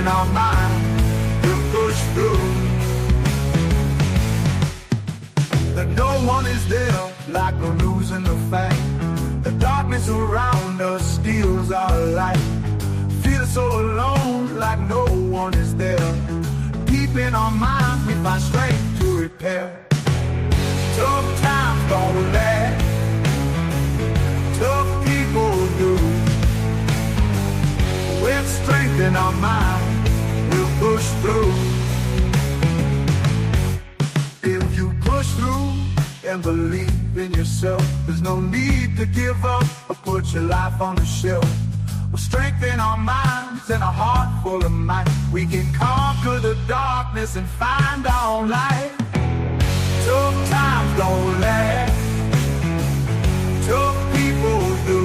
in our mind, we'll push through. That no one is there like we're losing the fight. The darkness around us steals our light. Feel so alone like no one is there. Deep in our mind we find strength to repair. Tough times don't last, tough people do. With strength in our mind, we'll push through. If you push through and believe in yourself, there's no need to give up or put your life on the shelf. With strength in our minds and a heart full of might, we can conquer the darkness and find our own light. Tough times don't last, tough people do.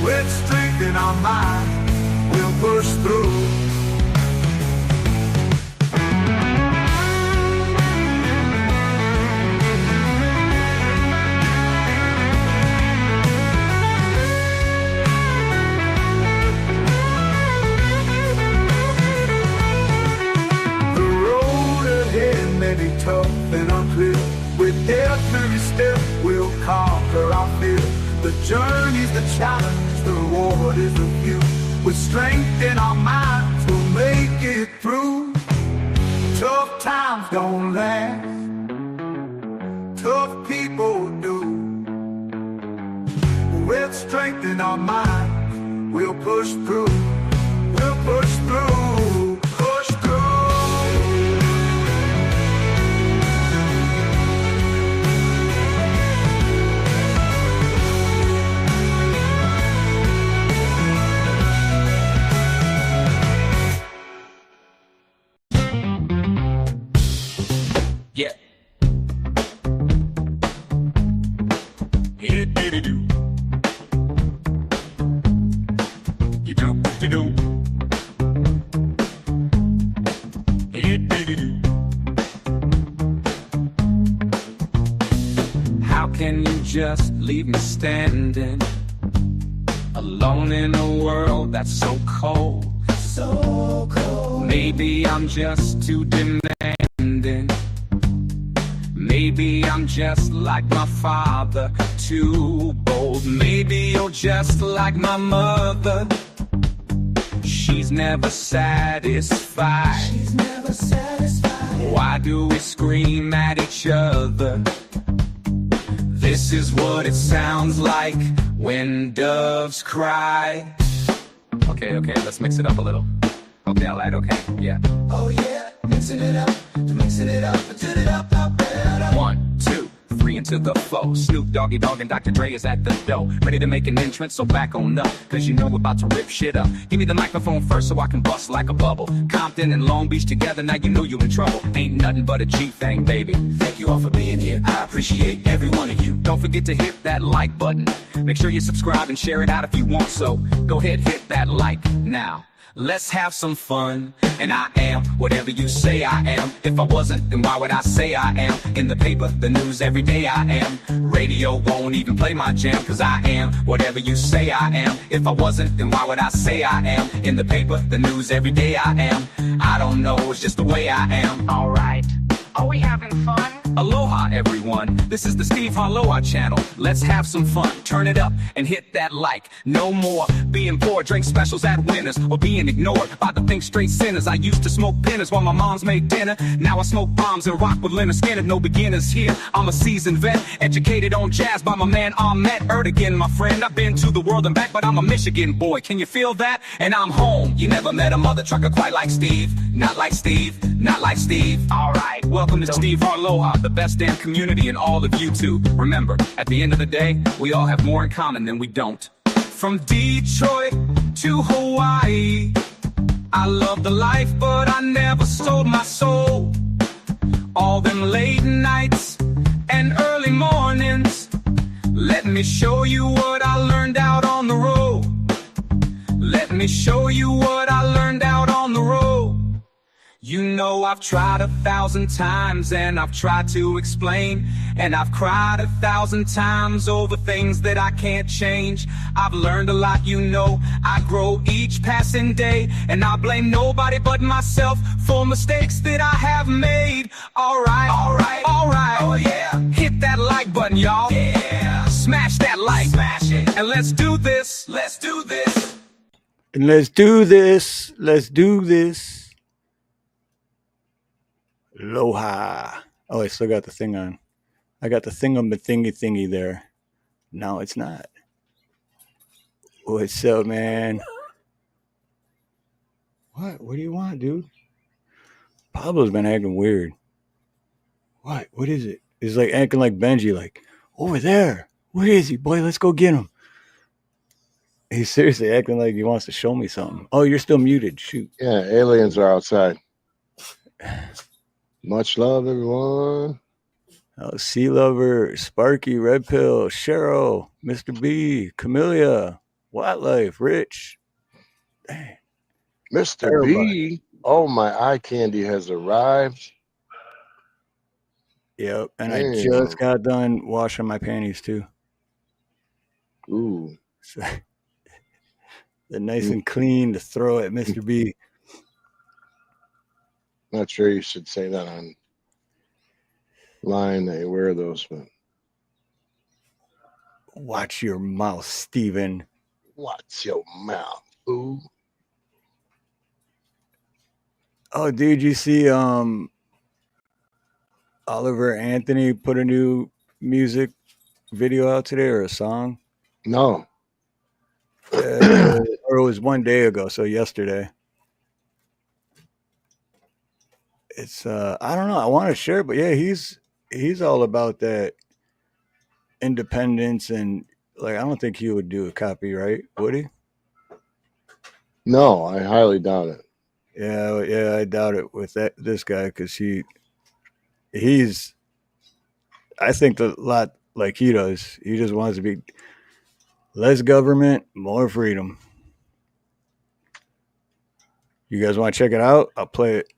With strength in our minds, we'll push through. Tough and unclear. With every step we'll conquer our fear. The journey's the challenge, the reward is the view. With strength in our minds we'll make it through. Tough times don't last, tough people do. With strength in our minds we'll push through. We'll push through, push through. Yeah. Do. You do. How can you just leave me standing alone in a world that's so cold? So cold. Maybe I'm just too demanding. Maybe I'm just like my father, too bold. Maybe you're just like my mother. She's never satisfied. She's never satisfied. Why do we scream at each other? This is what it sounds like when doves cry. Okay, let's mix it up a little. Okay, alright, okay, yeah. Oh yeah, mixing it up, mixing it up, until it up, better. 1, 2, 3 into the flow. Snoop Doggy Dogg and Dr. Dre is at the door, ready to make an entrance, so back on up, cause you know we're about to rip shit up. Give me the microphone first so I can bust like a bubble. Compton and Long Beach together, now you know you in trouble. Ain't nothing but a G thing, baby. Thank you all for being here, I appreciate every one of you. Don't forget to hit that like button. Make sure you subscribe and share it out if you want, so go ahead, hit that like now. Let's have some fun, and I am whatever you say I am. If I wasn't, then why would I say I am? In the paper, the news, every day I am. Radio won't even play my jam, cause I am whatever you say I am. If I wasn't, then why would I say I am? In the paper, the news, every day I am. I don't know, it's just the way I am. Alright, are we having fun? Aloha everyone, this is the Steve Harloha channel. Let's have some fun, turn it up and hit that like. No more being poor, drink specials at Winners, or being ignored by the think straight sinners. I used to smoke pinners while my moms made dinner. Now I smoke bombs and rock with Leonard Skinner. No beginners here, I'm a seasoned vet, educated on jazz by my man Ahmet Erdogan, my friend. I've been to the world and back, but I'm a Michigan boy, can you feel that? And I'm home. You never met a mother trucker quite like Steve. Not like Steve, not like Steve. Alright, welcome to Steve Harloha, the best damn community in all of YouTube. Remember, at the end of the day, we all have more in common than we don't. From Detroit to Hawaii, I love the life, but I never sold my soul. All them late nights and early mornings, let me show you what I learned out on the road. Let me show you what I learned out on the road. You know I've tried 1,000 times and I've tried to explain, and I've cried 1,000 times over things that I can't change. I've learned a lot, you know, I grow each passing day, and I blame nobody but myself for mistakes that I have made. Alright, oh yeah. Hit that like button, y'all. Yeah. Smash that like, smash it. And let's do this, let's do this. And let's do this, let's do this. Aloha. Oh, I still got the thing on. I got the thing on the thingy there. No, it's not. What's up, man? What? What do you want, dude? Pablo's been acting weird. What? What is it? He's like acting like Benji, like, over there. Where is he, boy? Let's go get him. He's seriously acting like he wants to show me something. Oh, you're still muted. Shoot. Yeah, aliens are outside. Much love, everyone. Oh, Sea Lover, Sparky, Red Pill, Cheryl, Mr. B, Camellia, Wildlife, Rich. Dang. Mr. B. Oh, my eye candy has arrived. Yep, and Damn. I just got done washing my panties too. Ooh. So, they're nice and clean to throw at Mr. B. Not sure you should say that on line that you wear those, but Watch your mouth, Steven. watch your mouth. Ooh. Oh, dude, you see Oliver Anthony put a new music video out today, or a song? No. Or it was one day ago, so yesterday. It's I don't know, I want to share, but yeah, he's all about that independence, and like I don't think he would do a copyright, would he? No, I highly doubt it. Yeah, I doubt it with this guy, because he's I think a lot like he does. He just wants to be less government, more freedom. You guys want to check it out? I'll play it.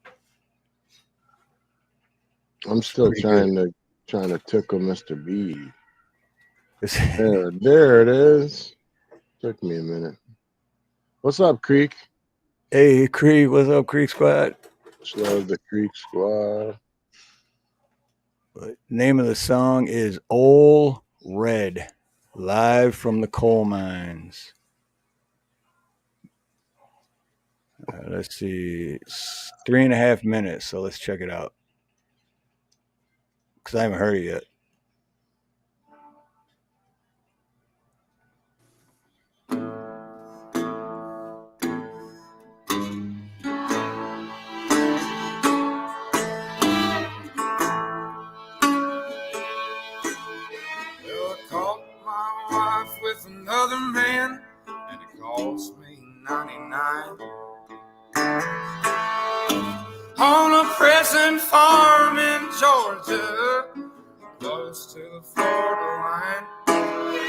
I'm still trying to tickle Mr. B. There it is. Took me a minute. What's up, Creek? Hey, Creek. What's up, Creek Squad? Just love the Creek Squad. The name of the song is Old Red, live from the coal mines. Let's see. It's 3.5 minutes, so let's check it out. Because I haven't heard it yet. Well, I caught my wife with another man, and it cost me 99. On a present farm in Georgia, close to the Florida line.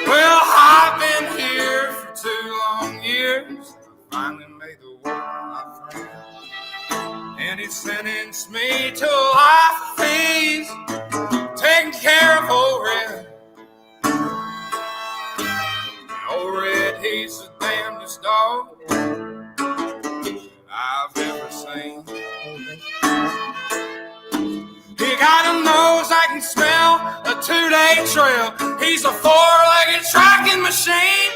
Well, I've been here for 2 long years. I finally made the world my friend, and he sentenced me to a life of fees, taking care of old Red. Old Red, he's the damnedest dog I've ever seen. He got a nose I can smell a 2-day trail. He's a 4-legged tracking machine.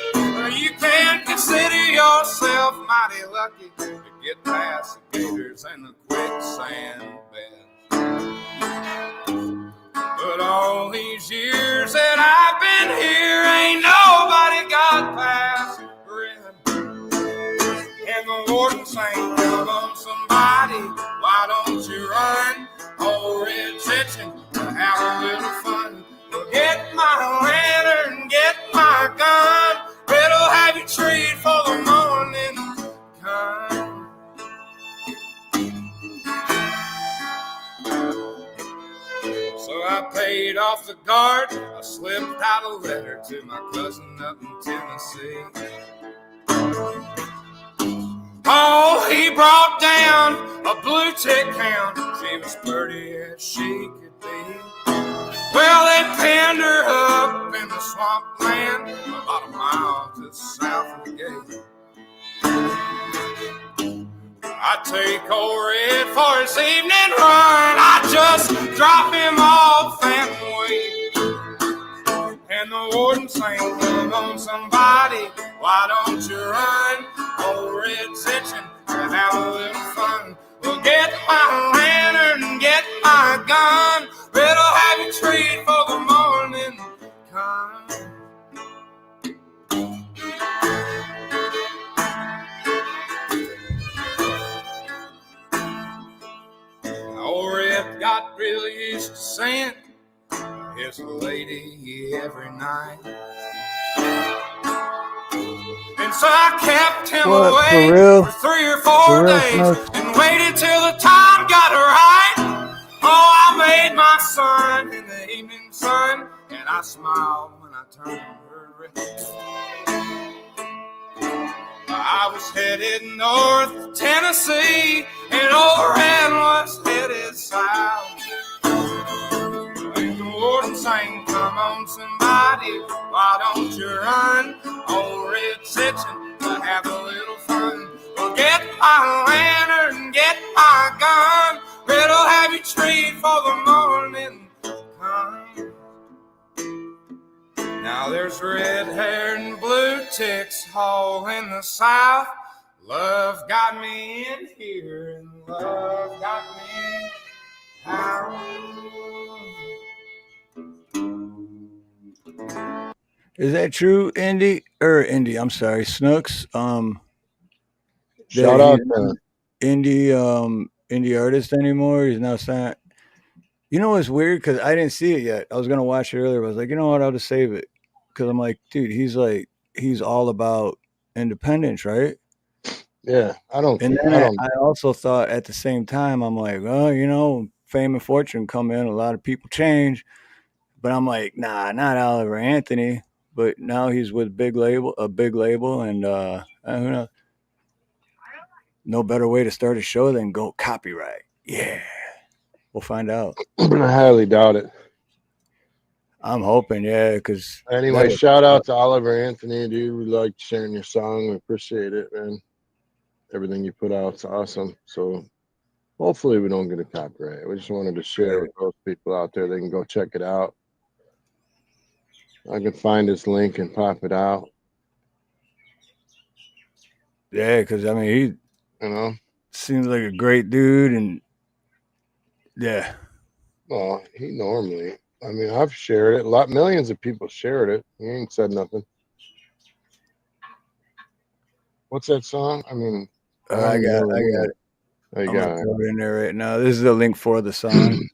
You can consider yourself mighty lucky to get past the gators and the quicksand beds. But all these years that I've been here, ain't nobody got past Red. And the warden saying, come on somebody, why don't you run? Old Red's itching to have a little fun. Well, get my lantern, get my gun. Red'll have you treed for the morning come. So I paid off the guard. I slipped out a letter to my cousin up in Tennessee. Oh, he brought down a blue tick hound. She was pretty as she could be. Well, they pinned her up in the swampland about a mile to the south of the gate. I take old Red for his evening run. I just drop him off and wait. And the warden sang, come on somebody, why don't you run? Old Red's itching to have a little fun. Well, get my lantern, get my gun. Red'll have you treat for the morning come. Old Red got really used to saying his lady every night. And so I kept him away for 3 or 4 days and waited till the time got right. Oh, I made my son in the evening sun, and I smiled when I turned her red. I was headed north to Tennessee, and old Red was headed south. And the warden sang, come on somebody, why don't you run? Old Red's itching to have a little fun. Well, get my lantern, get my gun. Red'll have you treat for the morning come. Now there's red hair and blue ticks all in the south. Love got me in here and love got me out. Is that true, Indy? I'm sorry, Snooks. Shout out to indie artist anymore. He's now signed. You know what's weird? Because I didn't see it yet. I was gonna watch it earlier, but I was like, you know what? I'll just save it. Because I'm like, dude, he's all about independence, right? yeah. And then I also thought at the same time, I'm like, well, you know, fame and fortune come in, a lot of people change. But I'm like, nah, not Oliver Anthony. But now he's with a big label, and who knows? No better way to start a show than go copyright. Yeah, we'll find out. I highly doubt it. I'm hoping, yeah, because anyway, shout out to Oliver Anthony, dude. We like sharing your song. We appreciate it, man. Everything you put out's awesome. So hopefully we don't get a copyright. We just wanted to share with those people out there. They can go check it out. I can find this link and pop it out. Yeah, because I mean, he seems like a great dude, and yeah. Well, he normally. I mean, I've shared it. Millions of people shared it. He ain't said nothing. What's that song? I mean, I got it. I I'm got gonna throw it in there right now. This is the link for the song.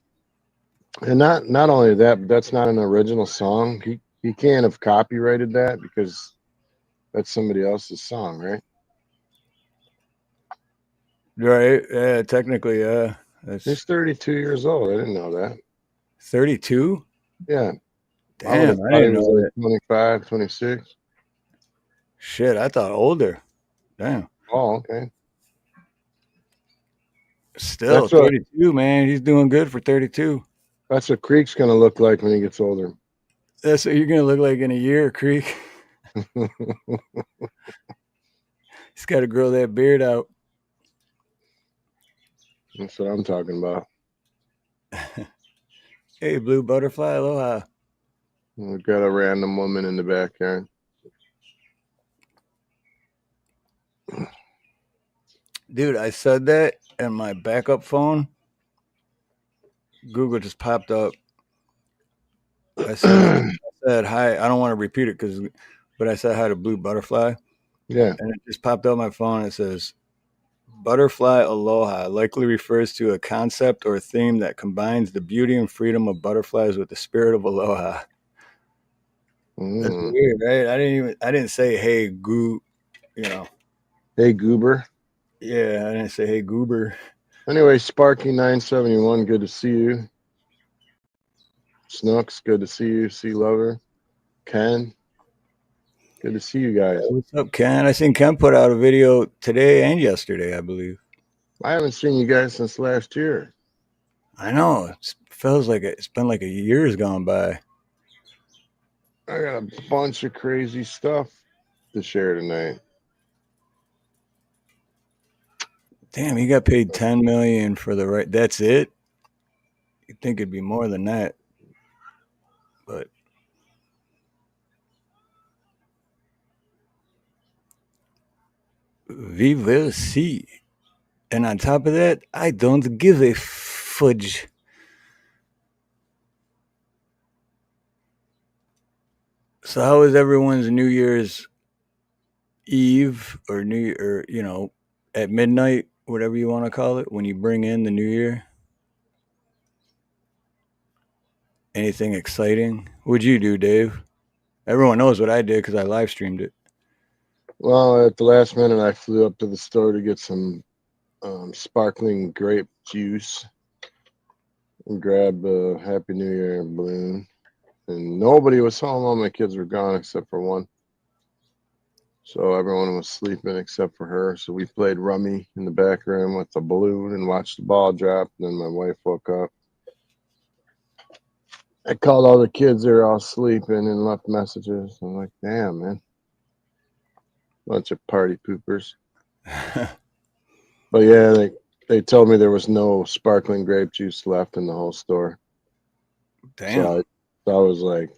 And not only that, but that's not an original song. He can't have copyrighted that because that's somebody else's song, right? Right. Yeah, technically, yeah. He's 32 years old. I didn't know that. 32? Yeah. Damn, I didn't know that. 25, 26. Shit, I thought older. Damn. Oh, okay. Still, 32, man. He's doing good for 32. That's what Creek's going to look like when he gets older. That's what you're going to look like in a year, Creek. He's got to grow that beard out. That's what I'm talking about. Hey, Blue Butterfly, aloha. We've got a random woman in the backyard. Dude, I said that, and my backup phone, Google just popped up. I said hi. I don't want to repeat it, but I said hi to Blue Butterfly. Yeah. And it just popped up on my phone. It says, Butterfly aloha likely refers to a concept or theme that combines the beauty and freedom of butterflies with the spirit of aloha. That's weird, right? I didn't say hey goo, you know. Hey goober. Yeah, I didn't say hey goober. Anyway, Sparky971, good to see you. Snooks, good to see you. Sea Lover. Ken. Good to see you guys. What's up, Ken? I seen Ken put out a video today and yesterday, I believe. I haven't seen you guys since last year. I know. It feels like it's been like a year's gone by. I got a bunch of crazy stuff to share tonight. Damn, he got paid 10 million for the right. That's it. You'd think it'd be more than that, but we will see. And on top of that, I don't give a fudge. So how was everyone's New Year's Eve or at midnight, whatever you want to call it, when you bring in the new year? Anything exciting? What'd you do, Dave? Everyone knows what I did because I live streamed it. Well, at the last minute, I flew up to the store to get some sparkling grape juice and grab a Happy New Year balloon. And nobody was home. All my kids were gone except for one. So everyone was sleeping except for her. So we played rummy in the back room with the balloon and watched the ball drop. And then my wife woke up. I called all the kids. They were all sleeping and left messages. I'm like, damn, man. Bunch of party poopers. But yeah, they told me there was no sparkling grape juice left in the whole store. Damn. So I was like,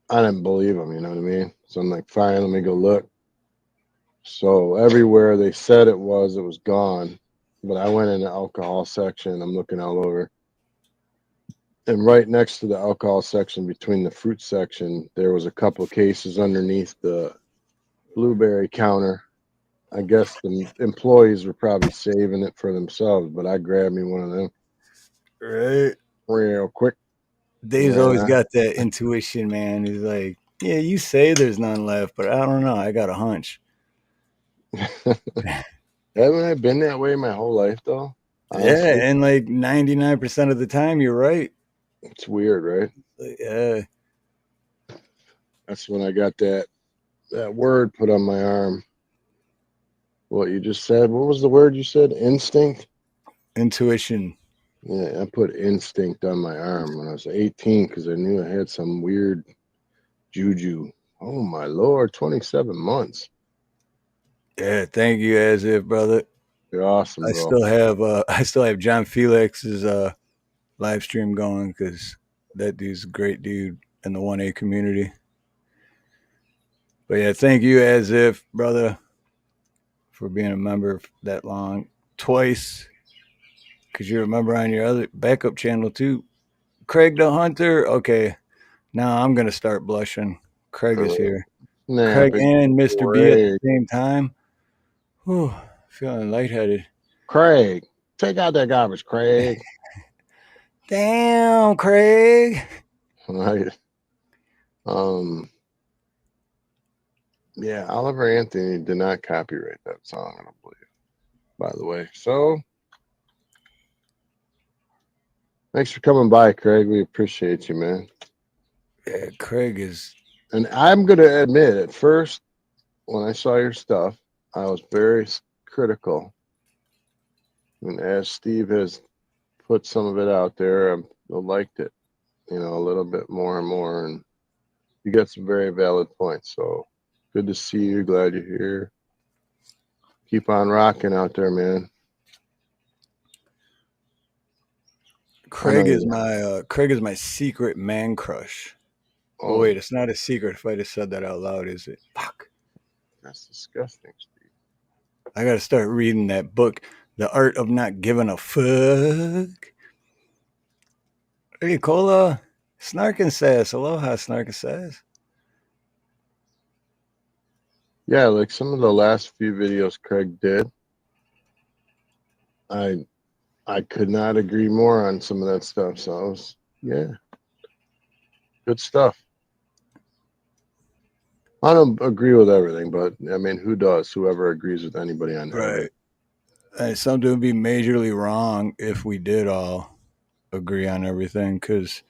I didn't believe them, you know what I mean? So I'm like, fine, let me go look. So everywhere they said it was gone. But I went in the alcohol section. I'm looking all over. And right next to the alcohol section, between the fruit section, there was a couple of cases underneath the blueberry counter. I guess the employees were probably saving it for themselves, but I grabbed me one of them. Right. Real quick. Dave's always got that intuition, man. He's like, yeah, you say there's none left, but I don't know. I got a hunch. Haven't I been that way my whole life, though? Honestly? Yeah, and like 99% of the time, you're right. It's weird, right? Yeah. That's when I got that word put on my arm. What you just said? What was the word you said? Instinct? Intuition. Yeah, I put instinct on my arm when I was 18 because I knew I had some weird juju. Oh my Lord, 27 months. Yeah, thank you, as if, brother. You're awesome, bro. I still have John Felix's live stream going because that dude's a great dude in the 1A community. But yeah, thank you, as if, brother, for being a member that long. Twice. Because you're a member on your other backup channel too. Craig the Hunter. Okay. Now I'm gonna start blushing. Craig is here. Craig and Mr. B at the same time. Whew, feeling lightheaded. Craig, take out that garbage, Craig. Damn, Craig. Right. Yeah, Oliver Anthony did not copyright that song, I don't believe, by the way. So thanks for coming by, Craig. We appreciate you, man. Yeah, Craig is. And I'm going to admit, at first, when I saw your stuff, I was very critical. And as Steve has put some of it out there, I liked it, a little bit more and more. And you got some very valid points. So good to see you. Glad you're here. Keep on rocking out there, man. Craig is my secret man crush. Oh wait, it's not a secret if I just said that out loud, is it? Fuck. That's disgusting, Steve. I gotta start reading that book, The Art of Not Giving a Fuck. Hey, Cola. Snarkin' says, aloha, Snarkin' says. Yeah, like some of the last few videos Craig did, I could not agree more on some of that stuff. So I was, good stuff. I don't agree with everything, but I mean, who does? Whoever agrees with anybody on everything. Right. Something would be majorly wrong if we did all agree on everything, because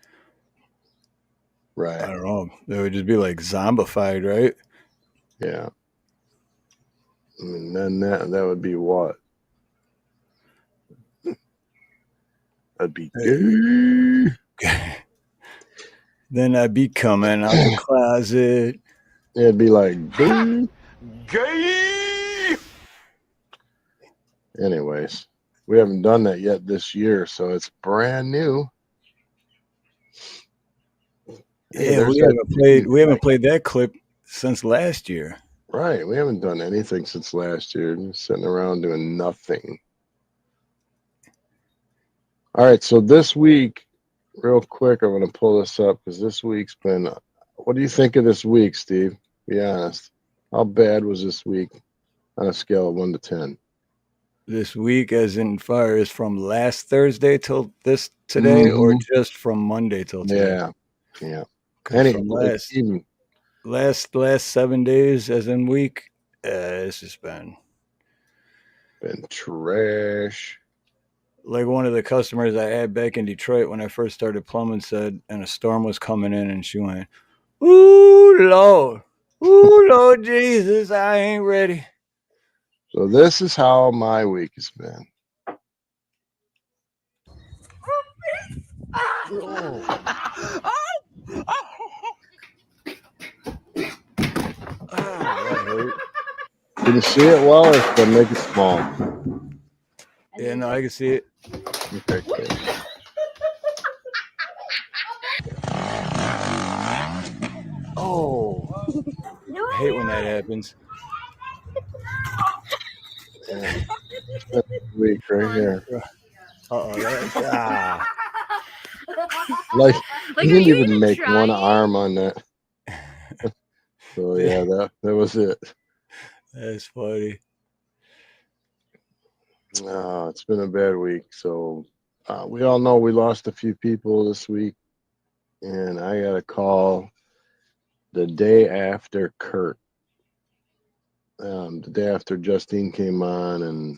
right, I don't know, they would just be like zombified, right? Yeah. I mean, then that would be what? That'd be gay. Then I'd be coming out the closet. It'd be like boo. Gay! Anyways, we haven't done that yet this year, so it's brand new. Hey, Yeah, there's that. we haven't played that clip since last year. Right, we haven't done anything since last year. Just sitting around doing nothing. All right, so this week, real quick, I'm going to pull this up because this week's been. What do you think of this week, Steve? Be honest. How bad was this week on a scale of 1 to 10? This week, as in far as from last Thursday till this today, or just from Monday till today? Yeah. Because from Like even last 7 days, as in week, it's just been trash. like one of the customers I had back in Detroit when I first started plumbing said, and a storm was coming in, and she went, "Ooh Lord Jesus, I ain't ready." So this is how my week has been. That hurt. Can you see it well, or should I make it small? Yeah, no, I can see it. Okay, cool. Oh, I hate when that happens. Yeah. That's the week right here. That's Like Like, he are didn't you even even make one trying? arm on that. So yeah, that was it. That's funny. It's been a bad week. So we all know we lost a few people this week, and I got a call the day after Kurt. The day after Justine came on, and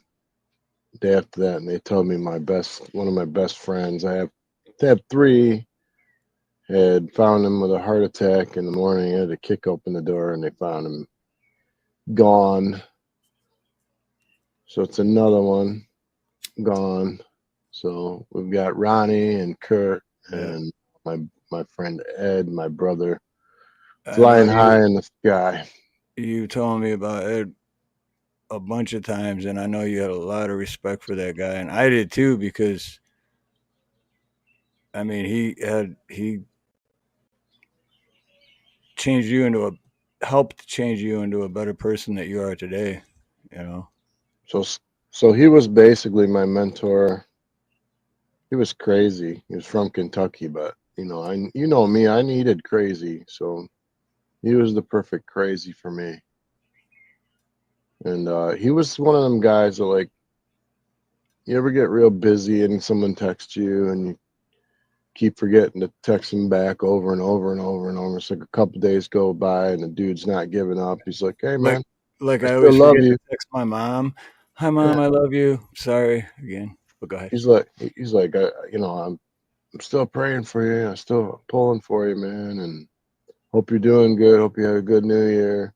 the day after that, and they told me one of my best friends, I have three, had found him with a heart attack in the morning. I had to kick open the door, and they found him gone. So it's another one gone. So we've got Ronnie and Kurt and my friend Ed, my brother, flying high in the sky. You told me about Ed a bunch of times, and I know you had a lot of respect for that guy, and I did too, because I mean he helped change you into a better person that you are today, you know. So he was basically my mentor. He was crazy. He was from Kentucky, but you know me, I needed crazy. So he was the perfect crazy for me. And he was one of them guys that, like, you ever get real busy and someone texts you and you keep forgetting to text him back over and over and over and over. It's like a couple days go by and the dude's not giving up. He's like, "Hey man, Like I I still always love forget you." to text my mom. "Hi mom, Yeah. I love you." Sorry again, but go ahead. He's like, I'm still praying for you. I'm still pulling for you, man, and hope you're doing good. Hope you had a good New Year.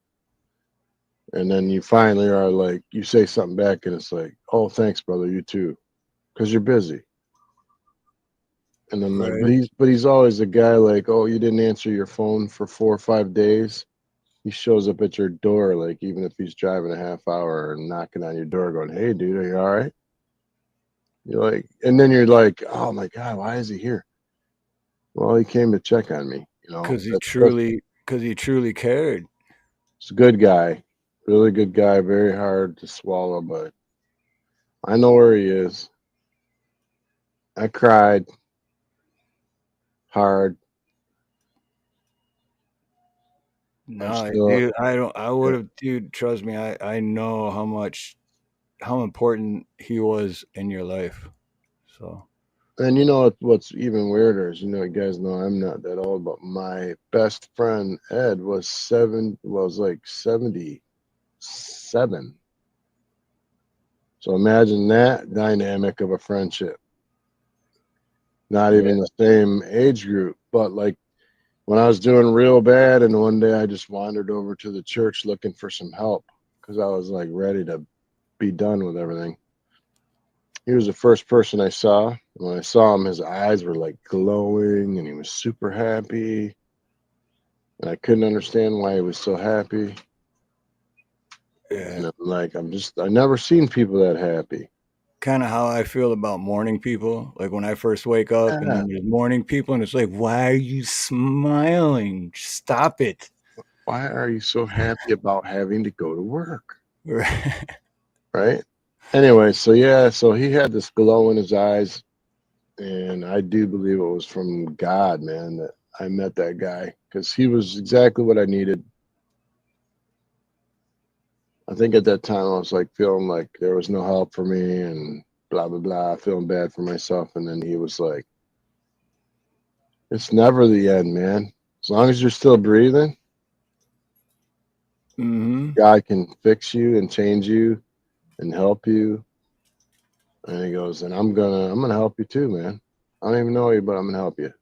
And then you finally are like, you say something back, and it's like, "Oh, thanks, brother. You too," because you're busy. And then like, Right. but he's always a guy like, "Oh, you didn't answer your phone for 4 or 5 days." He shows up at your door, like, even if he's driving a half hour and knocking on your door, going, "Hey, dude, are you all right?" You're like, and then you're like, "Oh my God, why is he here?" Well, he came to check on me. Because That's he truly cared. He's a good guy, really good guy, very hard to swallow, but I know where he is. I cried hard. I'm No, still, dude, I would have, dude, trust me, I know how important he was in your life. So and what's even weirder is, you guys know I'm not that old, but my best friend Ed was like 77. So imagine that dynamic of a friendship. Not yeah, even the same age group, but like when I was doing real bad, and one day I just wandered over to the church looking for some help because I was like ready to be done with everything. He was the first person I saw. And when I saw him, his eyes were like glowing and he was super happy. And I couldn't understand why he was so happy. Yeah. And I'm like, I never seen people that happy. Kind of how I feel about morning people. Like when I first wake up and Yeah. then there's morning people and it's like, why are you smiling? Stop it. Why are you so happy about having to go to work? Right. Right. Anyway, so yeah, so he had this glow in his eyes. And I do believe it was from God, man, that I met that guy because he was exactly what I needed. I think at that time I was like feeling like there was no help for me and blah, blah, blah, feeling bad for myself. And then he was like, it's never the end, man. As long as you're still breathing, Mm-hmm. God can fix you and change you and help you. And he goes, and I'm gonna help you too, man. I don't even know you, but I'm gonna help you.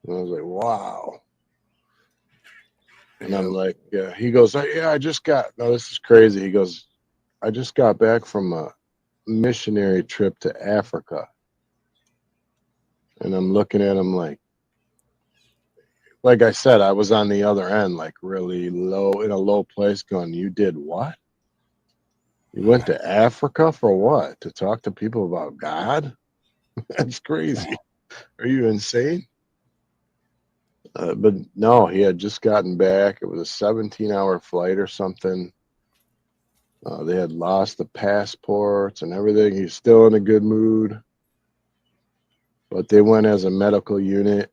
And I was like, wow. And I'm Yep. like, he goes, yeah, I just got, no, this is crazy. He goes, I just got back from a missionary trip to Africa. And I'm looking at him like I said, I was on the other end, like really low, in a low place going, you did what? You went to Africa for what? To talk to people about God? That's crazy. Are you insane? But no, he had just gotten back. It was a 17-hour flight or something. They had lost the passports and everything. He's still in a good mood. But they went as a medical unit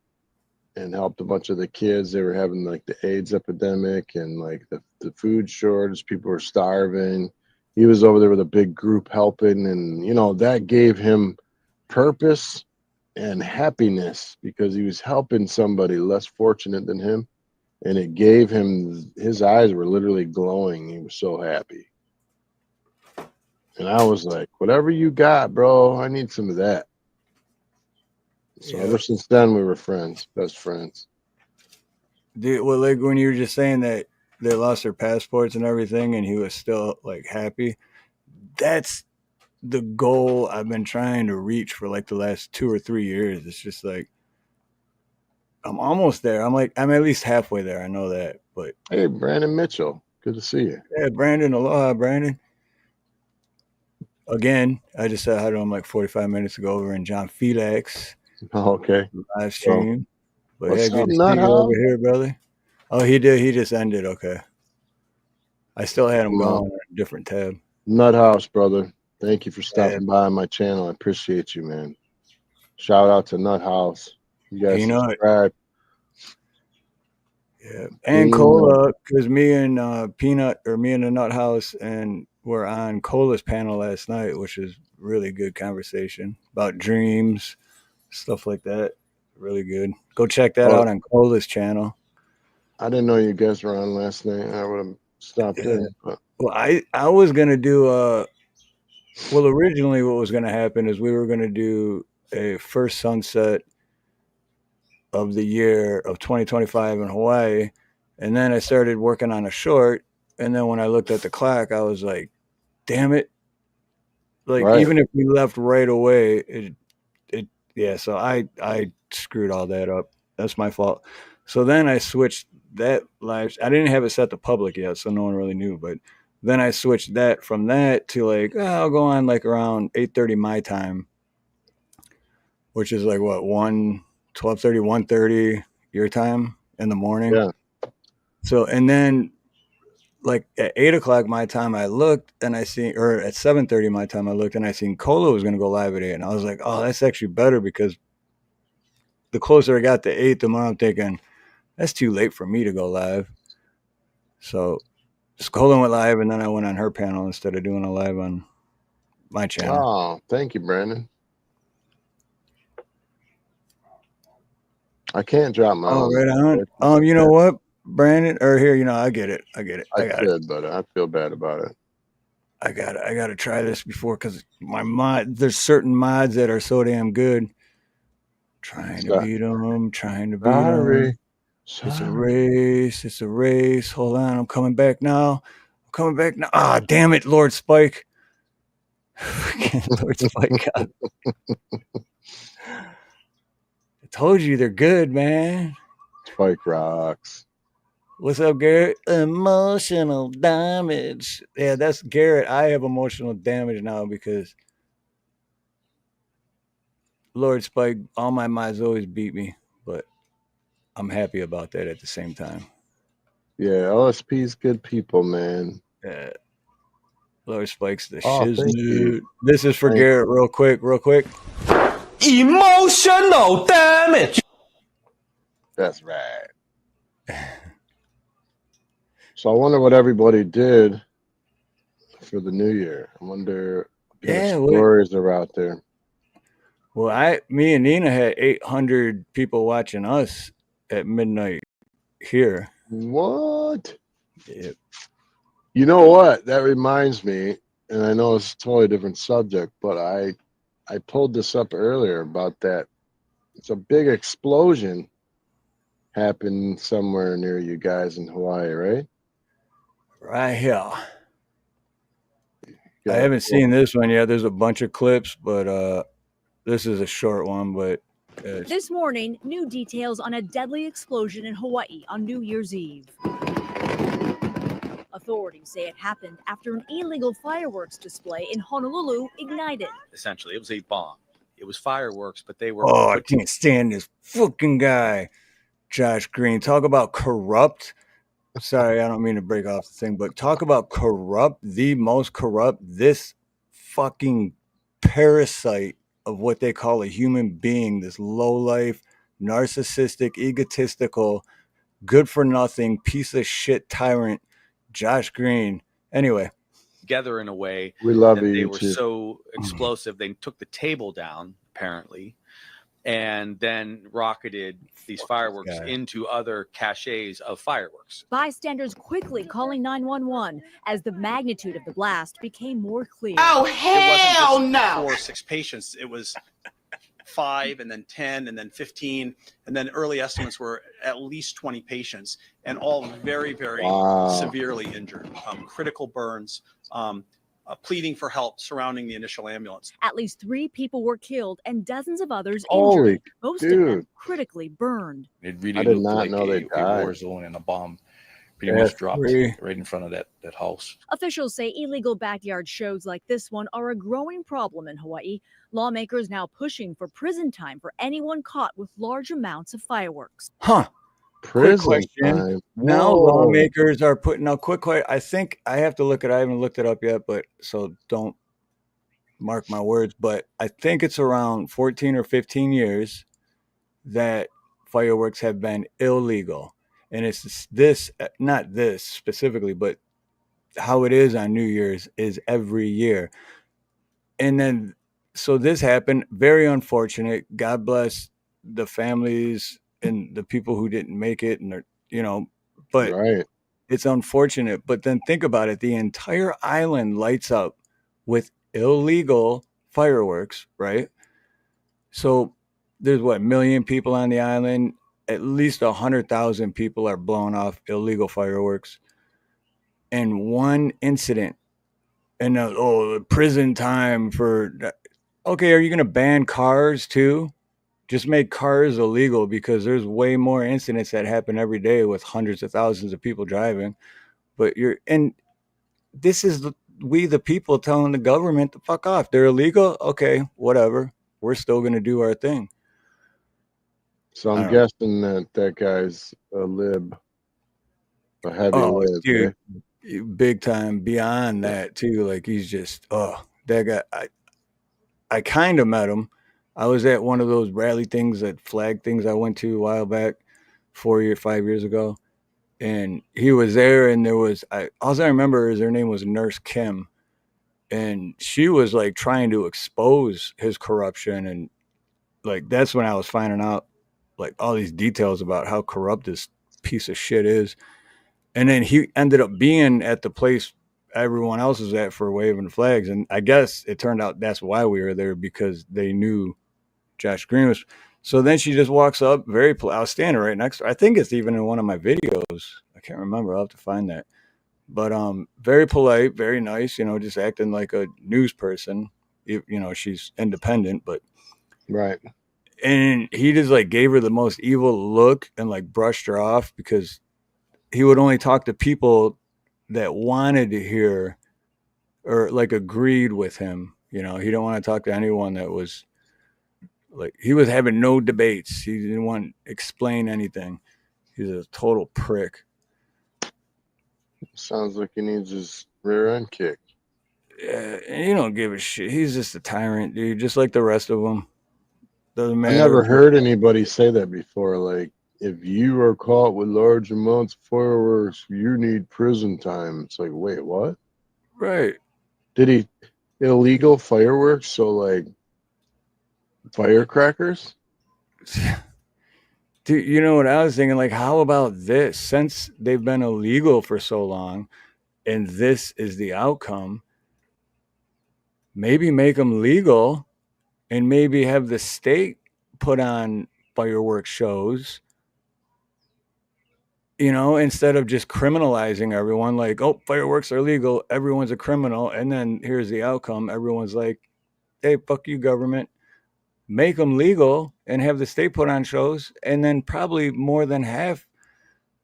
and helped a bunch of the kids. They were having like the AIDS epidemic and like the food shortage. People were starving. He was over there with a big group helping. And, that gave him purpose and happiness because he was helping somebody less fortunate than him. And it gave him, his eyes were literally glowing. He was so happy. And I was like, whatever you got, bro, I need some of that. So Yeah. ever since then, we were friends, best friends. Dude, well, like when you were just saying that they lost their passports and everything, and he was still like happy. That's the goal I've been trying to reach for like the last 2 or 3 years. It's just like I'm almost there. I'm at least halfway there. I know that, but Hey, Brandon Mitchell, good to see you. yeah, Brandon, aloha, Brandon. Again, I just said hi to him like 45 minutes ago over in John Felix Oh, okay. live Well, stream. But yeah, what's good up, to see Nut you over House? here, brother. Oh, he did. He just ended. Okay. I still had him going on a different tab. Nut House, brother. Thank you for Yeah, stopping by on my channel. I appreciate you, man. Shout out to Nut House. You guys Peanut. subscribe. Yeah, and Peanut. Cola, because me and me and the Nut House, and we're on Cola's panel last night, which is really good conversation about dreams, stuff like that. Really good. Go check that Oh, out on Cola's channel. I didn't know you guys were on last night. I would have stopped Yeah. in. But Well, I was gonna do well, originally what was gonna happen is we were gonna do a first sunset of the year of 2025 in Hawaii, and then I started working on a short, and then when I looked at the clock, I was like, damn it. Like right. even if we left right away, it yeah, so I screwed all that up. That's my fault. So then I switched that live. I didn't have it set to public yet, so no one really knew, but then I switched that from that to like I'll go on like around 8:30 my time, which is like what 12:30 1:30 your time in the morning. Yeah. So and then like at 8 o'clock my time, I looked and I seen, or at 7:30 my time, I looked and I seen Cola was going to go live at 8, and I was like, oh, that's actually better because the closer I got to 8, the more I'm thinking that's too late for me to go live. So just Cola went live, and then I went on her panel instead of doing a live on my channel. Oh, thank you, Brandon. I can't drop my Oh, own. right on. You know what, Brandon? Or here, I get it. I get it. I I got it. could, but I feel bad about it. I got it. I got to try this before because my mod. There's certain mods that are so damn good. Trying to beat them. Trying to beat them. Sorry. It's a race. It's a race. Hold on. I'm coming back now. Ah, damn it, Lord Spike. Lord Spike. I told you they're good, man. Spike rocks. What's up, Garrett? Emotional damage. Yeah, that's Garrett. I have emotional damage now because Lord Spike, all my minds always beat me, but I'm happy about that at the same time. Yeah, LSP's good people, man. Lord Spike's the Thank you. shiznit. This is for Garrett, real quick. Emotional damage. That's right. So I wonder what everybody did for the new year. I wonder what stories are out there. Well, me and Nina had 800 people watching us at midnight here. What? Yep. You know what? That reminds me, and I know it's a totally different subject, but I pulled this up earlier about that. It's a big explosion happened somewhere near you guys in Hawaii, right? Right here. I haven't seen this one yet. There's a bunch of clips, but this is a short one. But this morning, new details on a deadly explosion in Hawaii on New Year's Eve. Authorities say it happened after an illegal fireworks display in Honolulu ignited. Essentially, it was a bomb. It was fireworks, but they were... Oh, I can't stand this fucking guy, Josh Green. Talk about corrupt. Sorry, I don't mean to break off the thing, but talk about corrupt, the most corrupt, this fucking parasite of what they call a human being, this low-life, narcissistic, egotistical, good-for-nothing, piece of shit tyrant, Josh Green. Anyway. Together in a way we love that you they were too. So explosive, they took the table down, apparently, and then rocketed these fireworks into other caches of fireworks. Bystanders quickly calling 911 as the magnitude of the blast became more clear. Oh, hell no! 4 or 6 patients. It was 5 and then 10 and then 15. And then early estimates were at least 20 patients and all very, very severely injured. Critical burns. Pleading for help surrounding the initial ambulance. At least 3 people were killed and dozens of others injured. Most of them critically burned. It really looked like a war zone, and a bomb pretty much dropped right in front of that house. Officials say illegal backyard shows like this one are a growing problem in Hawaii. Lawmakers now pushing for prison time for anyone caught with large amounts of fireworks. Prison time. Now lawmakers are putting out I think I have to look at. I haven't looked it up yet, but so don't mark my words. But I think it's around 14 or 15 years that fireworks have been illegal, and it's this, not this specifically, but how it is on New Year's is every year. And then so this happened. Very unfortunate. God bless the families and the people who didn't make it, and but it's unfortunate. But then think about it, the entire island lights up with illegal fireworks, right? So there's 1 million people on the island, at least 100,000 people are blowing off illegal fireworks, and one incident, and prison time for, okay, are you going to ban cars too? Just make cars illegal, because there's way more incidents that happen every day with hundreds of thousands of people driving. But this is we the people telling the government to fuck off. They're illegal. Okay, whatever. We're still going to do our thing. So I'm guessing that guy's a lib, a heavy lib. Dude, big time. Beyond that too. Like, he's just that guy. I kind of met him. I was at one of those rally things, that flag things I went to a while back, 5 years ago. And he was there, and there was, all I remember is her name was Nurse Kim. And she was like trying to expose his corruption. And like, that's when I was finding out like all these details about how corrupt this piece of shit is. And then he ended up being at the place everyone else is at for waving flags. And I guess it turned out that's why we were there, because they knew Josh Green was. So then she just walks up, very I was standing right next to her. I think it's even in one of my videos. I can't remember. I'll have to find that. But very polite, very nice, just acting like a news person. She's independent, but right. And he just like gave her the most evil look and like brushed her off because he would only talk to people that wanted to hear or like agreed with him. He didn't want to talk to anyone that was like, he was having no debates. He didn't want to explain anything. He's a total prick. Sounds like he needs his rear end kicked. Yeah, and you don't give a shit. He's just a tyrant, dude, just like the rest of them. Doesn't matter. I never heard anybody say that before. Like, if you are caught with large amounts of fireworks, you need prison time. It's like, wait, what? Right. Did he illegal fireworks? So like firecrackers? Dude, you know what I was thinking? Like, how about this? Since they've been illegal for so long, and this is the outcome, maybe make them legal, and maybe have the state put on fireworks shows. Instead of just criminalizing everyone, like, oh, fireworks are legal, everyone's a criminal, and then here's the outcome. Everyone's like, hey, fuck you, government. Make them legal and have the state put on shows, and then probably more than half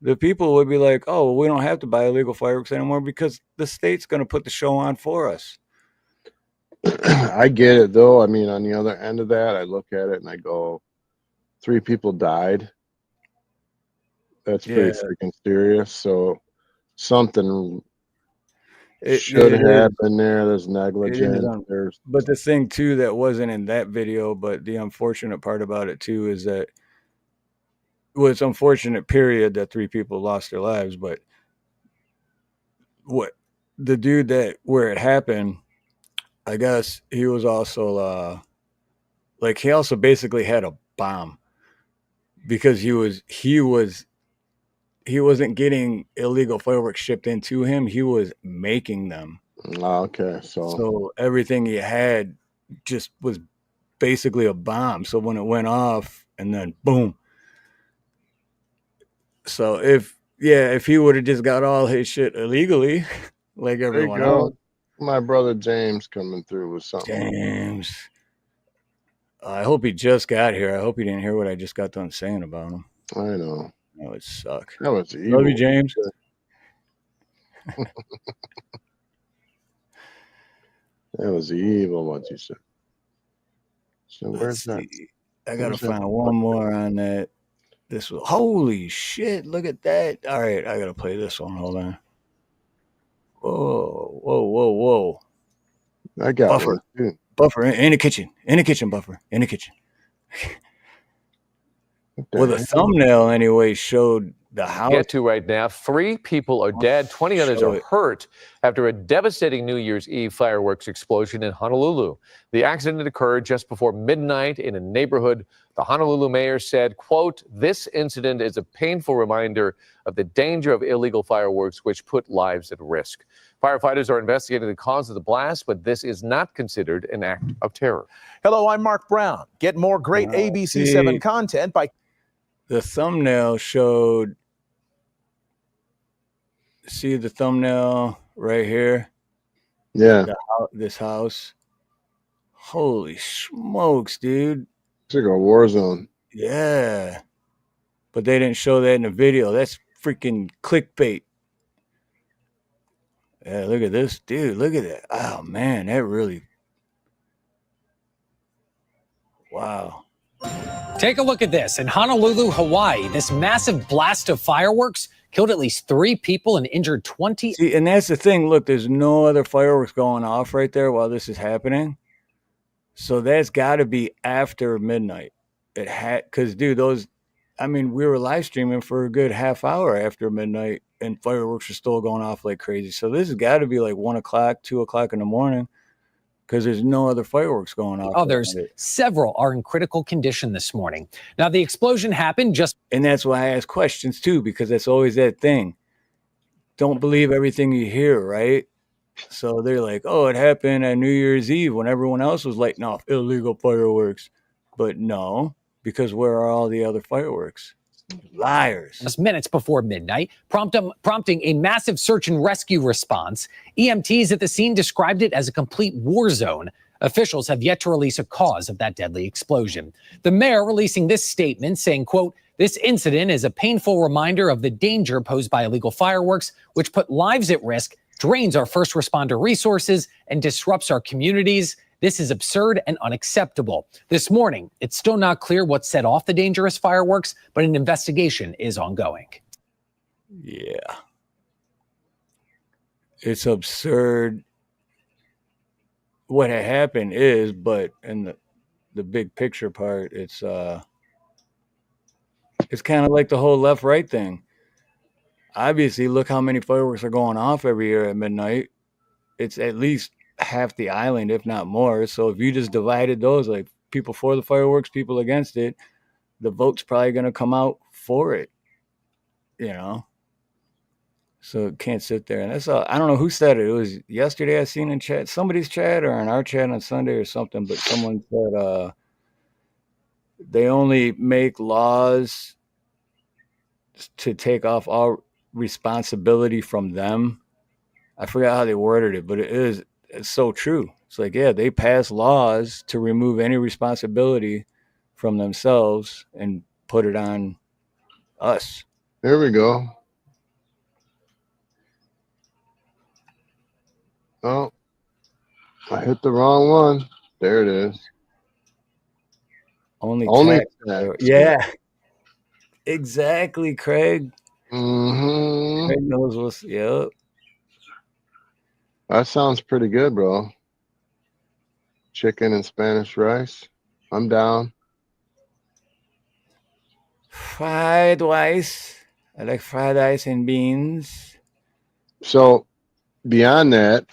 the people would be like, oh, well, we don't have to buy illegal fireworks anymore because the state's going to put the show on for us. I get it, though. I mean, on the other end of that, I look at it and I go, 3 people died. That's pretty freaking serious. So something should happen there. There's negligence. But the thing, too, that wasn't in that video, but the unfortunate part about it, too, is that it's unfortunate, period, that 3 people lost their lives. But what the dude where it happened, I guess he was also like, he also basically had a bomb because he wasn't getting illegal fireworks shipped into him. He was making them. Oh, okay. So everything he had just was basically a bomb. So when it went off and then boom. So if he would have just got all his shit illegally, like everyone else. My brother James coming through with something. James. I hope he just got here. I hope he didn't hear what I just got done saying about him. I know. That would suck. That was evil. Love you, James. That was evil what you said. So where's that? I gotta find one more on that. This was holy shit! Look at that. All right, I gotta play this one. Hold on. Whoa! I got Buffer. one too. Buffer in the kitchen. In the kitchen, Buffer. In the kitchen. Well, the thumbnail anyway showed the house. Get to right now. 3 people are dead. 20 others are hurt after a devastating New Year's Eve fireworks explosion in Honolulu. The accident occurred just before midnight in a neighborhood. The Honolulu mayor said, quote, "This incident is a painful reminder of the danger of illegal fireworks, which put lives at risk." Firefighters are investigating the cause of the blast, but this is not considered an act of terror. Hello, I'm Mark Brown. Get more great ABC7 content by... The thumbnail showed... See the thumbnail right here? Yeah. This house. Holy smokes, dude. It's like a war zone. Yeah. But they didn't show that in the video. That's freaking clickbait. Yeah, look at this, dude. Look at that. Oh, man, that really... Wow. Take a look at this. In Honolulu, Hawaii, this massive blast of fireworks killed at least 3 people and injured 20. See, and that's the thing. Look, there's no other fireworks going off right there while this is happening. So that's got to be after midnight. It had, because, dude, we were live streaming for a good half hour after midnight, and fireworks are still going off like crazy. So this has got to be like 1 o'clock, 2 o'clock in the morning, because there's no other fireworks going off. Others, several are in critical condition this morning. Now, the explosion happened just... And that's why I ask questions, too, because that's always that thing. Don't believe everything you hear, right? So they're like, oh, it happened at New Year's Eve when everyone else was lighting off illegal fireworks. But no, because where are all the other fireworks? Liars. Just minutes before midnight, prompting a massive search and rescue response. EMTs at the scene described it as a complete war zone. Officials have yet to release a cause of that deadly explosion. The mayor releasing this statement saying, quote, "This incident is a painful reminder of the danger posed by illegal fireworks, which put lives at risk, drains our first responder resources, and disrupts our communities. This is absurd and unacceptable." This morning, it's still not clear what set off the dangerous fireworks, but an investigation is ongoing. Yeah. It's absurd what had happened is, but in the big picture part, it's kind of like the whole left-right thing. Obviously, look how many fireworks are going off every year at midnight. It's at least half the island, if not more. So if you just divided those, like people for the fireworks, people against it, the vote's probably going to come out for it, you know? So it can't sit there. And that's all. I don't know who said it. It was yesterday I seen in chat, somebody's chat or in our chat on Sunday or something, but someone said they only make laws to take off all responsibility from them. I forgot how they worded it, but it's so true. It's like, yeah, they pass laws to remove any responsibility from themselves and put it on us. There we go. Oh, I hit the wrong one. There it is. Only tax. Yeah. Exactly, Craig. Mm-hmm. Craig knows what's, yep. That sounds pretty good, bro. Chicken and Spanish rice. I'm down. Fried rice. I like fried rice and beans. So beyond that,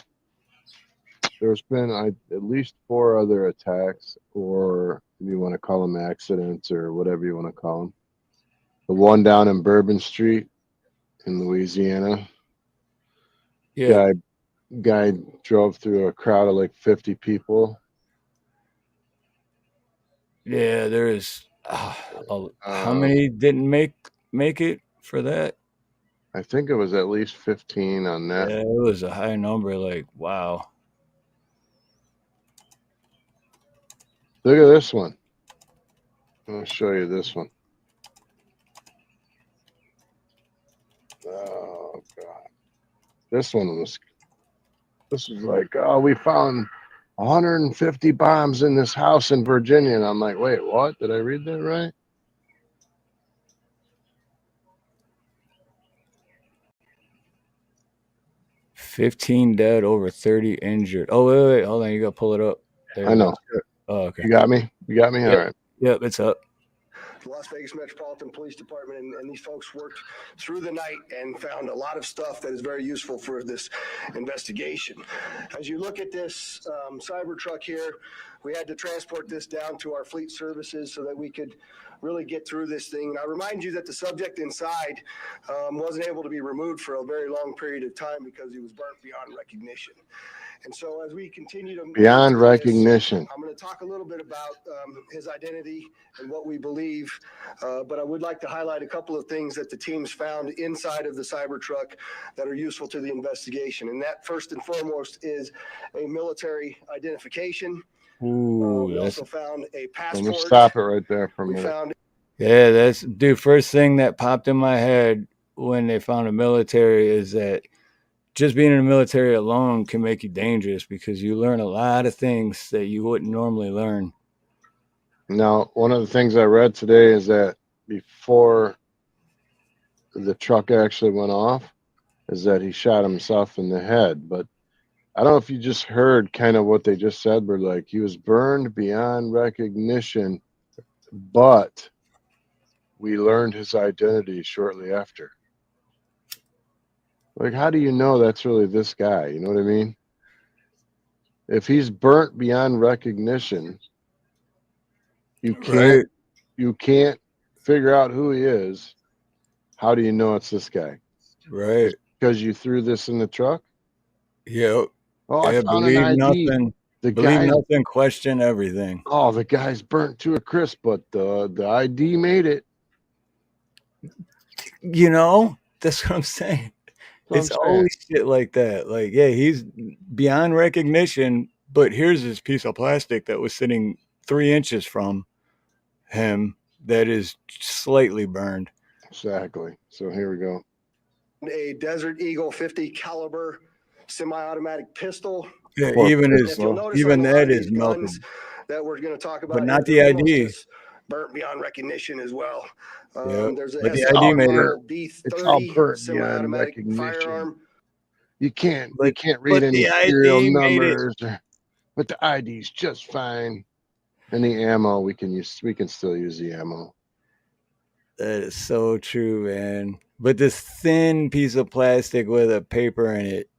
there's been at least 4 other attacks, or if you want to call them accidents or whatever you want to call them. The one down in Bourbon Street in Louisiana. Yeah. Guy drove through a crowd of like 50 people. Yeah, there's how many didn't make it for that? I think it was at least 15 on that. Yeah, it was a high number. Like, wow. Look at this one. I'll show you this one. Oh God, this was like, oh, we found 150 bombs in this house in Virginia, and I'm like, wait, what? Did I read that right? $15 dead, over 30 injured. Oh, wait, hold on, you gotta pull it up. There I know. Oh, okay. You got me? Yep. All right. Yep, it's up. The Las Vegas Metropolitan Police Department and these folks worked through the night and found a lot of stuff that is very useful for this investigation. As you look at this cyber truck here, we had to transport this down to our fleet services so that we could really get through this thing. And I remind you that the subject inside wasn't able to be removed for a very long period of time because he was burnt beyond recognition. And so as we continue to beyond recognition, I'm going to talk a little bit about his identity and what we believe, but I would like to highlight a couple of things that the teams found inside of the Cybertruck that are useful to the investigation. And that first and foremost is a military identification. Ooh, we also found a passport. Let me stop it right there for a minute. Yeah, that's, dude, first thing that popped in my head when they found a military is that just being in the military alone can make you dangerous because you learn a lot of things that you wouldn't normally learn. Now, one of the things I read today is that before the truck actually went off, is that he shot himself in the head. But I don't know if you just heard kind of what they just said, but like he was burned beyond recognition, but we learned his identity shortly after. Like, how do you know that's really this guy? You know what I mean? If he's burnt beyond recognition, you can't figure out who he is. How do you know it's this guy? Right. Because you threw this in the truck? Yep. Oh, I found an ID. Believe nothing, question everything. Oh, the guy's burnt to a crisp, but the ID made it. You know, that's what I'm saying. It's always shit like that. Like, yeah, he's beyond recognition, but here's this piece of plastic that was sitting 3 inches from him that is slightly burned. Exactly. So here we go. A Desert Eagle 50 caliber semi-automatic pistol. Yeah, even that is melted. That we're going to talk about, but not the ID. Burnt beyond recognition as well. There's a the ID made it. It's all burnt beyond recognition. You can't read any serial numbers, but the ID's just fine. And the ammo we can still use the ammo. That is so true, man. But this thin piece of plastic with a paper in it,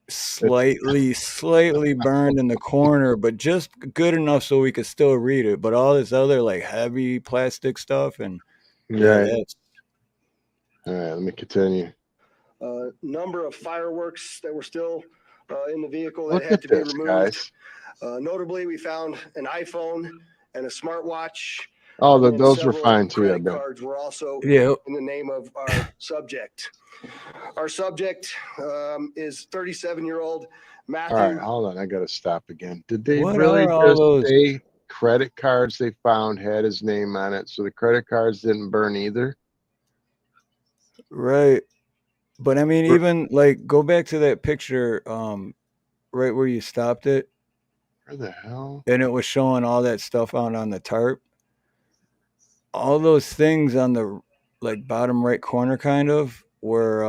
slightly burned in the corner, but just good enough so we could still read it. But all this other like heavy plastic stuff and that's all right. Let me continue. Number of fireworks that were still in the vehicle that had to be removed. Guys. Notably, we found an iPhone and a smartwatch. Oh, those were fine too. Credit cards were also in the name of our subject. Our subject is 37-year-old Matthew. All right, hold on. I got to stop again. Did they really just say credit cards they found had his name on it, so the credit cards didn't burn either? Right. But I mean, even like go back to that picture, right where you stopped it. Where the hell? And it was showing all that stuff out on the tarp. All those things on the like bottom right corner kind of were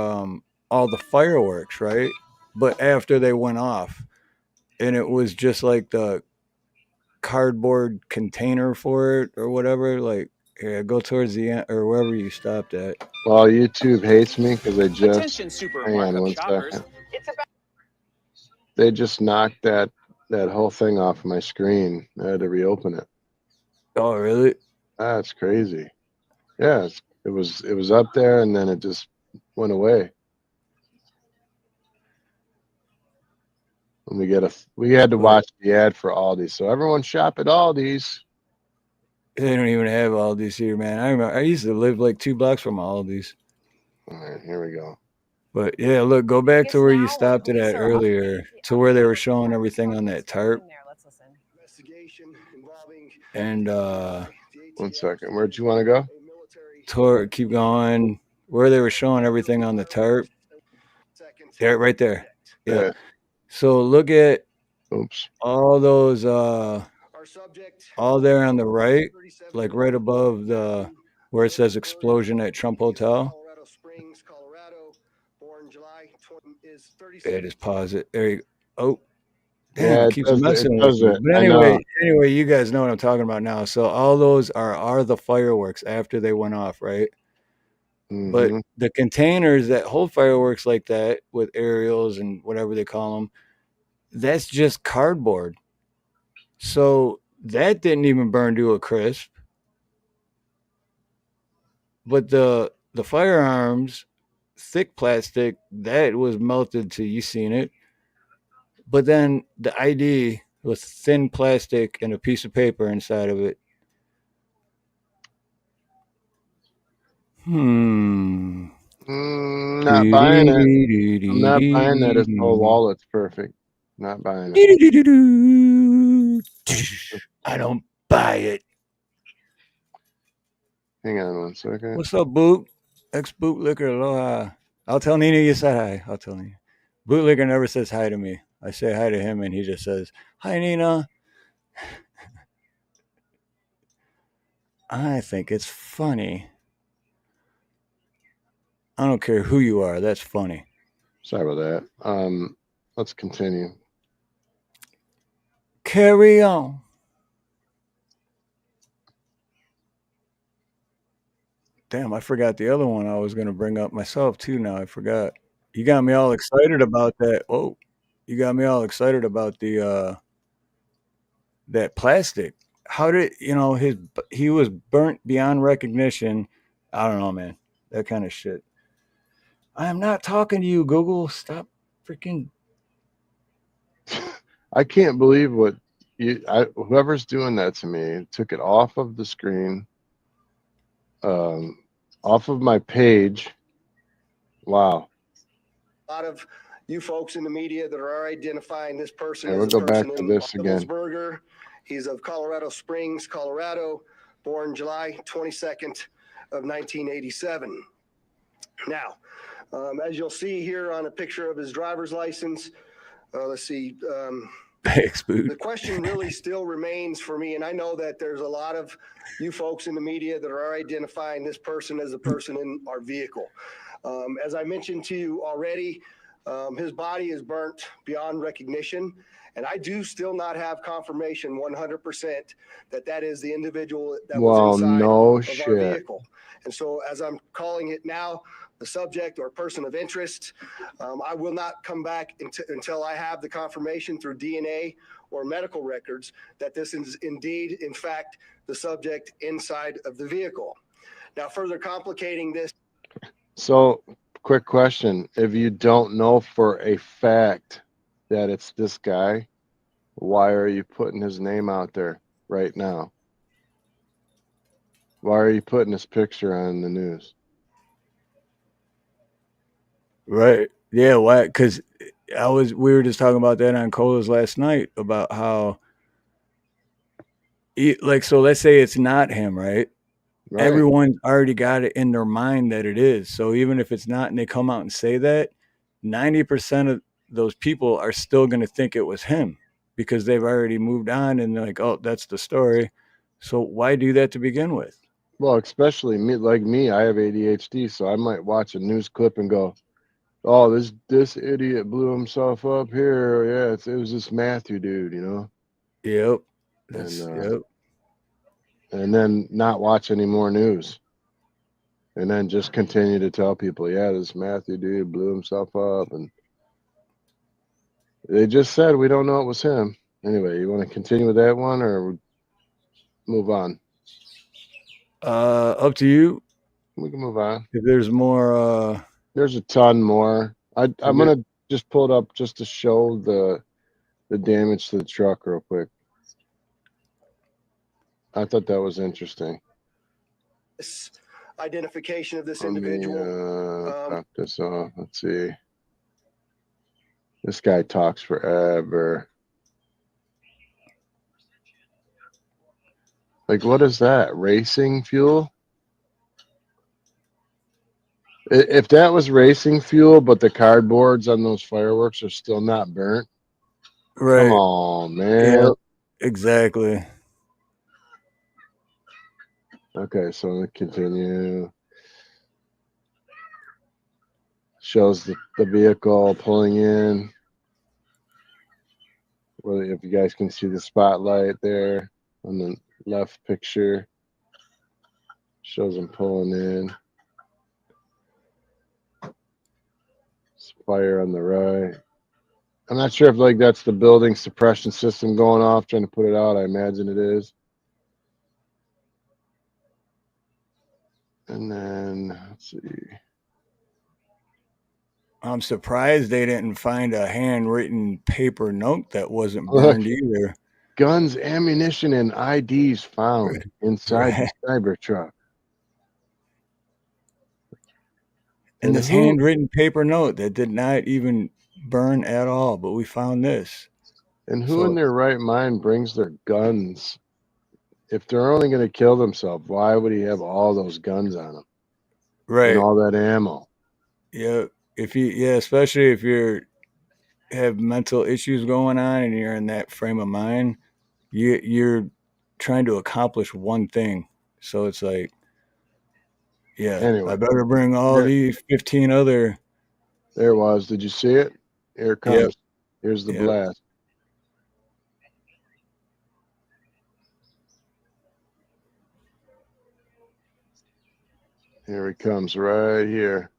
all the fireworks, right? But after they went off, and it was just like the cardboard container for it or whatever. Like, here, go towards the end or wherever you stopped at. Well, YouTube hates me because they just hang on one second. They just knocked that whole thing off my screen. I had to reopen it. Oh, really? That's crazy. Yeah, it was up there and then it just went away. And we had to watch the ad for Aldi's. So everyone shop at Aldi's. They don't even have Aldi's here, man. I remember I used to live like 2 blocks from Aldi's. All right, here we go. But yeah, look, go back to where you stopped it at earlier, to where they were showing everything on that tarp. And one second, where'd you want to go? Keep going. Where they were showing everything on the tarp. Yeah, right there. Yeah. So look at all those all there on the right, like right above the where it says explosion at Trump Hotel. Yeah, just pause it. There you go. Oh, damn, it keeps messing with me. But anyway, you guys know what I'm talking about now. So all those are the fireworks after they went off, right? Mm-hmm. But the containers that hold fireworks like that with aerials and whatever they call them, that's just cardboard. So that didn't even burn to a crisp. But the firearms, thick plastic, that was melted to, you seen it. But then the ID was thin plastic and a piece of paper inside of it. Not buying it. I'm not buying that. His whole wallet's perfect. Not buying it. I don't buy it. Hang on one second. What's up, Boot? Ex-bootlicker, aloha. I'll tell Nina you said hi. I'll tell Nina. Bootlicker never says hi to me. I say hi to him, and he just says, hi, Nina. I think it's funny. I don't care who you are. That's funny. Sorry about that. Let's continue. Carry on. Damn, I forgot the other one I was going to bring up myself, too, now. I forgot. You got me all excited about that. Oh, you got me all excited about the that plastic. How did, he was burnt beyond recognition. I don't know, man. That kind of shit. I am not talking to you, Google. Stop freaking. I can't believe what whoever's doing that to me took it off of the screen, off of my page. Wow. A lot of you folks in the media that are identifying this person And as we'll a go back person to in this again. Burger. He's of Colorado Springs, Colorado, born July 22nd of 1987. Now, as you'll see here on a picture of his driver's license, let's see. The question really still remains for me, and I know that there's a lot of you folks in the media that are identifying this person as a person in our vehicle. As I mentioned to you already, his body is burnt beyond recognition, and I do still not have confirmation 100% that that is the individual that was inside of our vehicle. And so as I'm calling it now, the subject or person of interest, I will not come back until I have the confirmation through DNA or medical records that this is indeed, in fact, the subject inside of the vehicle. Now, further complicating this. So, quick question. If you don't know for a fact that it's this guy, why are you putting his name out there right now? Why are you putting his picture on the news? Right. Yeah. Why? Because we were just talking about that on Cola's last night about how, so let's say it's not him, right? Right. Everyone's already got it in their mind that it is. So even if it's not and they come out and say that, 90% of those people are still going to think it was him because they've already moved on and they're like, oh, that's the story. So why do that to begin with? Well, especially me, I have ADHD, so I might watch a news clip and go, oh, this idiot blew himself up here. Yeah, it was this Matthew dude, you know? Yep. Yep. And then not watch any more news. And then just continue to tell people, yeah, this Matthew dude blew himself up. And they just said, we don't know it was him. Anyway, you want to continue with that one or move on? Up to you. We can move on. If there's more. There's a ton more. I'm going to just pull it up just to show the damage to the truck real quick. I thought that was interesting. This identification of this individual. Pop this off. Let's see. This guy talks forever. Like, what is that? Racing fuel? If that was racing fuel, but the cardboards on those fireworks are still not burnt. Right. Come on, man. Yep, exactly. Okay, so let me continue. Shows the vehicle pulling in. Well, if you guys can see the spotlight there on the left picture, shows them pulling in. Fire on the right. I'm not sure if that's the building suppression system going off, trying to put it out. I imagine it is. And then let's see. I'm surprised they didn't find a handwritten paper note that wasn't burned either. Guns, ammunition, and IDs found inside the Cybertruck. And this handwritten paper note that did not even burn at all, but we found this. And who in their right mind brings their guns? If they're only going to kill themselves, why would he have all those guns on him? Right. And all that ammo. Yeah. Especially if you have mental issues going on and you're in that frame of mind, you're trying to accomplish one thing. So it's like, anyway, I better bring all these 15 other. There it was. Did you see it? Here it comes. Yep. Here's the blast. Here he comes right here.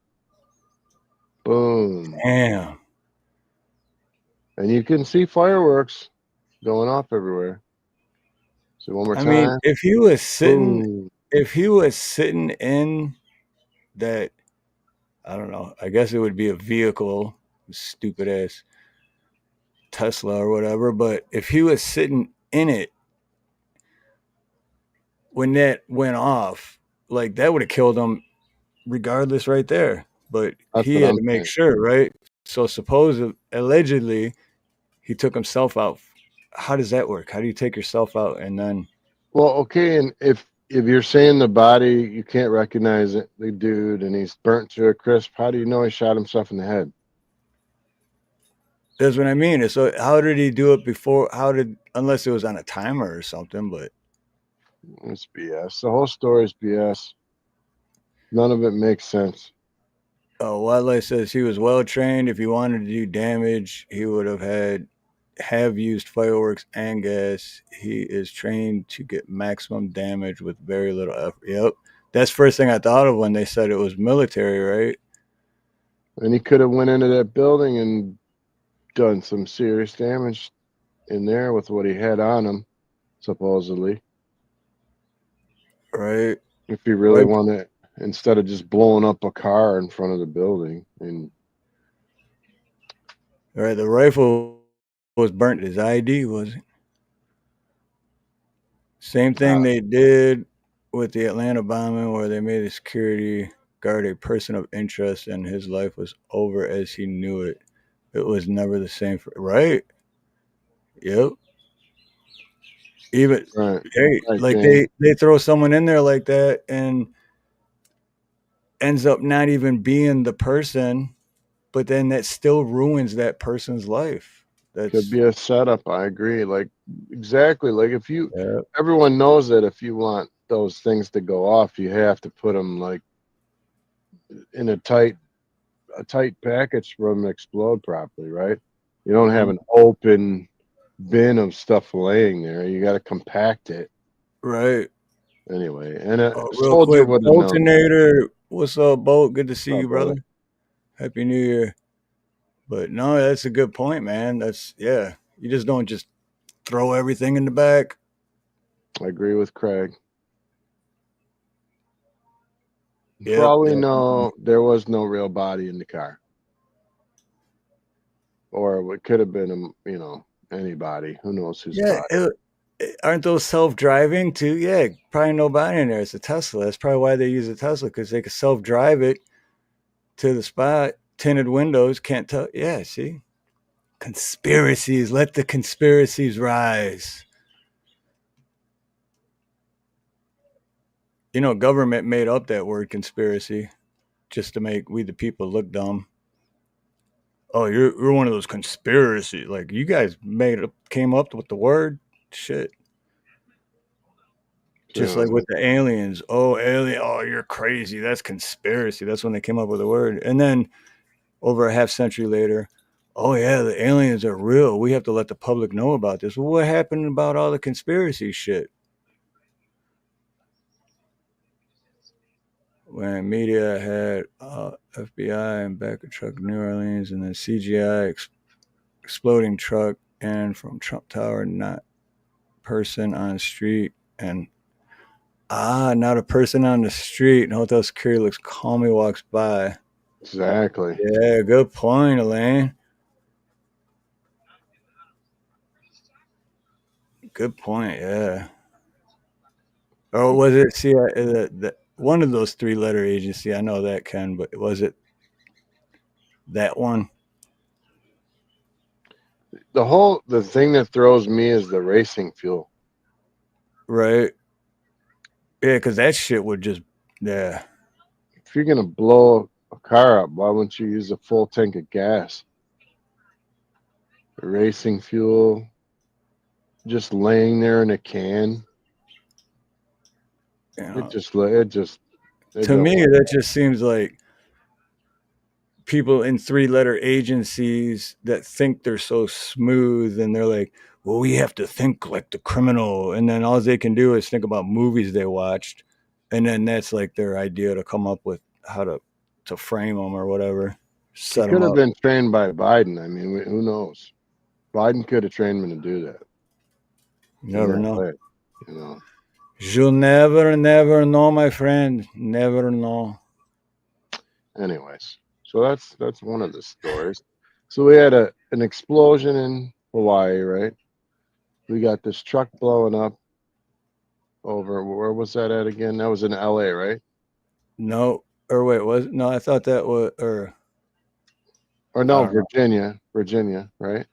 Boom. Damn. And you can see fireworks going off everywhere. So one more time. I mean, if he was sitting in that, I don't know, I guess it would be a vehicle, stupid ass Tesla or whatever, but if he was sitting in it when that went off, like that would have killed him regardless right there. But That's he what had I'm to make saying. sure, right? So allegedly, he took himself out. How does that work? How do you take yourself out and then? Well, okay, and if you're saying the body, you can't recognize it, the dude, and he's burnt to a crisp, how do you know he shot himself in the head? That's what I mean. So how did he do it before? Unless it was on a timer or something, but It's BS. The whole story is BS. None of it makes sense. Wildlife says he was well trained. If he wanted to do damage, he would have used fireworks and gas. He is trained to get maximum damage with very little effort. Yep. That's first thing I thought of when they said it was military, right? And he could have went into that building and done some serious damage in there with what he had on him, supposedly. Right. If he really wanted, instead of just blowing up a car in front of the building. And right, the rifle was burnt. His ID was it? Same thing they did with the Atlanta bombing, where they made the security guard a person of interest, and his life was over as he knew it. It was never the same right. Yep. Even they throw someone in there like that and ends up not even being the person, but then that still ruins that person's life. That could be a setup. I agree. Like exactly. Like if you, everyone knows that if you want those things to go off, you have to put them like in a tight package for them to explode properly, right? You don't have an open bin of stuff laying there. You got to compact it. Right. Anyway, and a real soldier quick, would have known. Boltonator, what's up, Bolt? Good to see you, brother. Brother. Happy New Year. But no, that's a good point, man. You just don't just throw everything in the back. I agree with Craig. For all we know, there was no real body in the car. Or it could have been, anybody. Who knows whose body. Aren't those self-driving too? Yeah, probably nobody in there. It's a Tesla. That's probably why they use a Tesla, because they can self-drive it to the spot. Tinted windows, can't tell. Yeah, see? Conspiracies. Let the conspiracies rise. Government made up that word conspiracy just to make we the people look dumb. Oh, you're one of those conspiracy. Like, you guys came up with the word? Shit. Just like with the aliens. Oh, alien. Oh, you're crazy. That's conspiracy. That's when they came up with the word. And then over a half century later, oh, yeah, the aliens are real. We have to let the public know about this. Well, what happened about all the conspiracy shit? When media had FBI and back a truck in New Orleans, and then CGI exploding truck and from Trump Tower, not person on street, and not a person on the street, and hotel security looks calm, he walks by. Exactly. Yeah, good point, Elaine. Good point, yeah. Or was it one of those 3-letter agency? I know that, Ken, but was it that one? The thing that throws me is the racing fuel. Right. Yeah, because that shit would just, yeah. If you're going to blow a car up, why wouldn't you use a full tank of gas? Racing fuel, just laying there in a can. It just to me, that just seems like people in 3-letter agencies that think they're so smooth, and they're like, well, we have to think like the criminal, and then all they can do is think about movies they watched, and then that's like their idea to come up with how to frame them or whatever. He could have been trained by Biden. I mean, who knows? Biden could have trained him to do that. Never know. Way, You'll never know, my friend. Never know. Anyways, so that's one of the stories. So we had an explosion in Hawaii, right? We got this truck blowing up over, where was that at again? That was in LA, right? No, or wait, no, I thought that was, or no, Virginia, right?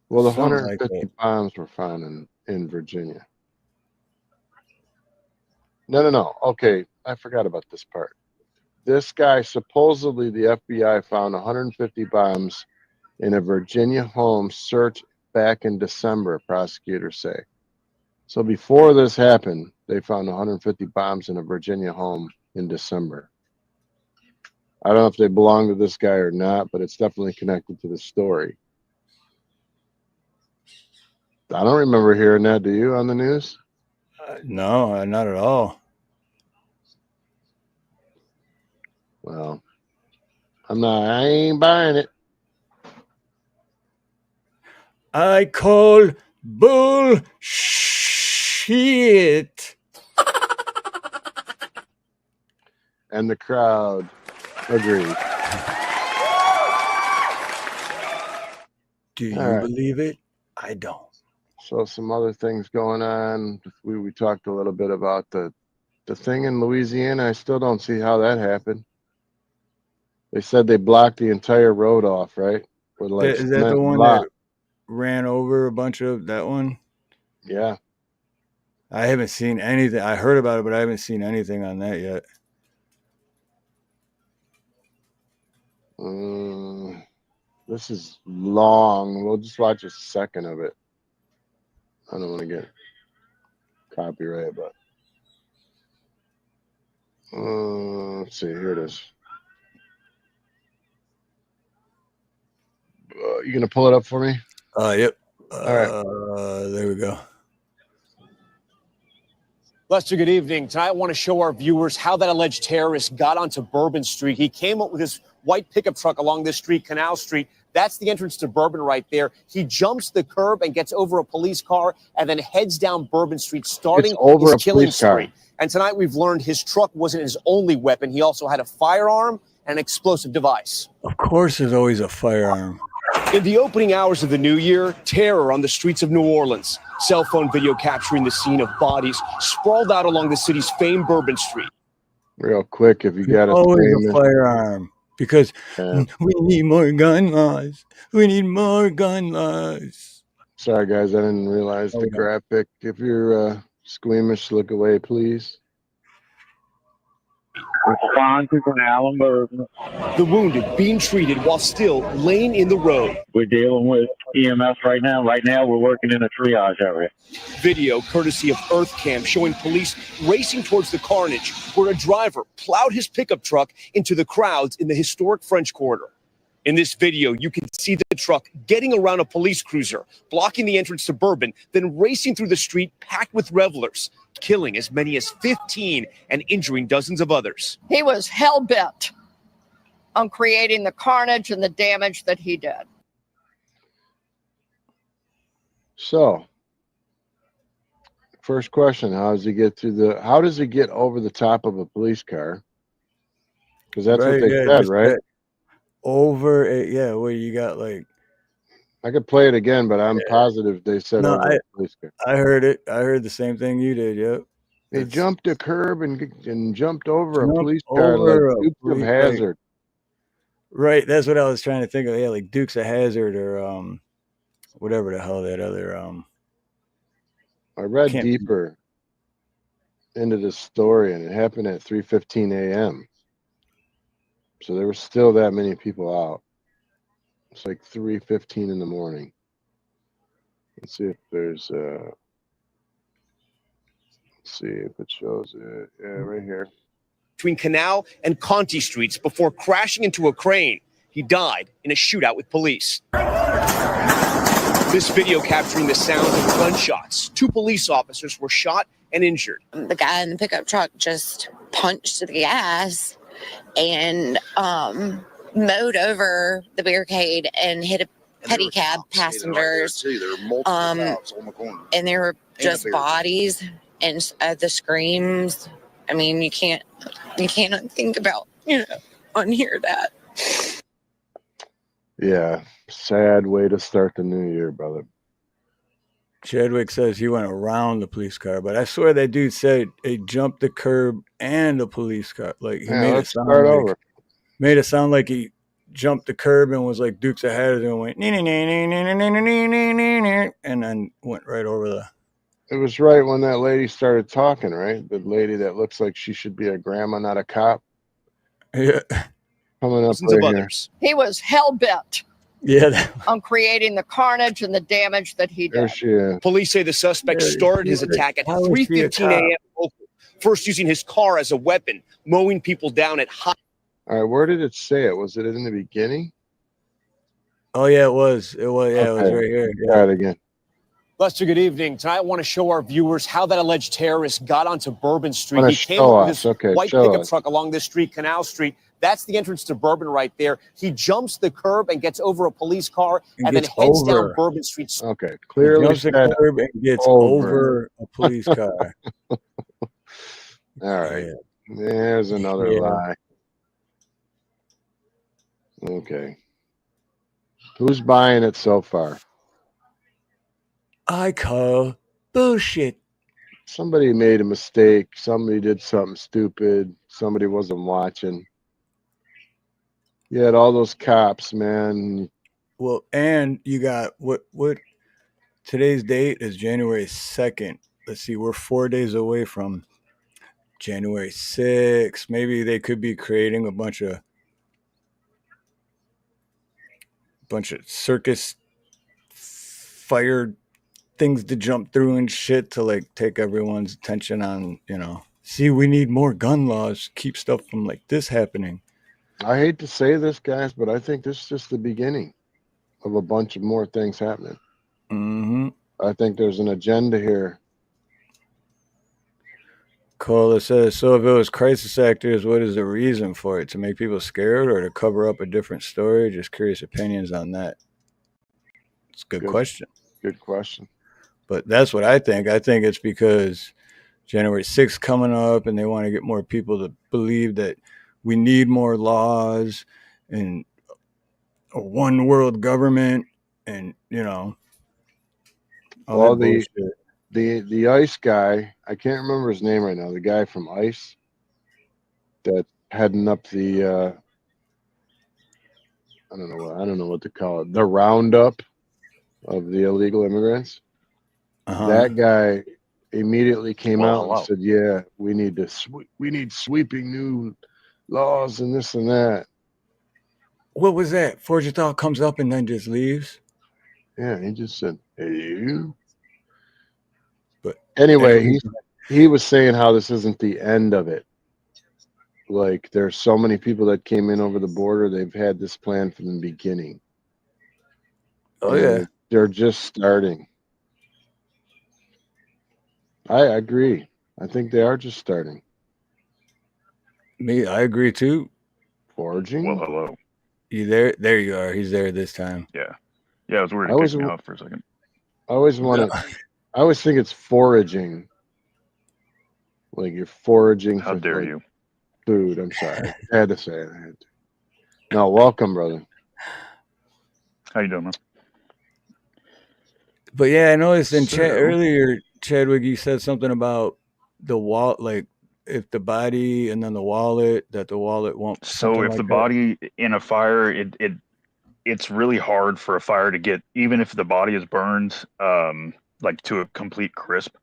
Well, the something 150 like bombs were found in Virginia. No. Okay, I forgot about this part. This guy, supposedly the FBI found 150 bombs in a Virginia home search back in December, prosecutors say. So before this happened, they found 150 bombs in a Virginia home in December. I don't know if they belong to this guy or not, but it's definitely connected to the story. I don't remember hearing that. Do you on the news? No, not at all. Well, I ain't buying it. I call bullshit. And the crowd agrees. Do you believe it? I don't. So some other things going on. We talked a little bit about the thing in Louisiana. I still don't see how that happened. They said they blocked the entire road off, right? With like Is that the one that ran over a bunch of that one? Yeah. I haven't seen anything. I heard about it, but I haven't seen anything on that yet. This is long. We'll just watch a second of it. I don't want to get copyright, but let's see. Here it is. You gonna pull it up for me? Yep. All right. There we go. Lester, good evening. Tonight I want to show our viewers how that alleged terrorist got onto Bourbon Street. He came up with his white pickup truck along this street, Canal Street. That's the entrance to Bourbon right there. He jumps the curb and gets over a police car and then heads down Bourbon Street, starting his killing spree. And tonight we've learned his truck wasn't his only weapon. He also had a firearm and an explosive device. Of course, there's always a firearm. In the opening hours of the new year, terror on the streets of New Orleans. Cell phone video capturing the scene of bodies sprawled out along the city's famed Bourbon Street. Real quick, if you got always a firearm, because we need more gun laws. We need more gun laws. Sorry, guys, I didn't realize the graphic. If you're squeamish, look away, please. The wounded being treated while still laying in the road. We're dealing with EMS right now. Right now, we're working in a triage area. Video courtesy of EarthCam showing police racing towards the carnage where a driver plowed his pickup truck into the crowds in the historic French Quarter. In this video, you can see the truck getting around a police cruiser, blocking the entrance to Bourbon, then racing through the street packed with revelers, killing as many as 15 and injuring dozens of others. He was hell-bent on creating the carnage and the damage that he did. So, first question, how does he get over the top of a police car? Because that's what they said, right? Over it, yeah, where you got like, I could play it again, but I'm positive they said over a police car. I heard it. I heard the same thing you did. Yep. They jumped a curb and jumped over a police car like Dukes of Hazzard. Right, that's what I was trying to think of. Yeah, like Dukes of Hazzard or whatever the hell that other I read deeper into the story, and it happened at 3:15 a.m. So there were still that many people out. It's like 3:15 in the morning. Let's see if there's let's see if it shows it. Yeah, right here. Between Canal and Conti Streets before crashing into a crane. He died in a shootout with police. This video capturing the sound of gunshots. 2 police officers were shot and injured. The guy in the pickup truck just punched the gas and mowed over the barricade and hit a pedicab passengers. And there were just bodies and the screams. I mean, you can't think about, unhear that. Yeah, sad way to start the new year, brother. Chadwick says he went around the police car, but I swear that dude said he jumped the curb and the police car. Like he made it sound like he jumped the curb and was like Dukes of Hazzard and went and then went right over the. It was right when that lady started talking, right? The lady that looks like she should be a grandma, not a cop. Yeah. Coming up right here. He was hell-bent on creating the carnage and the damage that he did. Police say the suspect started his attack at 3:15 a.m. local, first using his car as a weapon, mowing people down at high. All right, where did it say it? Was it in the beginning? Oh yeah, it was. It was. Yeah, okay. It was right here. Yeah. Try it again. Lester, good evening. Tonight I want to show our viewers how that alleged terrorist got onto Bourbon Street. He came up with this white pickup truck along this street, Canal Street. That's the entrance to Bourbon right there. He jumps the curb and gets over a police car and then heads down Bourbon Street. Okay, clearly jumps the curb and gets over a police car. All right, there's another lie. Okay, who's buying it so far? I call bullshit. Somebody made a mistake. Somebody did something stupid. Somebody wasn't watching. You had all those cops, man. Well, and you got what today's date is January 2nd. Let's see, we're 4 days away from January 6th. Maybe they could be creating a bunch of circus fire things to jump through and shit to like take everyone's attention on, see, we need more gun laws, keep stuff from like this happening. I hate to say this, guys, but I think this is just the beginning of a bunch of more things happening. Mm-hmm. I think there's an agenda here. Cola says, so if it was crisis actors, what is the reason for it? To make people scared or to cover up a different story? Just curious opinions on that. It's a good question. Good question. But that's what I think. I think it's because January 6th coming up and they want to get more people to believe that we need more laws and a one world government and, all the ICE guy, I can't remember his name right now, the guy from ICE that heading up the, I don't know what to call it, the roundup of the illegal immigrants. That guy immediately came out and said, yeah, we need sweeping new laws and this and that. What was that? Forgenthal comes up and then just leaves? Yeah, he just said, hey. But anyway, he was saying how this isn't the end of it. Like, there's so many people that came in over the border, they've had this plan from the beginning. Oh, yeah. They're just starting. I agree. I think they are just starting. I agree too. Foraging? Well, hello. You there? There you are. He's there this time. Yeah. Yeah, I was worried it kicked me off for a second. I always think it's foraging. Like you're foraging How for dare you? Food. I'm sorry. I had to say it. No, welcome, brother. How you doing, man? But yeah, I noticed in chat earlier, Chadwick, you said something about the wallet, like if the body and then the wallet, that the wallet won't. So if the body in a fire, it's really hard for a fire to get, even if the body is burned, like to a complete crisp,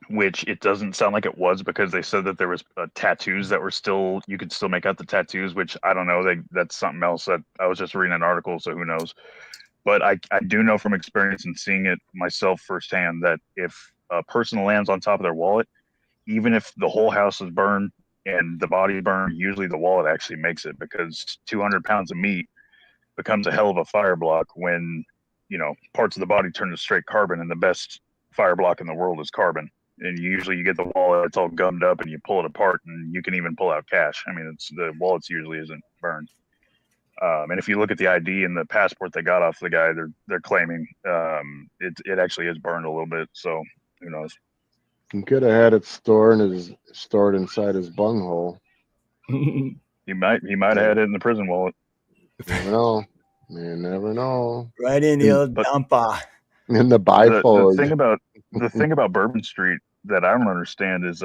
which it doesn't sound like it was, because they said that there was tattoos that were still, you could still make out the tattoos, which I don't know. That's something else that I was just reading an article, so who knows. But I do know from experience and seeing it myself firsthand that if a person lands on top of their wallet, even if the whole house is burned and the body burned, usually the wallet actually makes it, because 200 pounds of meat becomes a hell of a fire block when, parts of the body turn to straight carbon, and the best fire block in the world is carbon. And usually you get the wallet, it's all gummed up, and you pull it apart, and you can even pull out cash. I mean, the wallets usually isn't burned. And if you look at the ID and the passport they got off the guy, they're claiming it actually is burned a little bit. So who knows? He could have had it stored inside his bunghole. He might have had it in the prison wallet. I don't know. You never know. Right in the old dumper. In the The bifold. thing about Bourbon Street that I don't understand is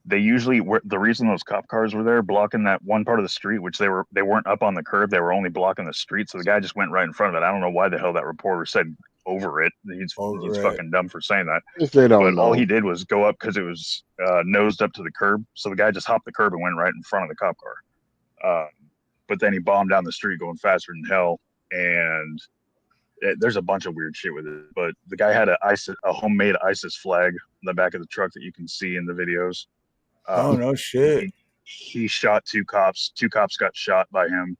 they usually the reason those cop cars were there blocking that one part of the street, which they weren't up on the curb, they were only blocking the street, so the guy just went right in front of it. I don't know why the hell that reporter said over it. He's fucking dumb for saying that. If they don't but all know. he did was go up because it was nosed up to the curb, so the guy just hopped the curb and went right in front of the cop car. But then he bombed down the street going faster than hell, and there's a bunch of weird shit with it. But the guy had a homemade ISIS flag in the back of the truck that you can see in the videos. Oh, no shit. He shot 2 cops. 2 cops got shot by him,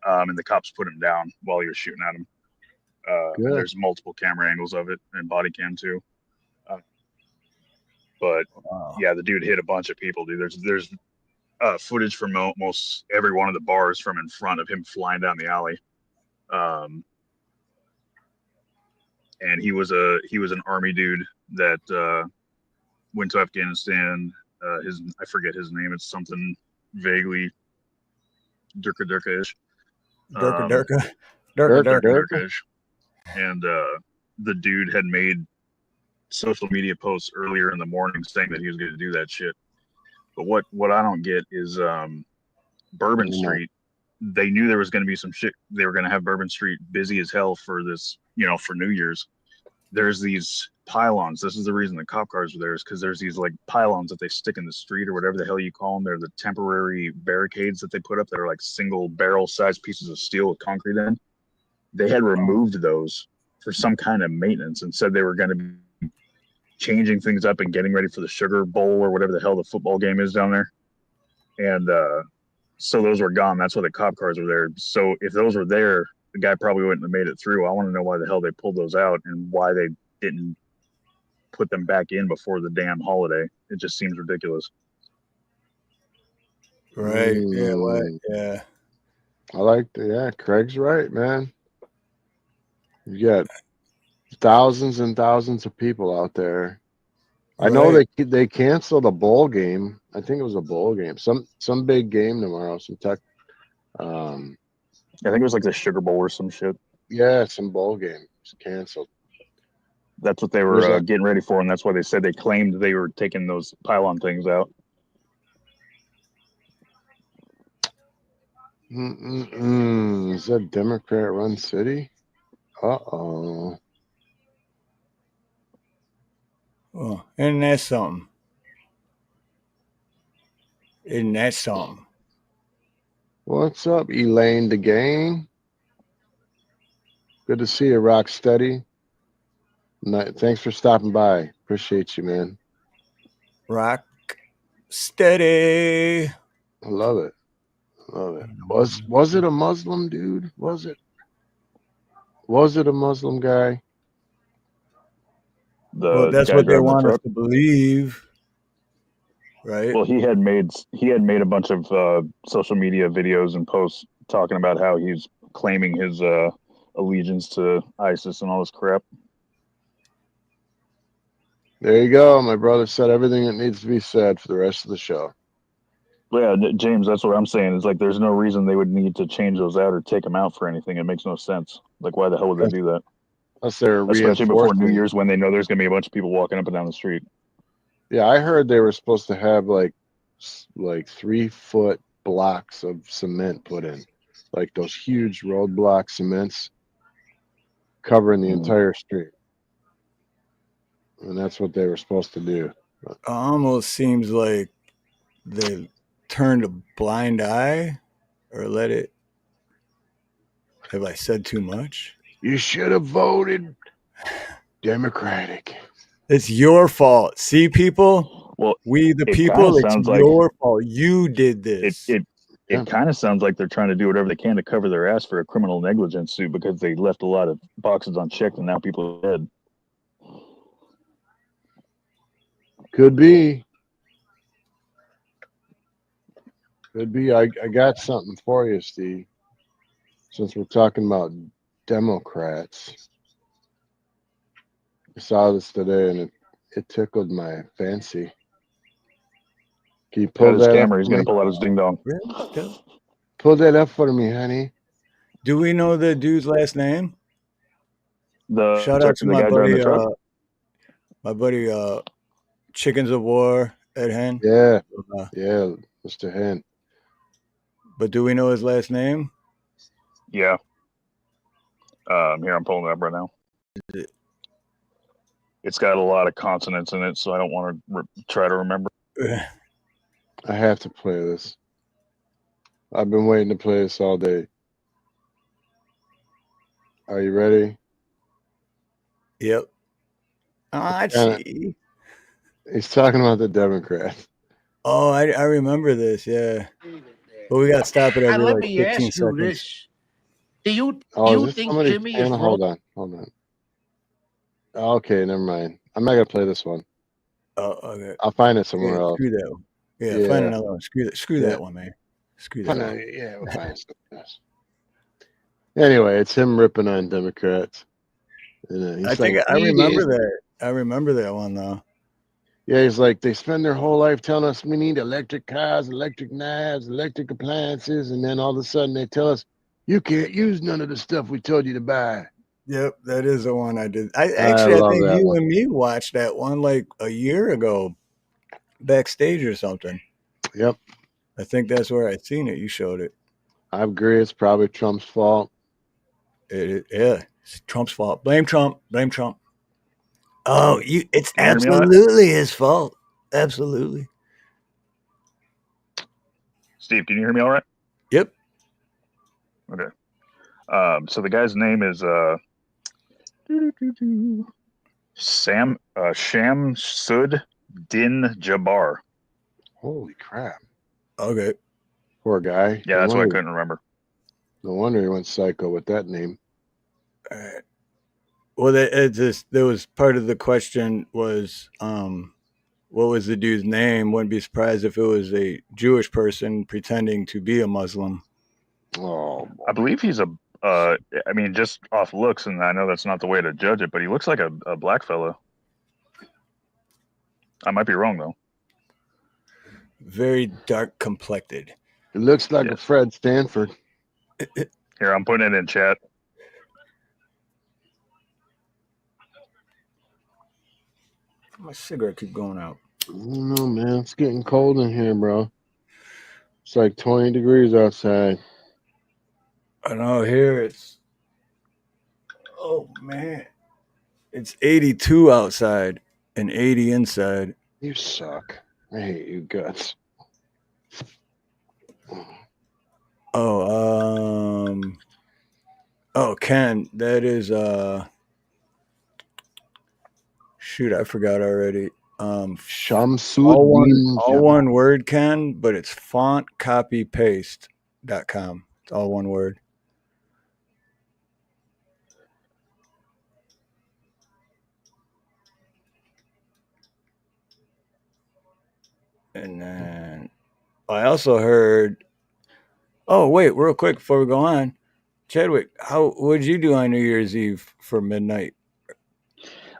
and the cops put him down while he was shooting at him. There's multiple camera angles of it and body cam too. But yeah, the dude hit a bunch of people, dude. There's footage from almost every one of the bars from in front of him flying down the alley. And he was an army dude that went to Afghanistan. I forget his name. It's something vaguely Durka-ish. Durka-ish. And the dude had made social media posts earlier in the morning saying that he was going to do that shit. But what I don't get is Bourbon Street. They knew there was going to be some shit. They were going to have Bourbon Street busy as hell for this, for New Year's. There's these pylons. This is the reason the cop cars were there, is because there's these like pylons that they stick in the street or whatever the hell you call them. They're the temporary barricades that they put up that are like single barrel sized pieces of steel with concrete in. They had removed those for some kind of maintenance and said they were going to be changing things up and getting ready for the Sugar Bowl or whatever the hell the football game is down there. And so those were gone. That's why the cop cars were there. So if those were there, the guy probably wouldn't have made it through. I want to know why the hell they pulled those out and why they didn't put them back in before the damn holiday. It just seems ridiculous. Right. Yeah. What? Yeah. I like Craig's right, man. You got thousands and thousands of people out there. I know they canceled a bowl game. I think it was a bowl game. Some big game tomorrow. Some tech. I think it was like the Sugar Bowl or some shit. Yeah, some bowl game. It's canceled. That's what they were getting ready for, and that's why they said they claimed they were taking those pylon things out. Is that Democrat-run city? Uh-oh. Oh, isn't that something? Isn't that something? What's up, Elaine the gang? Good to see you, Rocksteady. Thanks for stopping by. Appreciate you, man. Rock steady. I love it. Love it. Was it a Muslim dude? Was it a Muslim guy? Well, that's what they want us to believe, right? Well, he had made a bunch of social media videos and posts talking about how he's claiming his allegiance to ISIS and all this crap. There you go. My brother said everything that needs to be said for the rest of the show. Yeah, James, that's what I'm saying. It's like there's no reason they would need to change those out or take them out for anything. It makes no sense. Like, why the hell would they do that? Especially before New Year's, when they know there's going to be a bunch of people walking up and down the street. Yeah, I heard they were supposed to have like 3-foot blocks of cement put in, like those huge roadblock cements covering the entire street. And that's what they were supposed to do. It almost seems like they turned a blind eye or let it. Have I said too much? You should have voted Democratic. It's your fault. See, people? Well, we the people, it's your fault. You did this. It kind of sounds like they're trying to do whatever they can to cover their ass for a criminal negligence suit because they left a lot of boxes unchecked and now people are dead. Could be. Could be. I got something for you, Steve. Since we're talking about Democrats. I saw this today and it tickled my fancy. Can you pull that camera? up? He's going to pull out his ding dong. Pull that up for me, honey. Do we know the dude's last name? The Shout out to guy driving the truck. my buddy, Chickens of War, Ed Hen. Yeah, yeah, Mr. Hen. But do we know his last name? Yeah. Here, I'm pulling it up right now. It's got a lot of consonants in it, so I don't want to try to remember. I have to play this. I've been waiting to play this all day. Are you ready? Yep. Gee. He's talking about the Democrats. Oh, I remember this, yeah. But we got to stop it every like 15 seconds. This. Do you think somebody, Jimmy is wrong? Hold on. Okay, never mind. I'm not gonna play this one. Oh, okay. I'll find it somewhere else. Screw that one. Yeah, find another one. Screw that one, man. Screw that one. Yeah, we'll find something else. Anyway, it's him ripping on Democrats. And I think I remember that. I remember that one though. Yeah, he's like, they spend their whole life telling us we need electric cars, electric knives, electric appliances, and then all of a sudden they tell us you can't use none of the stuff we told you to buy. Yep, that is the one I did. I think you and me watched that one like a year ago, backstage or something. Yep. I think that's where I seen it. You showed it. I agree. It's probably Trump's fault. Yeah, it's Trump's fault. Blame Trump. Blame Trump. Oh, it's absolutely his fault. Absolutely. Steve, can you hear me all right? Yep. Okay. So the guy's name is Shamsud Din Jabbar. Holy crap. Okay. Poor guy. Yeah, that's what I couldn't remember. No wonder he went psycho with that name. Well, there was part of the question was, what was the dude's name? Wouldn't be surprised if it was a Jewish person pretending to be a Muslim. Oh, I believe he's I mean, just off looks, and I know that's not the way to judge it, but he looks like a black fellow. I might be wrong though. Very dark complected. It looks like a Fred Stanford. Here, I'm putting it in chat. My cigarette keep going out. I don't know, man. It's getting cold in here, bro. It's like 20 degrees outside. I know here it's, oh man, it's 82 outside and 80 inside. You suck. I hate you guts. Oh, Ken, that is shoot, I forgot already. Shamsud all one word, Ken, but it's fontcopypaste.com. It's all one word. And then I also heard, oh, wait, real quick before we go on, Chadwick, what did you do on New Year's Eve for midnight?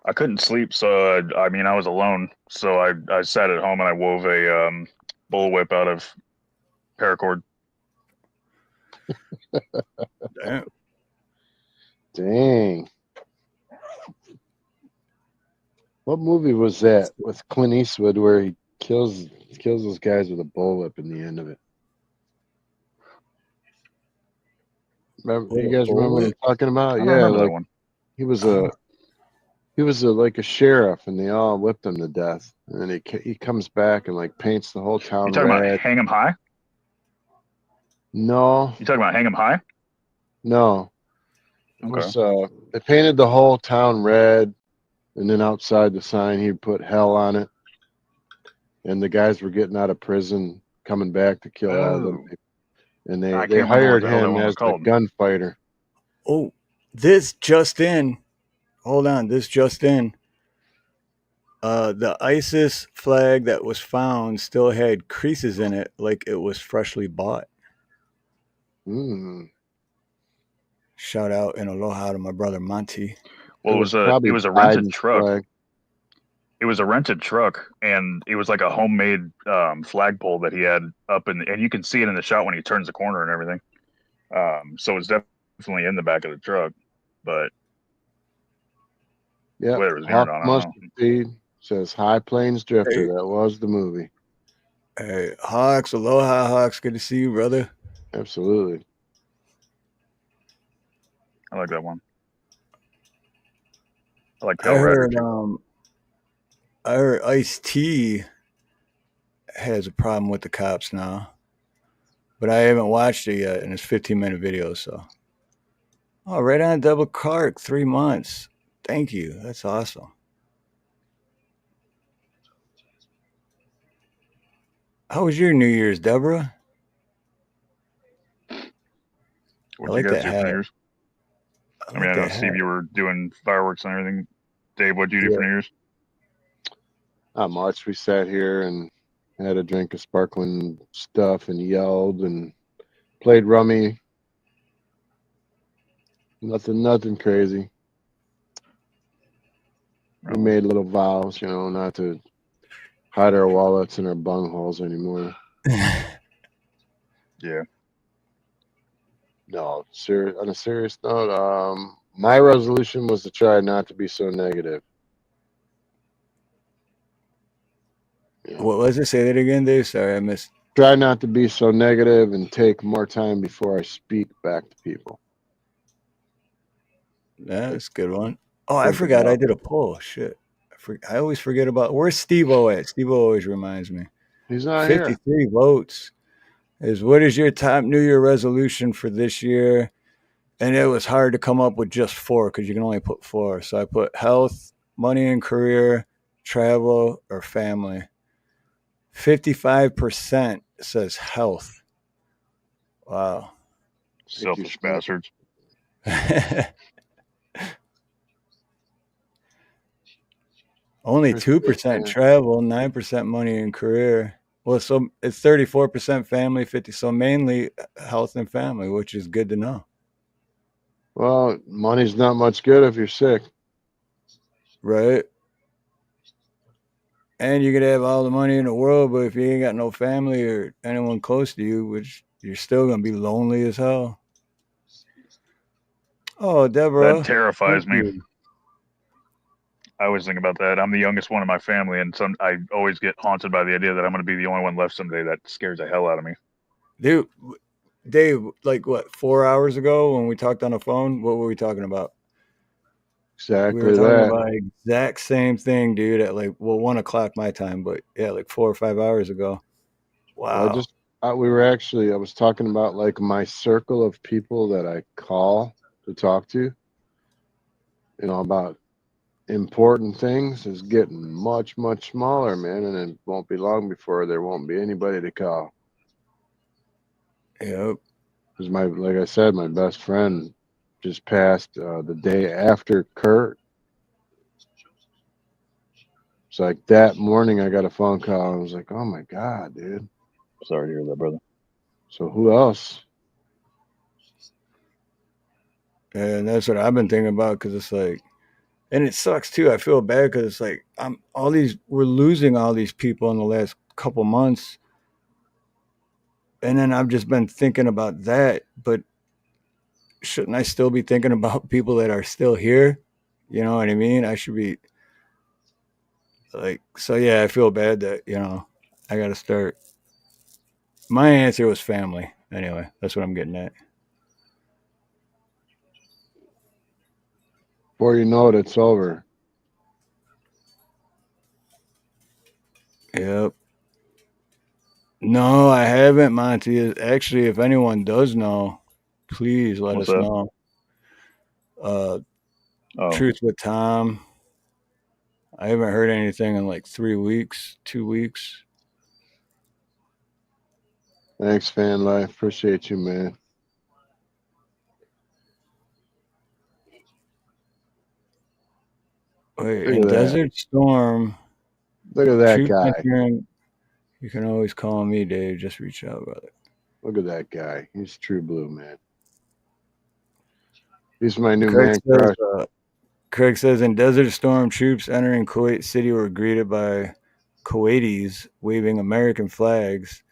I couldn't sleep, so I mean, I was alone. So I sat at home and I wove a bullwhip out of paracord. Dang. What movie was that with Clint Eastwood where he kills those guys with a bullwhip in the end of it? Remember, you guys remember what I'm talking about? Yeah, like he was like a sheriff, and they all whipped him to death. And then he comes back and like paints the whole town You talking red. about Hang 'em High? No. You talking about Hang 'em High? No. It Okay. was, they painted the whole town red, and then outside the sign he put hell on it. And the guys were getting out of prison, coming back to kill all of them. And they hired him as a gunfighter. Oh, this just in. Hold on, this just in. The ISIS flag that was found still had creases in it like it was freshly bought. Shout out and aloha to my brother Monty. Well, it was a rented truck. Flag. It was a rented truck, and it was like a homemade flagpole that he had up, and you can see it in the shot when he turns the corner and everything. So it's definitely definitely in the back of the truck, but yeah, whether it was Hawk mirrored on, I don't Mustard know. Seed says High Plains Drifter. That was the movie. Hey, Hawks, aloha, Hawks. Good to see you, brother. Absolutely. I like that one. I like I heard Ice-T has a problem with the cops now, but I haven't watched it yet, and it's 15-minute video. So, oh, right on double Clark, 3 months. Thank you. That's awesome. How was your New Year's, Deborah? What'd you guys do for New Year's? I mean, I know, that Steve, hat. you were doing fireworks and everything. Dave, what'd you do for New Year's? Not much. We sat here and had a drink of sparkling stuff and yelled and played rummy. Nothing crazy. We made little vows, not to hide our wallets in our bungholes anymore. Yeah. No, on a serious note, my resolution was to try not to be so negative. What was it? Say that again, Dave. Sorry, I missed. Try not to be so negative and take more time before I speak back to people. Yeah, that's a good one. Oh, I forgot I did a poll. Shit. I always forget about where's Steve-O at? Steve-O always reminds me. He's not 53 votes. What is your top New Year resolution for this year? And it was hard to come up with just 4 because you can only put 4. So I put health, money and career, travel, or family. 55% says health. Wow. Selfish bastards. Only 2% travel, 9% money and career. Well, so it's 34% family, 50. So mainly health and family, which is good to know. Well, money's not much good if you're sick. Right. And you could have all the money in the world, but if you ain't got no family or anyone close to you, which you're still going to be lonely as hell. Oh, Deborah. That terrifies me. I always think about that. I'm the youngest one in my family, and I always get haunted by the idea that I'm going to be the only one left someday. That scares the hell out of me. Dude, Dave, like what, 4 hours ago when we talked on the phone, what were we talking about? Exactly we were talking that. about the exact same thing, dude, at 1 o'clock my time, but yeah, 4 or 5 hours ago. Wow. I was talking about my circle of people that I call to talk to, about important things is getting much, much smaller, man. And it won't be long before there won't be anybody to call. Yep. Because like I said, my best friend just passed the day after Kurt. It's like that morning I got a phone call. I was like, oh my God, dude. Sorry to hear that, brother. So who else? And that's what I've been thinking about, because it's and it sucks too. I feel bad because it's we're losing all these people in the last couple months. And then I've just been thinking about that, but shouldn't I still be thinking about people that are still here? You know what I mean? I should be so yeah, I feel bad that, I got to start. My answer was family. Anyway, that's what I'm getting at. Before you know it, it's over. Yep. No, I haven't, Monty. Actually, if anyone does know, please let us know. Truth with Tom. I haven't heard anything in 3 weeks, 2 weeks. Thanks, Fan Life. Appreciate you, man. Wait, in Desert Storm. Look at that guy. You can always call me, Dave. Just reach out, brother. Look at that guy. He's true blue, man. He's my new man crush. Craig says, in Desert Storm, troops entering Kuwait City were greeted by Kuwaitis waving American flags.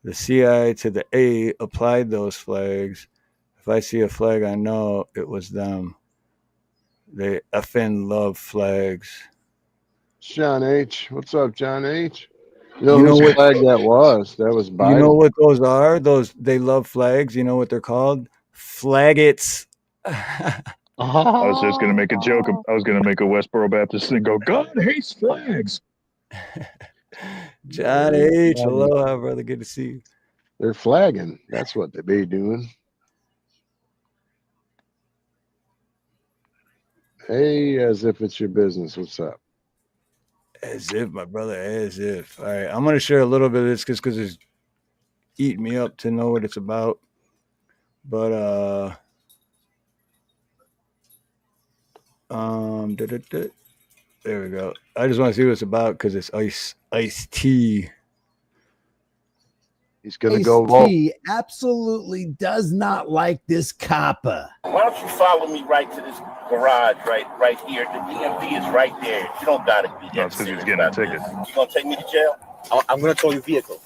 The CI to the A applied those flags. If I see a flag, I know it was them. They effing love flags. John H. What's up, John H.? You know, You know whose what flag that was? That was Biden. You know what those are? Those they love flags. You know what they're called? Flaggots. I was just gonna make a joke. I was gonna make a Westboro Baptist thing. Go, God hates flags. John H. Aloha, brother. Good to see you. They're flagging. That's what they be doing. Hey, as if it's your business. What's up? As if, my brother, as if. All right, I'm gonna share a little bit of this because it's eating me up to know what it's about. But there we go. I just want to see what it's about because it's iced tea. He's gonna go low. He absolutely does not like this copper. Why don't you follow me right to this garage right here? The DMV is right there. You don't gotta be there. That's because he's getting a ticket. You gonna take me to jail? I'm gonna tow your vehicle.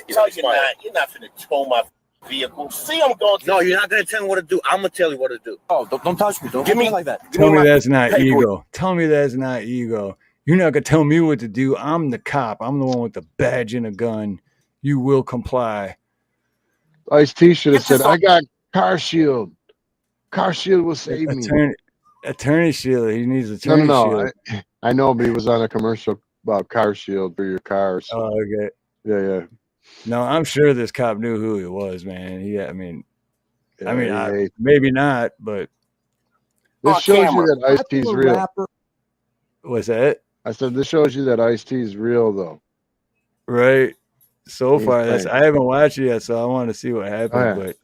No, you're not. You're not finna tow my vehicle. See, I'm going to. No, you're not gonna tell me what to do. I'm gonna tell you what to do. Oh, don't touch me. Don't give me like that. Tell me that's not ego. Tell me that's not ego. You're not gonna tell me what to do. I'm the cop. I'm the one with the badge and a gun. You will comply. Ice-T should have said, I got car shield. Car shield will save me. Attorney shield. He needs attorney shield. I know, but he was on a commercial about car shield for your cars. Oh, okay. Yeah. No, I'm sure this cop knew who he was, man. Maybe not, but this shows you that Ice-T's real. Rapper. What's that? I said this shows you that Ice-T's real, though. Right. So far, I haven't watched it yet, so I want to see what happened.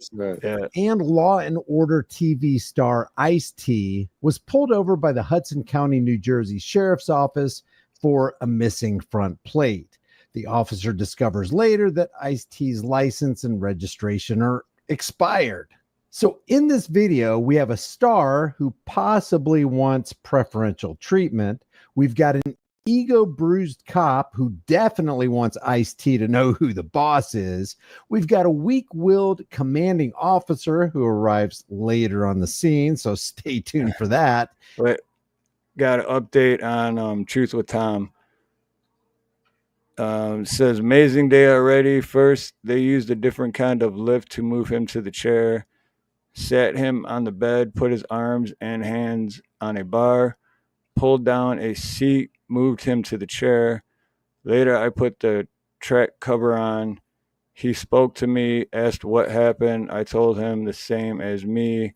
And Law and Order TV star Ice-T was pulled over by the Hudson County, New Jersey Sheriff's Office for a missing front plate. The officer discovers later that Ice-T's license and registration are expired. So in this video, we have a star who possibly wants preferential treatment. We've got an ego-bruised cop who definitely wants Ice-T to know who the boss is. We've got a weak-willed commanding officer who arrives later on the scene, so stay tuned for that. But got an update on Truth with Tom. Says amazing day already. First, they used a different kind of lift to move him to the chair, sat him on the bed, put his arms and hands on a bar, pulled down a seat, moved him to the chair. Later, I put the track cover on. He spoke to me, asked what happened. I told him the same as me.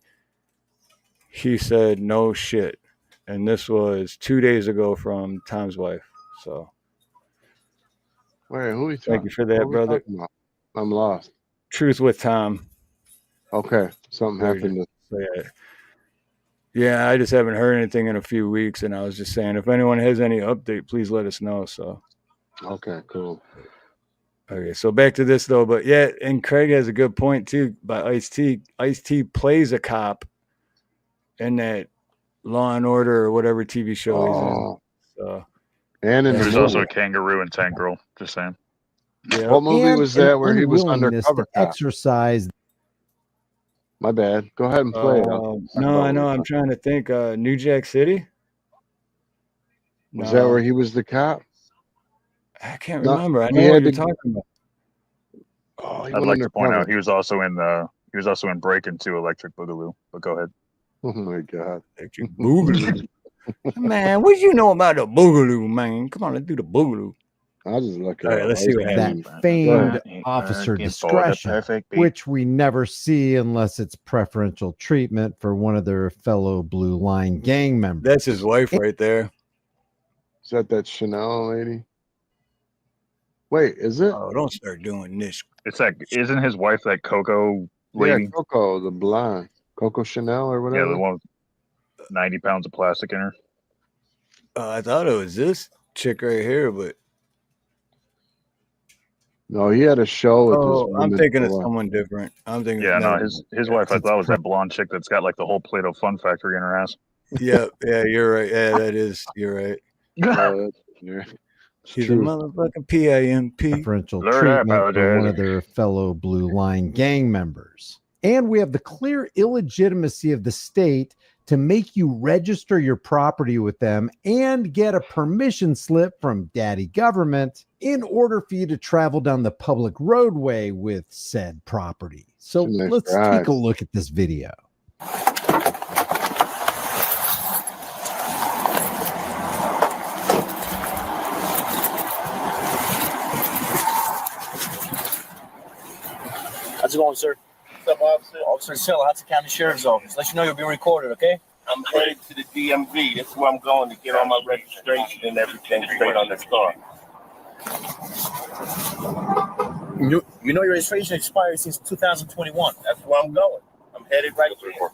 He said, no shit. And this was 2 days ago from Tom's wife. So, wait, who are you thank you for that, brother. I'm lost. Truth with Tom. Okay, something happened. Yeah, I just haven't heard anything in a few weeks, and I was just saying, if anyone has any update, please let us know. So, okay, cool. Okay, so back to this though, but yeah, and Craig has a good point too by Ice-T. Ice-T plays a cop in that Law and Order or whatever TV show he's in. So, and there's also a kangaroo and Tank Girl. Just saying. Yeah. What movie was that where he was undercover cop? Exercise. My bad. Go ahead and play it. No, I know. I'm trying to think. New Jack City? Was that where he was the cop? I can't remember. I know what you're talking about. Oh, I'd like to point out he was also in Break Into Electric Boogaloo. But go ahead. Oh my God, Electric Boogaloo. Man, what do you know about the Boogaloo, man? Come on, let's do the Boogaloo. I'll just look at All right, let's see what happens. That famed officer discretion, which we never see unless it's preferential treatment for one of their fellow Blue Line gang members. That's his wife right there. Is that Chanel lady? Wait, is it? Oh, don't start doing this. It's that. Isn't his wife that Coco lady? Yeah, Coco, the blonde. Coco Chanel or whatever? Yeah, the one with 90 pounds of plastic in her. I thought it was this chick right here, but no, he had a show with this woman. I'm thinking of someone different. I'm thinking. Yeah, no, his wife. I thought was that blonde chick that's got like the whole Play-Doh Fun Factory in her ass. Yeah, you're right. Yeah, that is. You're right. She's a motherfucking PIMP. Preferential treatment for one of their fellow Blue Line gang members. And we have the clear illegitimacy of the state to make you register your property with them and get a permission slip from daddy government in order for you to travel down the public roadway with said property. So let's take a look at this video. How's it going, sir? What's up, officer? Officer Silla, Hudson County Sheriff's Office. Let you know you're being recorded, okay? I'm headed to the DMV. That's where I'm going to get all my registration and everything straight on this car. You know your registration expired since 2021. That's where I'm going. I'm headed right there.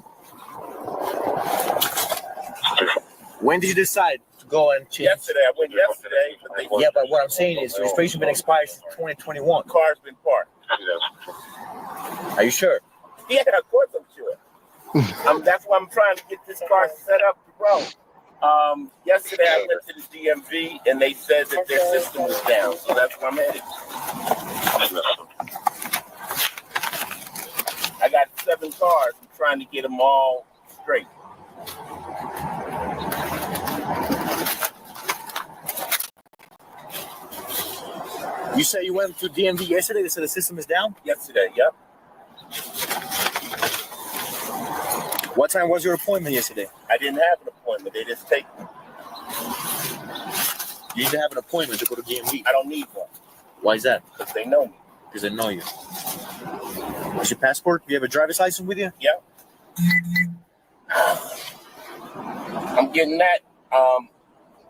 When did you decide to go and change? Yesterday. I went yesterday. But what I'm saying is your registration been expired since 2021. The car's been parked. Are you sure? Yeah, of course I'm sure. That's why I'm trying to get this car set up to roll. Yesterday I went to the DMV and they said that their system was down, so that's where I'm headed. I got 7 cars. I'm trying to get them all straight. You say you went to DMV yesterday? They said the system is down? Yesterday, yep. What time was your appointment yesterday? I didn't have an appointment. They just take me. You need to have an appointment to go to DMV. I don't need one. Why is that? Because they know me. Because they know you. What's your passport? Do you have a driver's license with you? Yeah. I'm getting that.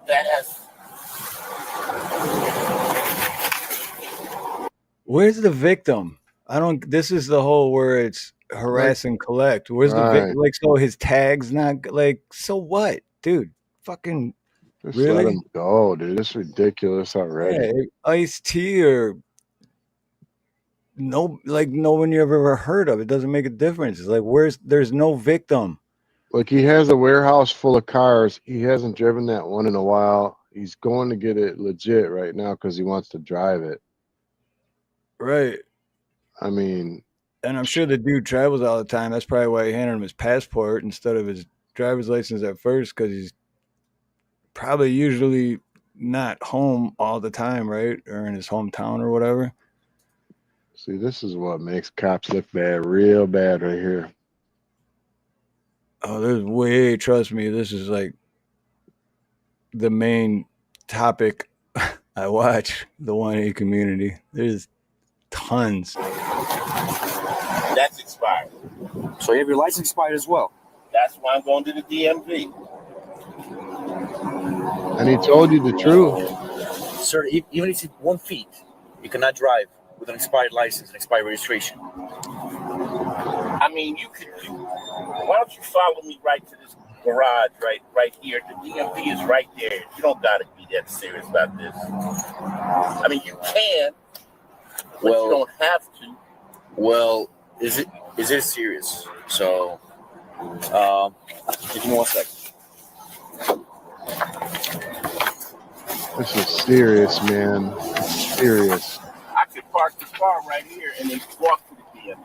That has... Where's the victim? This is the whole where it's harass and collect. Where's the victim? Like, so his tag's not like, so what, dude? Fucking Just really? let him go, dude. It's ridiculous already. Yeah, Ice-T or no one you ever heard of. It doesn't make a difference. It's like, there's no victim. Like, he has a warehouse full of cars. He hasn't driven that one in a while. He's going to get it legit right now because he wants to drive it. Right. I mean, and I'm sure the dude travels all the time. That's probably why he handed him his passport instead of his driver's license at first, because he's probably usually not home all the time, right? Or in his hometown or whatever. See, this is what makes cops look bad, real bad right here. Oh, trust me, this is like the main topic I watch, the 1A community. There's tons. That's expired. So you have your license expired as well? That's why I'm going to the DMV. And he told you the truth. Sir, even if it's 1 feet, you cannot drive with an expired license and expired registration. I mean, you could do. Why don't you follow me right to this garage right here? The DMV is right there. You don't got to be that serious about this. I mean, you can, but you don't have to. Well, is it serious? So, give me 1 second. This is serious, man. It's serious. I could park the car right here and then walk to the DMV.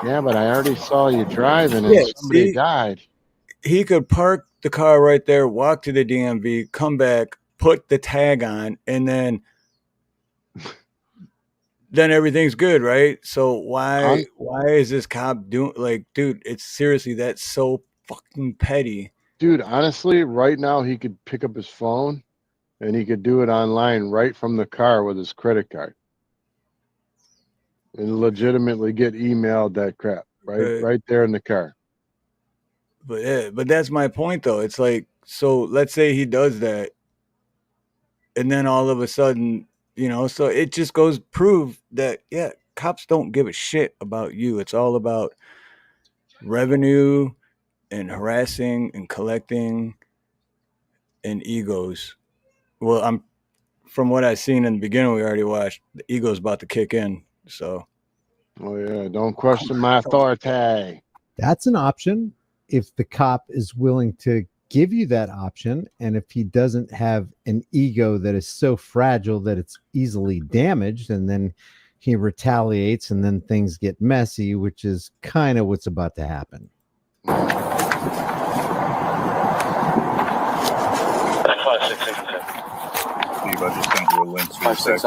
Yeah, but I already saw you driving and somebody died. He could park the car right there, walk to the DMV, come back, put the tag on, and then everything's good, right? So why is this cop doing, like, dude, it's seriously, that's so fucking petty. Dude, honestly, right now he could pick up his phone and he could do it online right from the car with his credit card. And legitimately get emailed that crap right there in the car. But that's my point, though. It's like, so let's say he does that, and then all of a sudden, so it just goes prove that, yeah, cops don't give a shit about you. It's all about revenue and harassing and collecting and egos. Well, from what I've seen in the beginning, we already watched, the ego's about to kick in. So, oh yeah, don't question my authority. That's an option if the cop is willing to give you that option, and if he doesn't have an ego that is so fragile that it's easily damaged, and then he retaliates, and then things get messy, which is kind of what's about to happen. Steve, I just sent you a link to your text.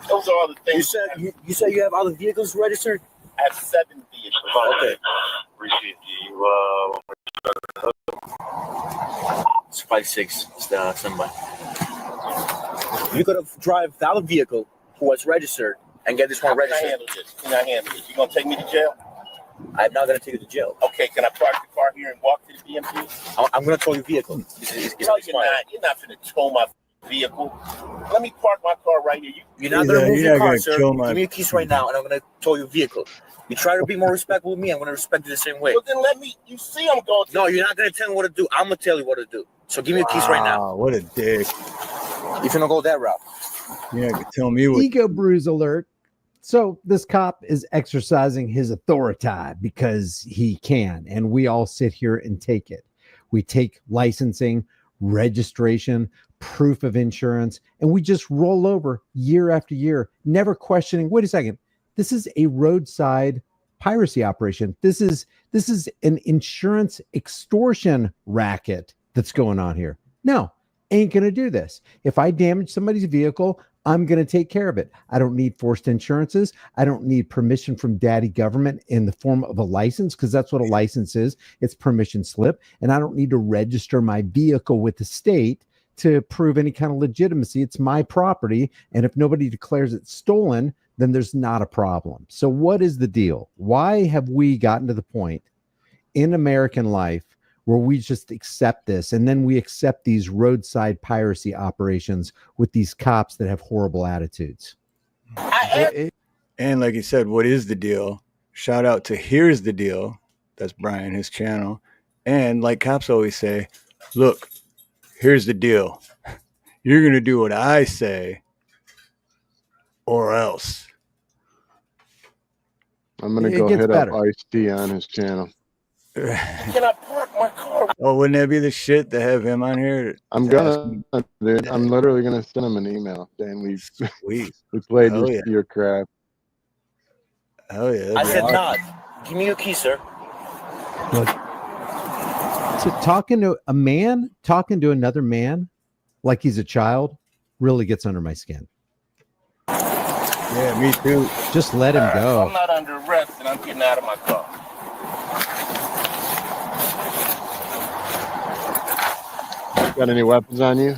Those are all the things. You said you have all the vehicles registered? I have 7 vehicles. Okay. Appreciate you. It's 5-6. It's somebody. You could have drive without a vehicle who was registered and get this one registered. Can I handle this? You gonna take me to jail? I'm not gonna take you to jail. Okay, can I park the car here and walk to the BMP? I'm gonna tow your vehicle. No, you're not. You're not gonna tow my vehicle. Let me park my car right here. You're not gonna move your car, sir. Give me your keys right now, and I'm gonna tow your vehicle. You try to be more respectful with me, I'm gonna respect you the same way. Well, then let me. You see, I'm going. No, you're not gonna tell me what to do. I'm gonna tell you what to do. So give me your keys right now. What a dick! You're gonna go that route. Yeah, you tell me what. Ego bruise alert. So this cop is exercising his authority because he can, and we all sit here and take it. We take licensing, registration, proof of insurance, and we just roll over year after year, never questioning, wait a second, this is a roadside piracy operation. This is an insurance extortion racket that's going on here. No, ain't going to do this. If I damage somebody's vehicle, I'm going to take care of it. I don't need forced insurances. I don't need permission from daddy government in the form of a license, because that's what a license is. It's permission slip. And I don't need to register my vehicle with the state to prove any kind of legitimacy. It's my property. And if nobody declares it stolen, then there's not a problem. So what is the deal? Why have we gotten to the point in American life where we just accept this, and then we accept these roadside piracy operations with these cops that have horrible attitudes? And like you said, what is the deal? Shout out to Here's the Deal. That's Brian, his channel. And like cops always say, look, here's the deal. You're going to do what I say or else. I'm going to go hit up Ice-T on his channel. Can I park my car? Oh, wouldn't that be the shit to have him on here? I'm literally gonna send him an email saying we played your crap. Hell yeah! I said not. Give me your key, sir. Look, so talking to a man, talking to another man like he's a child, really gets under my skin. Yeah, me too. Just let him go. I'm not under arrest, and I'm getting out of my car. Got any weapons on you?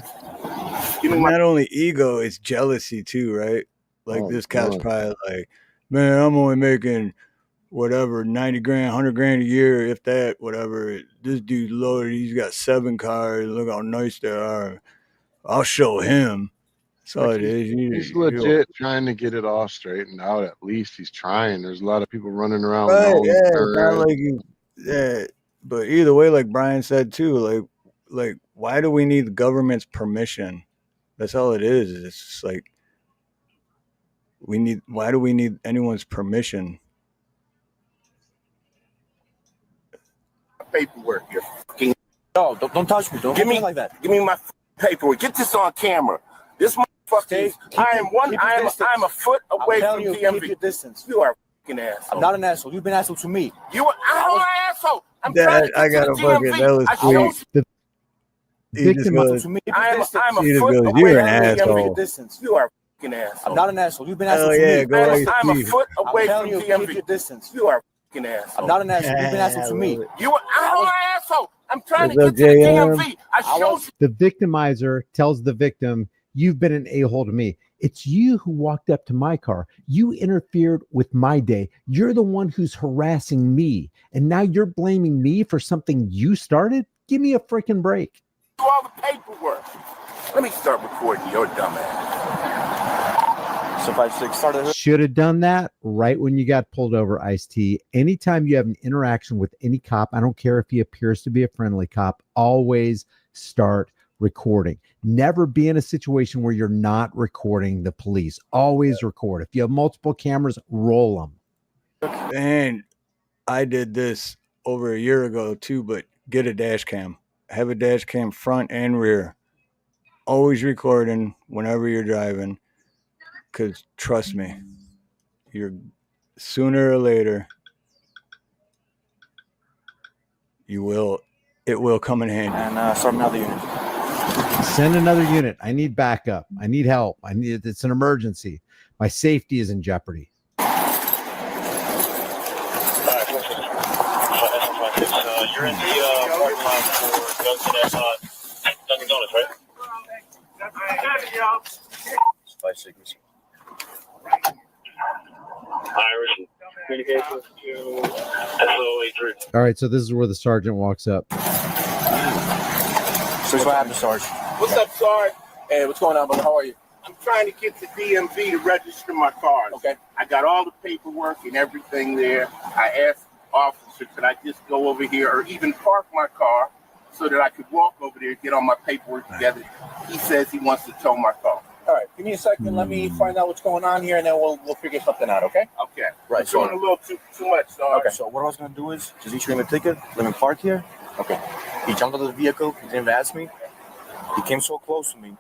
Not only ego, it's jealousy too, right? Like this cop's probably like, man, I'm only making whatever, 90 grand, 100 grand a year, if that, whatever. This dude's loaded. He's got 7 cars. Look how nice they are. I'll show him. That's all it is. He's legit trying to get it all straightened out. At least he's trying. There's a lot of people running around. But either way, like Brian said too, like why do we need the government's permission? That's all it is. It's just like why do we need anyone's permission? Paperwork. No, don't touch me. Don't give me like that. Give me my paperwork. Get this on camera. This motherfucker. I'm a foot away from DMV. Keep your distance. You are a fucking asshole. I'm not an asshole. You've been an asshole to me. I'm an asshole. I'm trying to I got a fucking. That was sweet. Victim goes, I'm a foot away you're from an asshole. distance. You are a fucking asshole. I'm not an asshole. You've been an asshole to me. I'm a foot away from DMV. Keep your distance. You are a fucking asshole. I'm not an asshole. You've been an asshole to me. I'm an asshole. I'm trying to get to the DMV. I showed you. The victimizer tells the victim, you've been an a-hole to me. It's you who walked up to my car. You interfered with my day. You're the one who's harassing me. And now you're blaming me for something you started? Give me a freaking break. Do all the paperwork. Let me start recording your dumb ass. So 5-6 started. Should have done that right when you got pulled over, Ice-T. Anytime you have an interaction with any cop, I don't care if he appears to be a friendly cop, always start recording. Never be in a situation where you're not recording the police. Always record. If you have multiple cameras, roll them. And I did this over a year ago too, but get a dash cam. Have a dash cam front and rear. always recording whenever you're driving, because trust me, you're sooner or later it will come in handy. And start another unit. Send another unit. I need backup. I need help. It's an emergency. My safety is in jeopardy. You're in the parking lot for Dunkin' Donuts, right? 5 seconds. Irish communications to SO83. All right, so this is where the sergeant walks up. So what happened, Sarge? What's up, Sarge? Hey, what's going on, brother? How are you? I'm trying to get the DMV to register my cars. Okay. I got all the paperwork and everything there. I asked the officer, could I just go over here or even park my car so that I could walk over there and get all my paperwork together? He says he wants to tow my car. All right, give me a second. Let me find out what's going on here, and then we'll figure something out, okay? Okay. Right. It's doing a little too much, Sarge. Okay, so what I was going to do is just issue him a ticket, let him park here. Okay. He jumped out of the vehicle. He didn't even ask me. He came so close to me.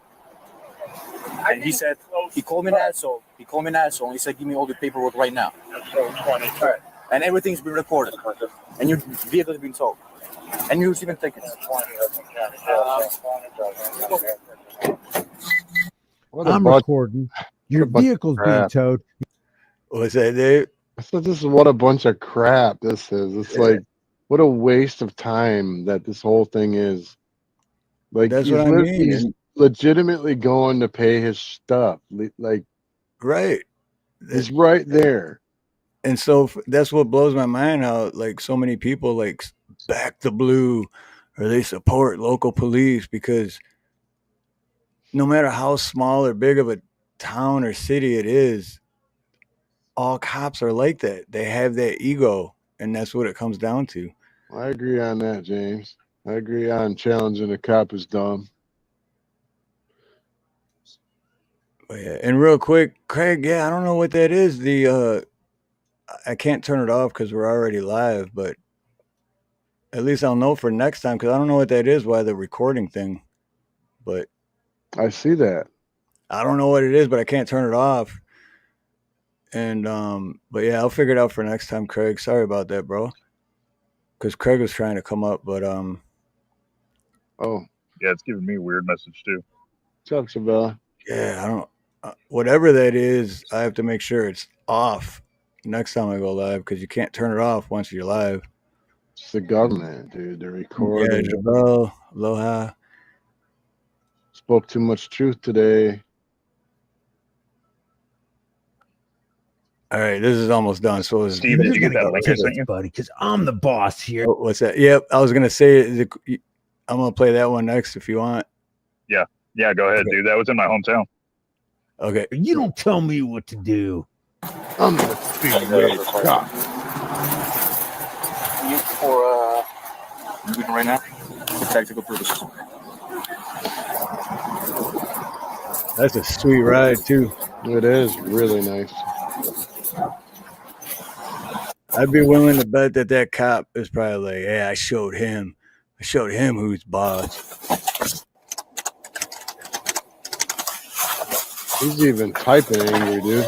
And he said, he called me an asshole. And he said, give me all the paperwork right now. All right. And everything's been recorded. And your vehicle has been towed. And you're receiving tickets. I'm recording. Your vehicle's being towed. What's that, Dave? I said, this is what a bunch of crap this is. It's like, what a waste of time that this whole thing is. Like, that's what I mean. He's legitimately going to pay his stuff. Like, right. He's right there. And so that's what blows my mind, how like so many people like back the blue or they support local police, because no matter how small or big of a town or city it is, all cops are like that. They have that ego, and that's what it comes down to. I agree on that, James. I agree on challenging a cop is dumb. But yeah, and real quick, Craig, I don't know what that is. I can't turn it off because we're already live, but at least I'll know for next time, because I don't know what that is, why the recording thing. But I see that. I don't know what it is, but I can't turn it off. And but yeah, I'll figure it out for next time, Craig. Sorry about that, bro. Because Craig was trying to come up, but oh yeah, it's giving me a weird message too. What's up, Sabella? Yeah, I don't. Whatever that is, I have to make sure it's off next time I go live, because you can't turn it off once you're live. It's the government, dude. They're recording. Yeah, Jabel, aloha. Spoke too much truth today. All right, this is almost done. So, Steve, did you get that link I sent you, buddy? Because I'm the boss here. Oh, what's that? Yep, I was gonna say I'm gonna play that one next if you want. Yeah, go ahead, dude. That was in my hometown. Okay. You don't tell me what to do. I'm the big red cop. You for right now for tactical purposes. That's a sweet ride too. It is really nice. I'd be willing to bet that cop is probably like, "Yeah, I showed him who's boss." He's even typing angry, dude.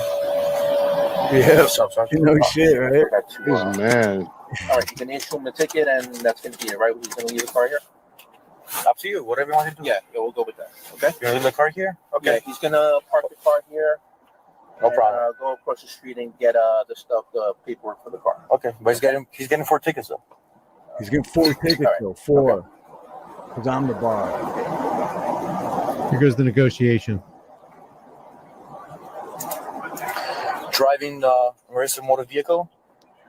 Yeah, no shit, right? He's mad. All right, you can issue him the ticket, and that's going to be it, right? He's going to leave the car here. Up to you, whatever you want to do. Yeah, we'll go with that. Okay. You're going to leave the car here? Okay. Yeah, he's going to park the car here. No problem. Go across the street and get the paperwork for the car. Okay, but he's getting 4 tickets though. He's getting 4 tickets though. 4. Because I'm the boss. Here goes the negotiation. Driving the registered motor vehicle,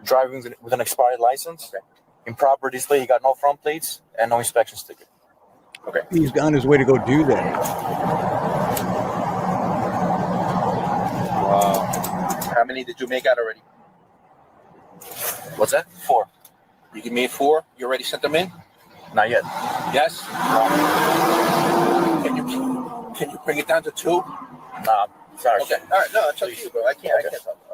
driving with an expired license, improper display, he got no front plates and no inspection sticker. Okay. He's on his way to go do that. Wow. How many did you make out already? What's that? 4. You made 4? You already sent them in? Not yet. Yes? Can you bring it down to 2? Nah. Sorry. Okay. All right. No, it's up to you, bro. I can't.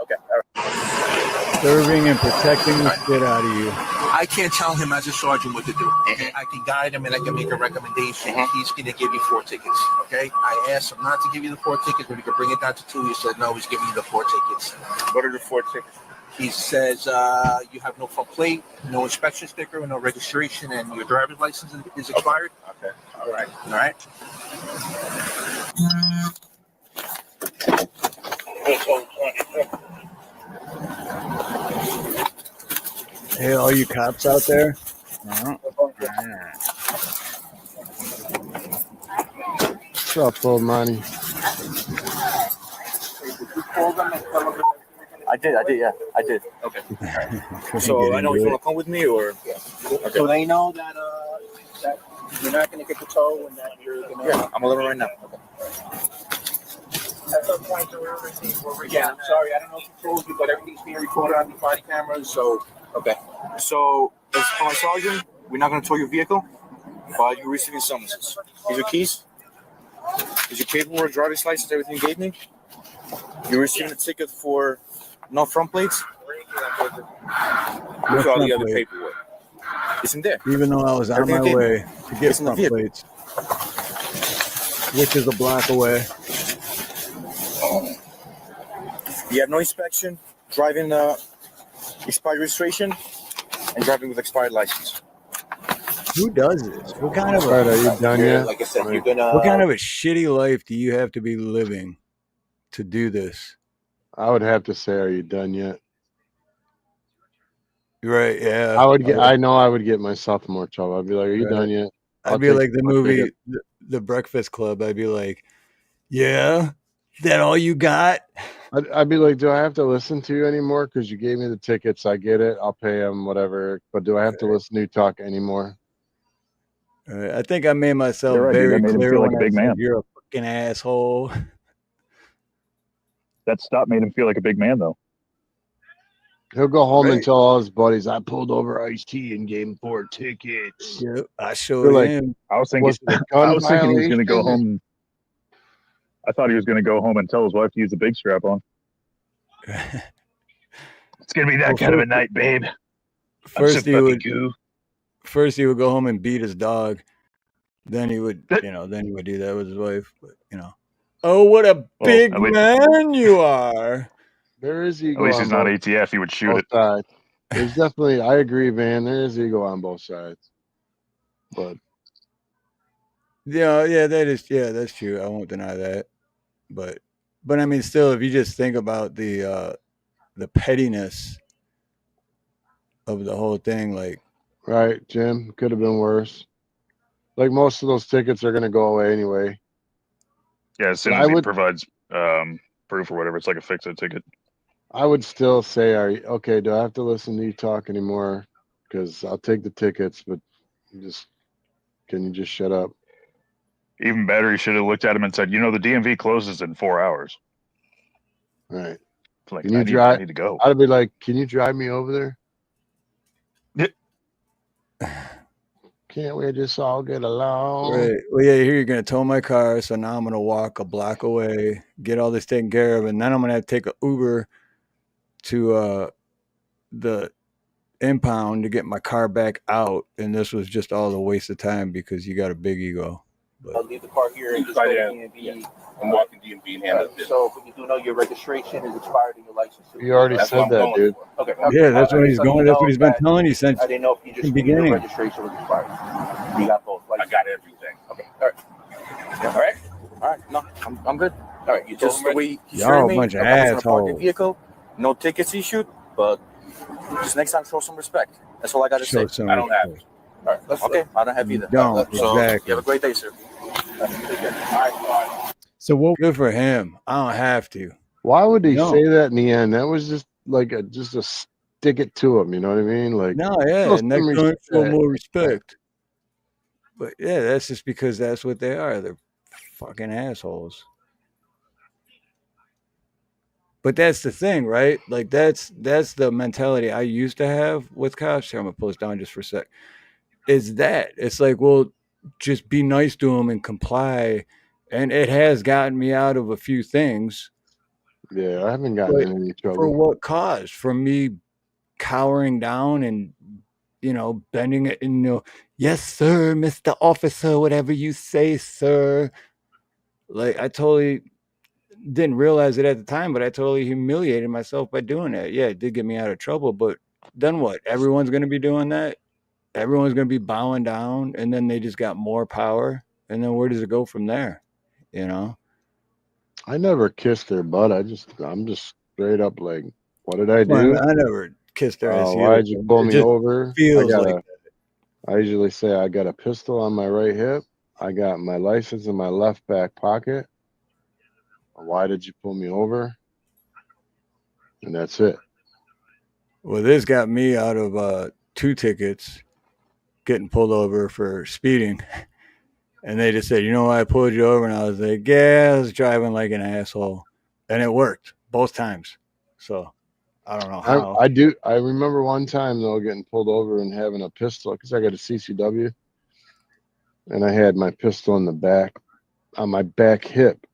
Okay. All right. Serving and protecting the shit out of you. I can't tell him as a sergeant what to do. Okay? I can guide him and I can make a recommendation. He's going to give you 4 tickets. Okay? I asked him not to give you the 4 tickets, but he could bring it down to 2. He said, no, he's giving you the 4 tickets. What are the 4 tickets? He says you have no front plate, no inspection sticker, no registration, and your driver's license is expired. Okay. All right. All right. Hey, all you cops out there. What's up, old money? I did, yeah. I did. Okay. So I know you want to come with me or? Yeah. Okay. So they know that that you're not going to get the tow and that you're going to. Yeah, I'm a little right now. Okay. Yeah, I'm sorry. I don't know if he told you, but everything's being recorded on the body cameras. So, okay. So, as for my sergeant, we're not going to tow your vehicle, but you're receiving summonses. Here's your keys. Here's your paperwork, driver's license, everything you gave me. You're receiving a ticket for no front plates. Look at all the other paperwork. It's in there. Even though I was on my way to get front plates, which is a block away. You have no inspection, driving expired registration, and driving with expired license. Who does this? What kind of Are you done yet? Like I said, you're gonna. What kind of a shitty life do you have to be living to do this? I would have to say, are you done yet? Right, yeah. I would get. I know I would get myself in more trouble. I'd be like, "Are you done yet?" I'd be like the movie, the Breakfast Club. I'd be like, "Yeah, that all you got?" I'd be like, "Do I have to listen to you anymore? Because you gave me the tickets. I get it. I'll pay them, whatever. But do I have to listen to you talk anymore?" I think I made myself right, very dude. That made him clear feel when like a big I said man. you're a fucking asshole. That stop made him feel like a big man, though. He'll go home and tell all his buddies, "I pulled over Ice-T and gave him 4 tickets." Yep, I showed him. I was thinking he was going to go home. I thought he was going to go home and tell his wife to use the big strap on. It's going to be that kind of a night, babe. First he would go home and beat his dog. Then he would, do that with his wife. But, oh, what a big man you are. There is ego. At least he's not ATF. He would shoot it. Sides. There's definitely, I agree, Van. There is ego on both sides. But that's true. I won't deny that. But I mean, still, if you just think about the pettiness of the whole thing, like, right, Jim, could have been worse. Like most of those tickets are going to go away anyway. Yeah, as soon as he provides proof or whatever, it's like a fix-it ticket. I would still say, do I have to listen to you talk anymore? Because I'll take the tickets, but can you just shut up? Even better, he should have looked at him and said, the DMV closes in 4 hours. Right. Like, I need to go. I'd be like, can you drive me over there? Can't we just all get along? Right. Well, yeah, here you're going to tow my car, so now I'm going to walk a block away, get all this taken care of, and then I'm going to have to take an Uber to the impound to get my car back out, and this was just all a waste of time because you got a big ego. But I'll leave the car here and just go to DMV. I'm walking DMV and handle it. So, but you do know your registration is expired and your license. You already said that, dude. Okay. Yeah, that's what he's going. That's what he's been telling you since I didn't know if you just the beginning. Your registration was expired. You got both. I got everything. Okay. All right. All right. All right. No, I'm good. All right. You just the way you y'all a bunch of assholes. Vehicle, no tickets issued, but just next time show some respect. That's all I got to say. I don't have it. All right. Okay. I don't have either. Don't exactly. You have a great day, sir. All right. So what? Good for him. I don't have to. Why would he say that in the end? That was just like a stick it to him. You know what I mean? Like, no, yeah, next time show more respect. But yeah, that's just because that's what they are. They're fucking assholes. But that's the thing, right? Like that's the mentality I used to have with cops. Here, I'm gonna post down just for a sec. Is that it's like, well, just be nice to them and comply, and it has gotten me out of a few things. Yeah, I haven't gotten in any trouble. For what cause? For me cowering down and, bending it and, yes, sir, Mr. Officer, whatever you say, sir. Like, I totally didn't realize it at the time, but I totally humiliated myself by doing that. Yeah, it did get me out of trouble, but then what? Everyone's going to be doing that. Everyone's going to be bowing down, and then they just got more power. And then where does it go from there? I never kissed their butt. I'm just straight up like, what did I do? I never kissed their ass. Why did you pull me over? Feels like that. I usually say I got a pistol on my right hip. I got my license in my left back pocket. Why did you pull me over? And that's it. Well, this got me out of 2 tickets, getting pulled over for speeding. And they just said, you know why I pulled you over? And I was like, yeah, I was driving like an asshole. And it worked both times. So I don't know how. I remember one time, though, getting pulled over and having a pistol because I got a CCW. And I had my pistol in the back, on my back hip.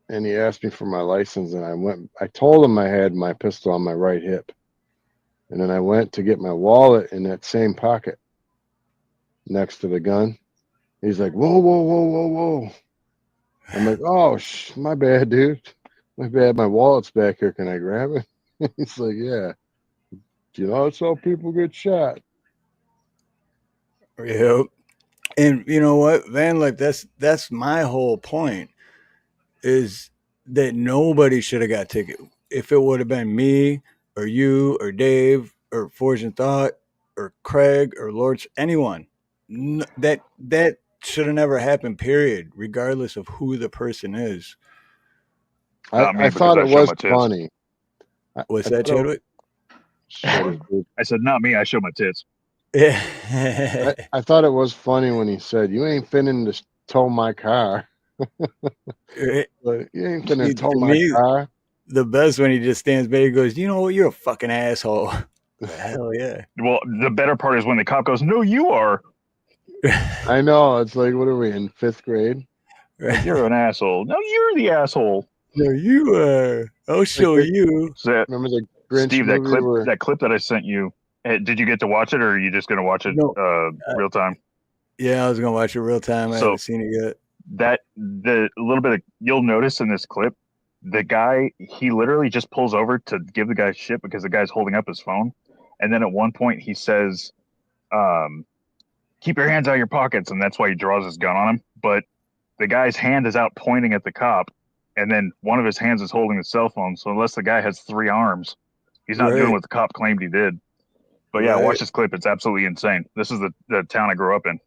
And he asked me for my license. And I told him I had my pistol on my right hip. And then I went to get my wallet in that same pocket next to the gun. He's like, whoa, whoa, whoa, whoa, whoa. I'm like, oh, my bad, dude. My bad. My wallet's back here. Can I grab it? He's like, yeah. That's how people get shot. Yep. And you know what, Van? Like that's my whole point. Is that nobody should have got ticket. If it would have been me or you or Dave or Forge and Thought or Craig or Lords, anyone, that should have never happened, period, regardless of who the person is. I thought it was funny. What's that, Chadwick? I said, not me. I show my tits. Yeah. I thought it was funny when he said, you ain't finna to tow my car. But you ain't finna tow my car. The best when he just stands back and goes, you know what, you're a fucking asshole. Hell yeah. Well, the better part is when the cop goes, no, you are. I know. It's like, what are we, in 5th grade? Like, you're an asshole. No, you're the asshole. No, you are. I'll show you. Remember the Grinch Steve, movie that clip that I sent you, did you get to watch it, or are you just going to watch it real time? Yeah, I was going to watch it real time. I haven't seen it yet. The little bit you'll notice in this clip, the guy, he literally just pulls over to give the guy shit because the guy's holding up his phone. And then at one point he says, keep your hands out of your pockets. And that's why he draws his gun on him. But the guy's hand is out pointing at the cop. And then one of his hands is holding his cell phone. So unless the guy has 3 arms, he's not doing what the cop claimed he did. But yeah, watch this clip. It's absolutely insane. This is the town I grew up in.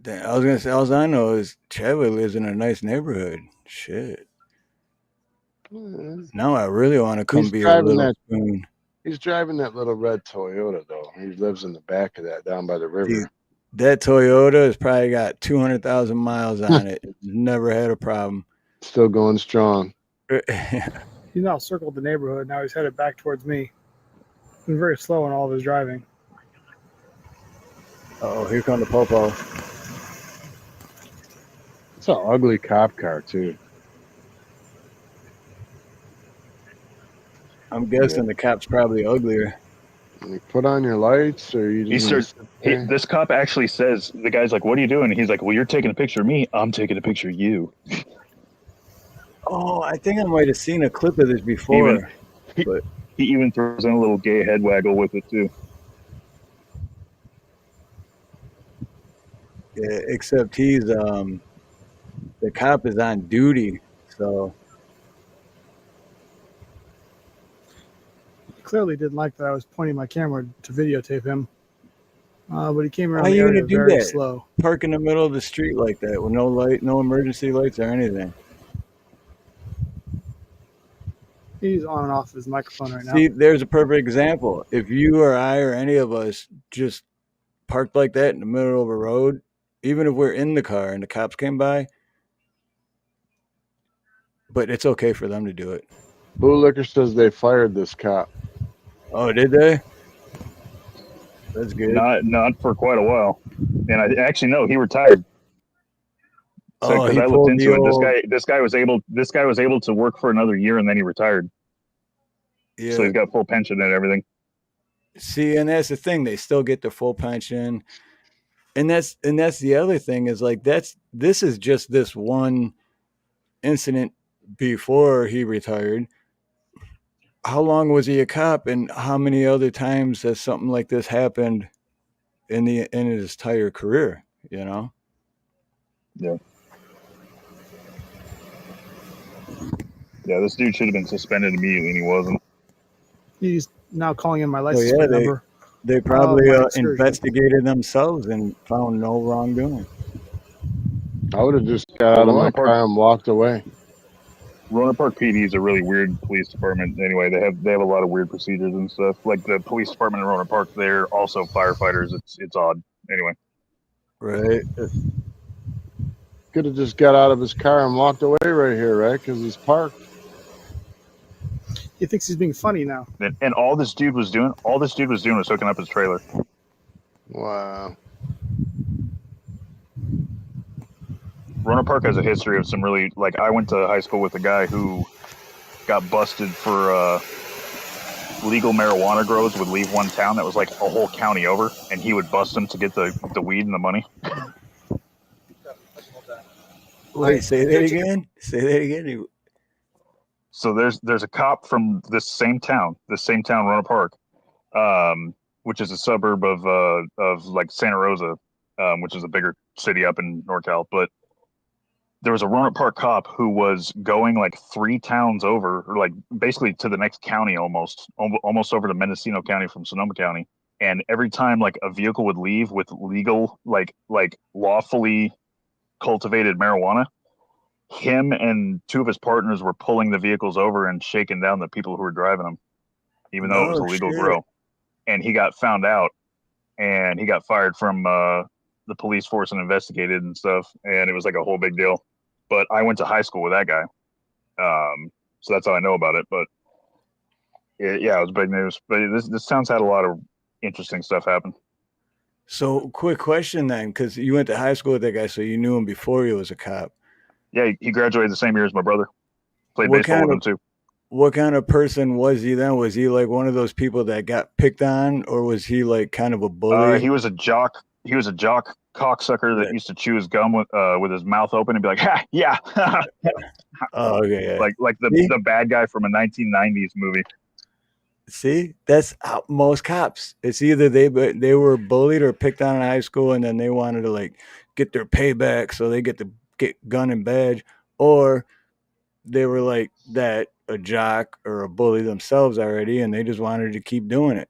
I was gonna say, all I know is Chadwick lives in a nice neighborhood. Shit. Now I really want to come be a little spoon. He's driving that little red Toyota, though. He lives in the back of that down by the river. Dude, that Toyota has probably got 200,000 miles on it. Never had a problem. Still going strong. He's now circled the neighborhood. Now he's headed back towards me. He's very slow in all of his driving. Oh, here comes the popo. It's an ugly cop car, too. I'm guessing the cop's probably uglier. You put on your lights, or you just... This cop actually says, the guy's like, what are you doing? And he's like, well, you're taking a picture of me. I'm taking a picture of you. Oh, I think I might have seen a clip of this before. He even throws in a little gay head waggle with it, too. Yeah, except he's the cop is on duty, so He clearly didn't like that I was pointing my camera to videotape him. But he came around how the you area gonna do very that? slow. Park in the middle of the street like that with no light, no emergency lights or anything. He's on and off his microphone right now. See, there's a perfect example. If you or I or any of us just parked like that in the middle of a road, even if we're in the car and the cops came by, but it's okay for them to do it. Blue Liquor says they fired this cop. Oh, did they? That's good. Not for quite a while. And I actually know he retired. So Oh, because he I looked pulled into the it, old. this guy was able to work for another year and then he retired. Yeah. So he's got full pension and everything. See, and that's the thing; they still get their full pension, and that's the other thing is like this is just this one incident before he retired. How long was he a cop, and how many other times has something like this happened in his entire career? You know? Yeah. Yeah, this dude should have been suspended immediately, and he wasn't. He's now calling in my Oh license yeah, plate number. they probably my excursion. investigated themselves and found no wrongdoing. I would have just got out of my car and walked away. Roanoke Park PD is a really weird police department. Anyway, they have a lot of weird procedures and stuff. Like the police department in Roanoke Park, they're also firefighters. It's odd. Anyway, right. Could have just got out of his car and walked away right here, right? Because he's parked. He thinks he's being funny now. And all this dude was doing was hooking up his trailer. Wow. Roanoke Park has a history of some really, like, I went to high school with a guy who got busted for legal marijuana grows would leave one town that was like a whole county over, and he would bust them to get the weed and the money. Wait, say that again. Say that again. So there's a cop from this same town, Roanoke Park, which is a suburb of like Santa Rosa, which is a bigger city up in NorCal. But there was a Roanoke Park cop who was going like 3 towns over, or like basically to the next county, almost over to Mendocino County from Sonoma County. And every time like a vehicle would leave with legal, like lawfully cultivated marijuana, him and 2 of his partners were pulling the vehicles over and shaking down the people who were driving them, even though it was a legal grow. And he got found out, and he got fired from the police force and investigated and stuff. And it was like a whole big deal. But I went to high school with that guy, so that's how I know about it. But it was big news. But this town's had a lot of interesting stuff happen. So, quick question then, because you went to high school with that guy, so you knew him before he was a cop. Yeah, he graduated the same year as my brother. Played baseball with him too. What kind of person was he then? Was he like one of those people that got picked on, or was he like kind of a bully? He was a jock. He was a jock cocksucker that used to chew his gum with his mouth open and be like, "Ha, yeah." Oh, okay. Yeah. Like the bad guy from a 1990s movie. See, that's how most cops. It's either they were bullied or picked on in high school, and then they wanted to like get their payback, so they get gun and badge, or they were like that, a jock or a bully themselves already, and they just wanted to keep doing it.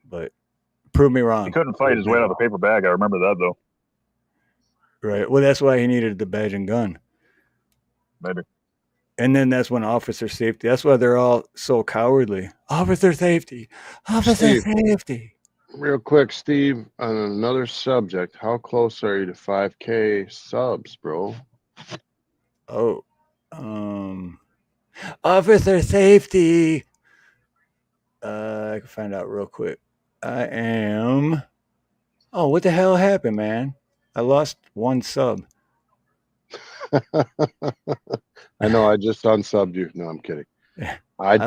But prove me wrong. He couldn't fight his way out of the paper bag. I remember that though. Right. Well, that's why he needed the badge and gun. Maybe. And then that's when officer safety. That's why they're all so cowardly. Officer safety. Officer safety. Real quick, Steve, on another subject, how close are you to 5K subs, bro? Oh, officer safety. I can find out real quick. I am. Oh, what the hell happened, man? I lost 1 sub. I know. I just unsubbed you. No, I'm kidding. I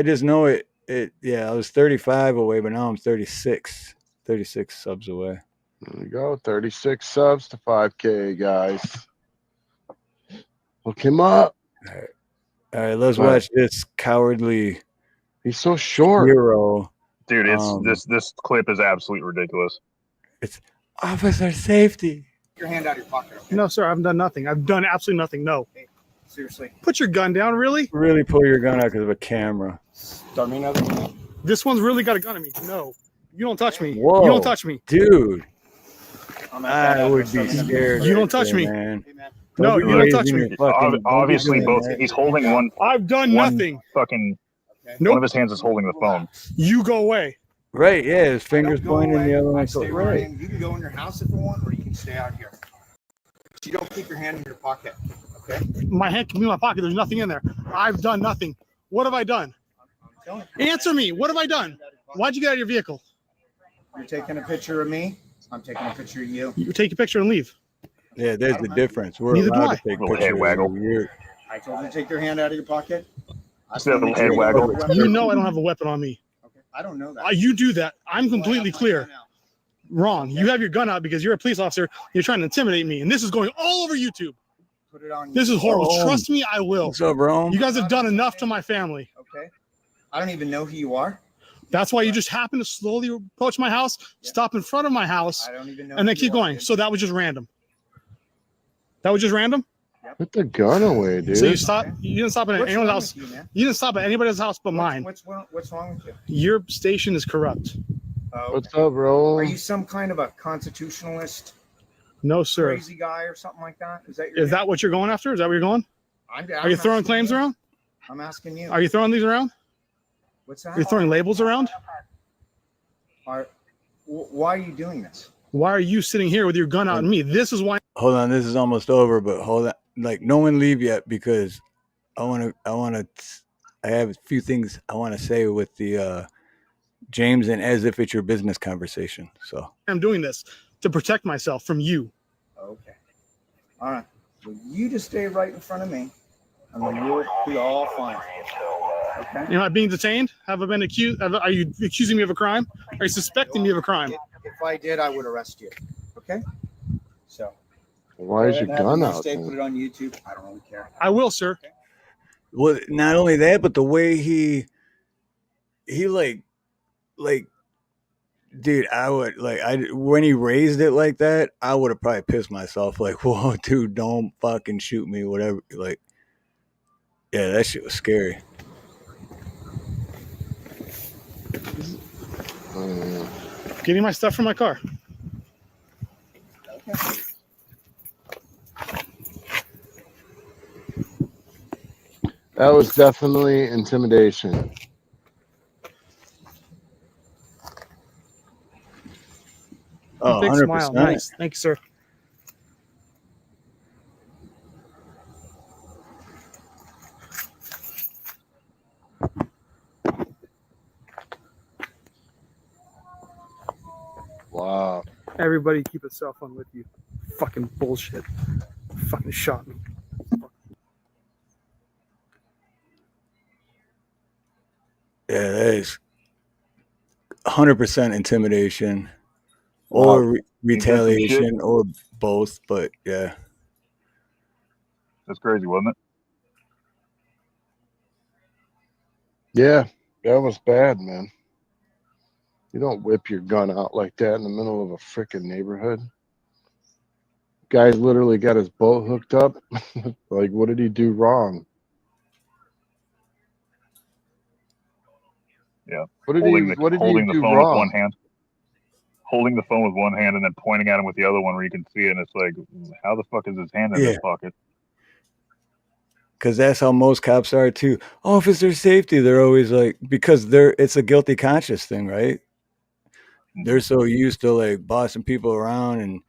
just know it. Yeah, I was 35 away, but now I'm 36 subs away. There we go. 36 subs to 5K, guys. Look him up. All right, let's watch this cowardly. He's so short. Hero. Dude, this clip is absolutely ridiculous. It's officer safety. Your hand out of your pocket. Okay? No, sir, I haven't done nothing. I've done absolutely nothing. No. Hey, seriously. Put your gun down, really? Really pull your gun out because of a camera. Start me another. This one's really got a gun on me. No. You don't touch me. Whoa. You don't touch me. Dude. I would be scared. You don't touch me. Man. No, you don't touch me. Obviously, both. He's holding one. I've done nothing. Fucking. One of his hands is holding the phone. You go away. Right, yeah, his fingers pointing, the other one. Right. You can go in your house if you want, or you can stay out here. But you don't keep your hand in your pocket, okay? My hand can be in my pocket. There's nothing in there. I've done nothing. What have I done? Answer me. What have I done? Why'd you get out of your vehicle? You're taking a picture of me. I'm taking a picture of you. You take a picture and leave. Yeah, there's the difference. We're Neither do allowed I. to take Little head pictures. waggle. I told you to take your hand out of your pocket. I just That wanna little make sure head you don't have a waggle. weapon. You know I don't have a weapon on me. I don't know that. You do that. I'm completely clear. Wrong. You have your gun out because you're a police officer. You're trying to intimidate me, and this is going all over YouTube. Put it on. This is horrible. Oh. Trust me, I will. What's up, bro? You guys have done enough to my family. Okay. I don't even know who you are. That's why you just happened to slowly approach my house, stop in front of my house, I don't even know. and then who keep you are, going. dude. So that was just random. That was just random. Put the gun away, dude. So you stop. You didn't stop at What's anyone's wrong house. with you, man? You didn't stop at anybody's house but mine. What's wrong with you? Your station is corrupt. What's up, bro? Are you some kind of a constitutionalist, No, sir. crazy guy, or something like that? Is that your? Is that what you're going after? Is that where you're going? Are you throwing claims around? I'm asking you. Are you throwing these around? What's that? Are you throwing labels around? Why are you doing this? Why are you sitting here with your gun out on me? This is why. Hold on, this is almost over, but hold on. Like, no one leave yet because I have a few things I want to say with the James and as if it's your business conversation. So I'm doing this to protect myself from you. Okay. All right. Well, you just stay right in front of me, and then we'll be all fine. Okay. Am I being detained? Have I been accused? Are you accusing me of a crime? Are you suspecting me of a crime? If I did, I would arrest you. Okay. So. Why is your gun out? Stay, put it on YouTube. I don't really care. I will, sir. well, not only that, but the way he like, dude, I would when he raised it like that, I would have probably pissed myself. Like, whoa, dude, don't fucking shoot me, whatever. Like, yeah, that shit was scary. Getting my stuff from my car. Okay. That was definitely intimidation. Oh, Big 100%. smile. Nice. Thank you, sir. Wow. Everybody keep a cell phone with you. Fucking bullshit. Fucking shot me. Yeah, that is 100% intimidation or retaliation or both. But yeah, That's crazy, wasn't it? Yeah, that was bad, man. You don't whip your gun out like that in the middle of a freaking neighborhood. Guy's literally got his boat hooked up. Like, what did he do wrong? Yeah. What did holding he the do phone wrong? with one hand. Holding the phone with one hand and then pointing at him with the other one where you can see it. And it's like, how the fuck is his hand in his pocket? because that's how most cops are too. Officer safety, they're always like, because it's a guilty conscience thing, right? They're so used to like bossing people around and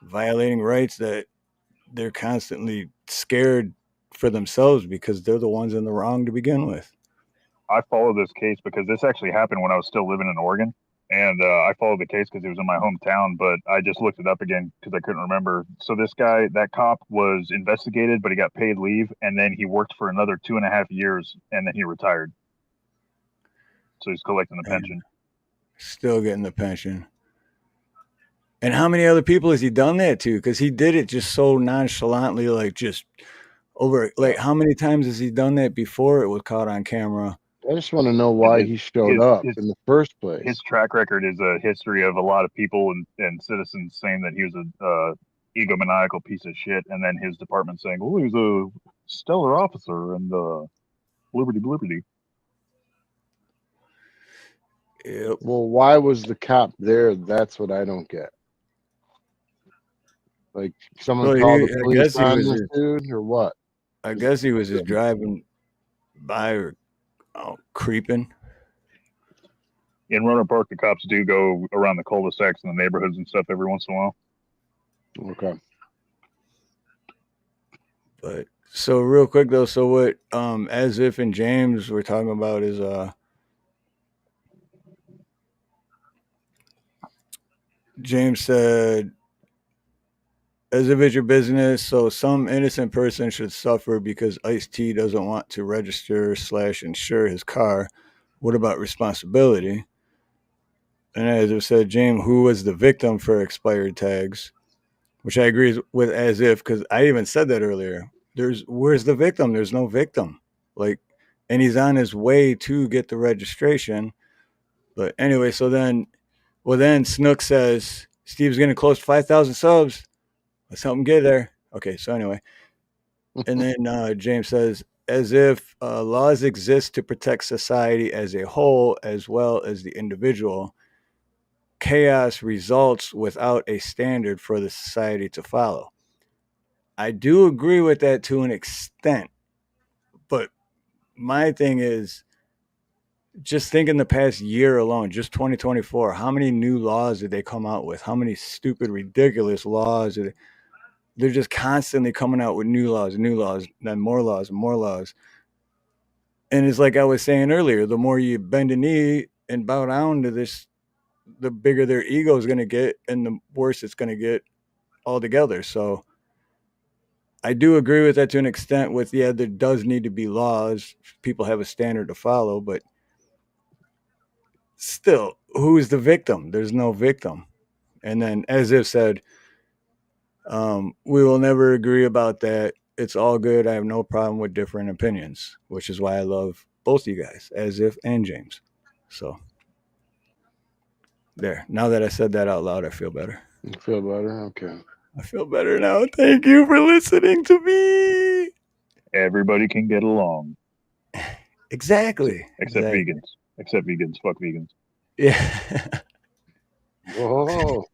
violating rights that they're constantly scared for themselves because they're the ones in the wrong to begin with. I followed this case because this actually happened when I was still living in Oregon. And I followed the case because it was in my hometown, but I just looked it up again because I couldn't remember. So this guy, that cop was investigated, but he got paid leave. And then he worked for another 2.5 years and then he retired. So he's collecting the pension. Still getting the pension. And how many other people has he done that to? Because he did it just so nonchalantly, like just over, like how many times has he done that before it was caught on camera? I just want to know why he showed up in the first place. His track record is a history of a lot of people and citizens saying that he was a egomaniacal piece of shit, and then his department saying, "Oh, he's a stellar officer and blibberty." Yep. Well, why was the cop there? That's what I don't get. Like someone called the police on this dude, or what? I guess he was just driving by or creeping. In Roanoke Park, the cops do go around the cul-de-sacs and the neighborhoods and stuff every once in a while. Okay. But so real quick though, so what as if and James we're talking about is James said as if it's your business, so some innocent person should suffer because Ice-T doesn't want to register / insure his car. What about responsibility? And as I said, James, who was the victim for expired tags? Which I agree with as if, because I even said that earlier. Where's the victim? There's no victim. Like, and he's on his way to get the registration. But anyway, so then Snook says, Steve's getting close to 5,000 subs. Let's help him get there. Okay, so anyway. And then James says, as if laws exist to protect society as a whole as well as the individual, chaos results without a standard for the society to follow. I do agree with that to an extent, but my thing is, just think in the past year alone, just 2024, how many new laws did they come out with? How many stupid, ridiculous laws? They're just constantly coming out with new laws, then more laws, and more laws. And it's like I was saying earlier, the more you bend a knee and bow down to this, the bigger their ego is going to get and the worse it's going to get altogether. So I do agree with that to an extent with, there does need to be laws. People have a standard to follow, but still, who's the victim? There's no victim. And then, as if said, we will never agree about that. It's all good. I have no problem with different opinions, which is why I love both you guys, as if and James. So there. Now that I said that out loud, I feel better. You feel better? Okay. I feel better now. Thank you for listening to me. Everybody can get along. Exactly. Except vegans. Except vegans. Fuck vegans. Yeah. Whoa.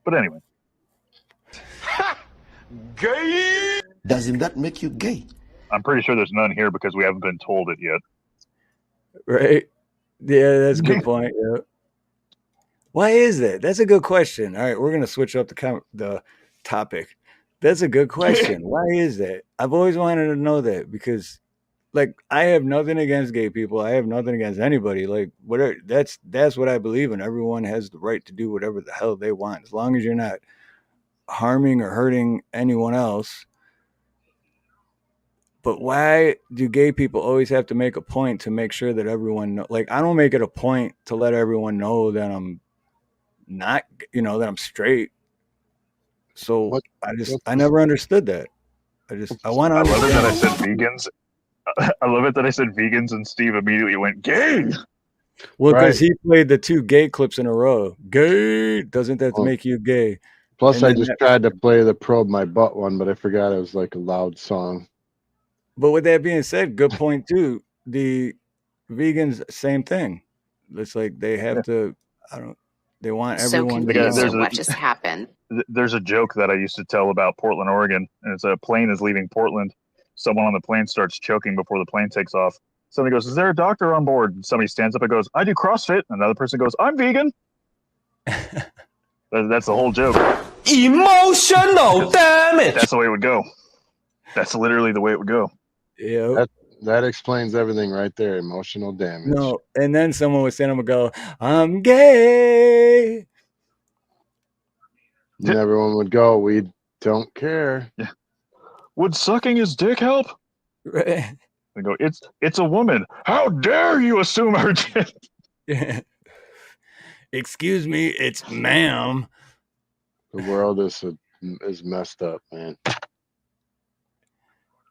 But anyway. Gay? Doesn't that make you gay? I'm pretty sure there's none here because we haven't been told it yet. Right? Yeah, that's a good point. Yeah. Why is that? That's a good question. All right, we're going to switch up the topic. That's a good question. Why is that? I've always wanted to know that because, like, I have nothing against gay people. I have nothing against anybody. Like, whatever. That's what I believe in. Everyone has the right to do whatever the hell they want, as long as you're not harming or hurting anyone else. But why do gay people always have to make a point to make sure that everyone like, I don't make it a point to let everyone know that I'm not, that I'm straight. So I never understood that. I want to understand. I love it that I said vegans. I love it that I said vegans and Steve immediately went gay. Well, because he played the 2 gay clips in a row. Gay doesn't that make you gay? Plus, I just tried to play the probe my butt one, but I forgot it was like a loud song. But with that being said, good point too. The vegans, same thing. It's like they have to. They want everyone to know. What just happened? There's a joke that I used to tell about Portland, Oregon, and it's a plane is leaving Portland. Someone on the plane starts choking before the plane takes off. Somebody goes, "Is there a doctor on board?" And somebody stands up and goes, "I do CrossFit." Another person goes, "I'm vegan." That's the whole joke. Emotional damage. That's the way it would go. That's literally the way it would go. Yeah. That explains everything right there. Emotional damage. No, and then someone would stand up and go, "I'm gay." And everyone would go, "We don't care." Yeah. Would sucking his dick help? Right. They go, it's a woman. How dare you assume her gender? Yeah. Excuse me, it's ma'am. The world is messed up, man.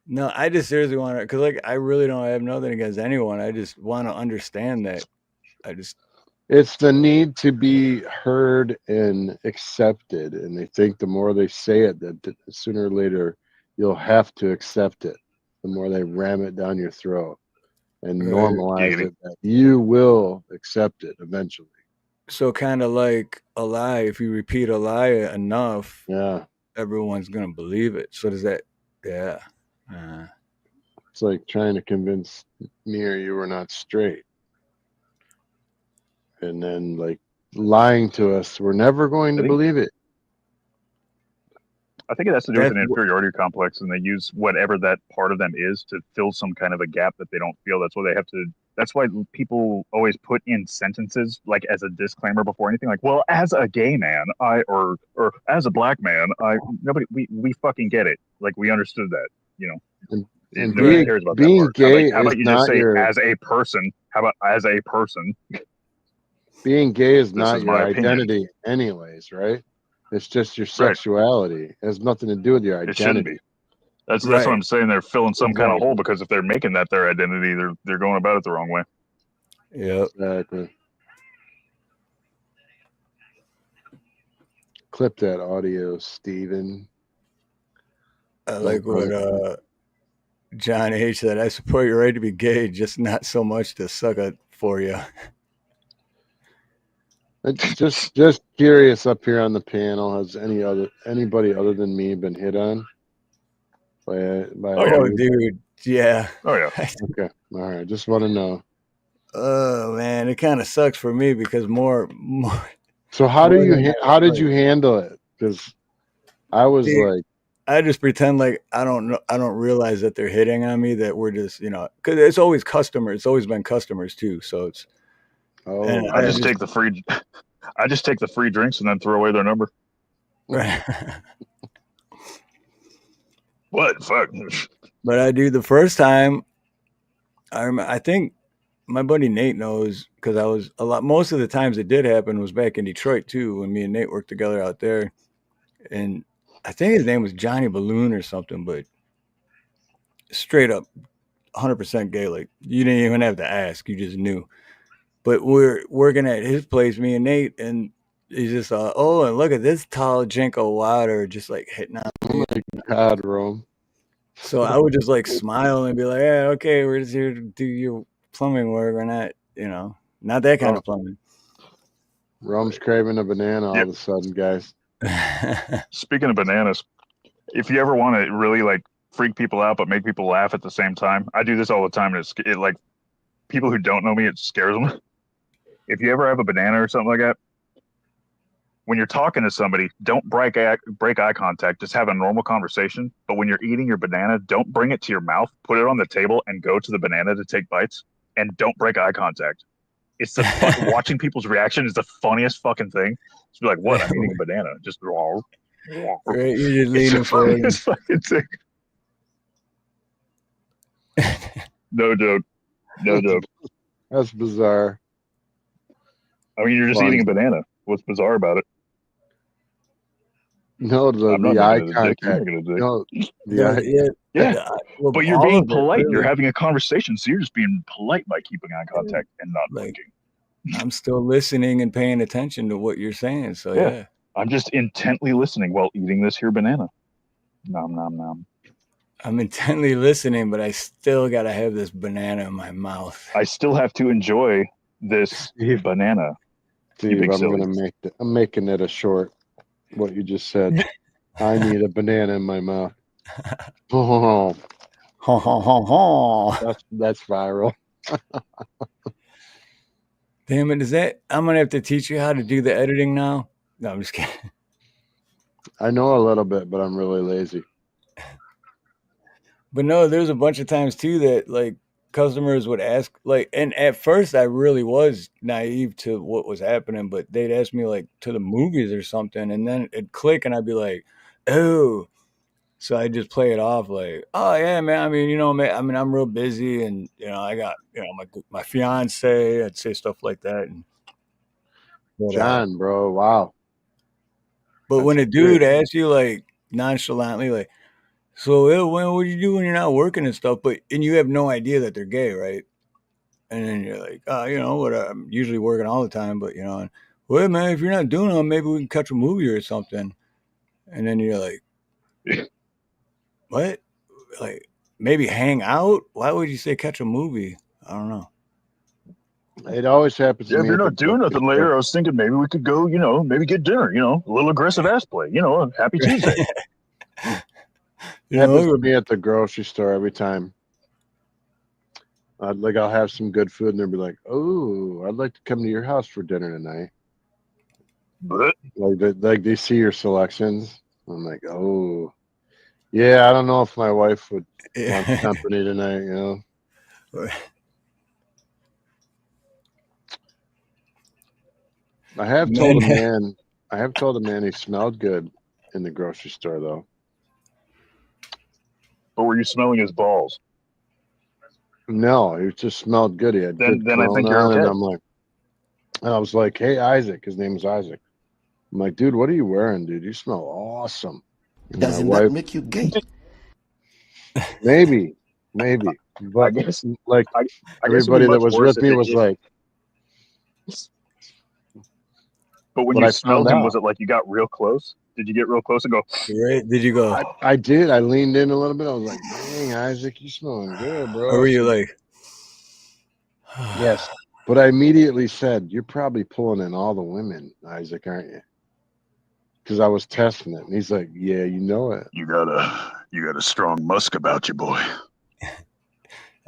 No, I just seriously want to, because like I really don't have nothing against anyone. I just want to understand that. It's the need to be heard and accepted, and they think the more they say it, that sooner or later you'll have to accept it. The more they ram it down your throat and normalize it, that you will accept it eventually. So kind of like a lie. If you repeat a lie enough, everyone's gonna believe it. So does that? Yeah. It's like trying to convince me or you we're not straight. And then like lying to us, we're never going to believe it. I think it has to do with an inferiority complex, and they use whatever that part of them is to fill some kind of a gap that they don't feel. That's why they have to That's why people always put in sentences like as a disclaimer before anything, like, well, as a gay man, or as a black man, we fucking get it. Like, we understood that, And nobody cares about that being part. gay How about is you just not say your as a person? How about as a person? being gay is This not is your my opinion. identity, anyways, right? It's just your sexuality. It has nothing to do with your It shouldn't identity. be. That's what I'm saying. They're filling some kind of Exactly. hole, because if they're making that their identity, they're going about it the wrong way. Yep. Exactly. Clip that audio, Steven. I like what John H said. I support your right to be gay, just not so much to suck it for you. It's just curious up here on the panel. Has anybody other than me been hit on by Oh, dude, yeah. Oh yeah. Okay, all right. Just want to know. Oh man, it kind of sucks for me because more. So how did you handle it? Because I was dude, like, I just pretend like I don't know. I don't realize that they're hitting on me. That we're just, because it's always customers. It's always been customers too. So it's. Oh, I just take the free. I just take the free drinks and then throw away their number. What? Fuck. But I do the first time. I think my buddy Nate knows, because I was most of the times it did happen was back in Detroit too, when me and Nate worked together out there. And I think his name was Johnny Balloon or something, but straight up 100% gay. Like, you didn't even have to ask, you just knew. But we're working at his place, me and Nate, and he's just oh, and look at this tall drink of water, just like hitting on me. Oh my God, Rome. So I would just like smile and be like, yeah, okay, we're just here to do your plumbing work. We're not, not that kind of plumbing. Rome's craving a banana all of a sudden, guys. Speaking of bananas, if you ever want to really like freak people out but make people laugh at the same time, I do this all the time, and it like, people who don't know me, it scares them. If you ever have a banana or something like that, when you're talking to somebody, don't break eye contact. Just have a normal conversation. But when you're eating your banana, don't bring it to your mouth. Put it on the table and go to the banana to take bites. And don't break eye contact. It's watching people's reaction is the funniest fucking thing. Just be like, what? I'm eating a banana. Just raw. Right, you're just leaning forward. It's fucking thing. No joke. No joke. That's bizarre. I mean, you're just eating a banana. What's bizarre about it? No, the eye contact. No, but you're being polite. Really. You're having a conversation, so you're just being polite by keeping eye contact and not blinking. I'm still listening and paying attention to what you're saying. So yeah. I'm just intently listening while eating this here banana. Nom nom nom. I'm intently listening, but I still gotta have this banana in my mouth. I still have to enjoy this banana. Steve, I'm making it a short. What you just said. I need a banana in my mouth. That's viral. Damn it! I'm gonna have to teach you how to do the editing now. No, I'm just kidding. I know a little bit, but I'm really lazy. But no, there's a bunch of times too that like customers would ask, like, and at first I really was naive to what was happening, but they'd ask me like to the movies or something, and then it'd click and I'd be like, oh. So I just play it off like, oh yeah, man. I mean, man, I'm real busy, and I got my fiance. I'd say stuff like that. John, bro, wow. But when a dude asks you like nonchalantly, like, so what do you do when you're not working and stuff? And you have no idea that they're gay, right? And then you're like, what? I'm usually working all the time, but well, man, if you're not doing it, maybe we can catch a movie or something. And then you're like, what? Like, maybe hang out? Why would you say catch a movie? I don't know. It always happens. Yeah, if you're not doing nothing later, I was thinking maybe we could go, maybe get dinner, a little aggressive ass play, happy Tuesday. It happens to me at the grocery store every time. I'll have some good food, and they'll be like, "Oh, I'd like to come to your house for dinner tonight." But like they see your selections. I'm like, "Oh, yeah, I don't know if my wife would want company tonight." I have told a man he smelled good in the grocery store though. But were you smelling his balls? No, he just smelled good. He had good then I think cologne you're on, okay. and I was like, "Hey, Isaac." His name was Isaac. I'm like, "Dude, what are you wearing, dude? You smell awesome." And Doesn't that make you gay? Maybe. But I guess like I guess everybody it'd be that much was worse with if me it- was if- like, But when but you I smelled found him, out. was it like you got real close? Did you get real close and go? Right? Did you go? I did. I leaned in a little bit. I was like, "Dang, Isaac, you smelling good, bro." Or were you like? Yes. But I immediately said, "You're probably pulling in all the women, Isaac, aren't you?" Because I was testing it, and he's like, "Yeah, you know it." You got a strong musk about you, boy.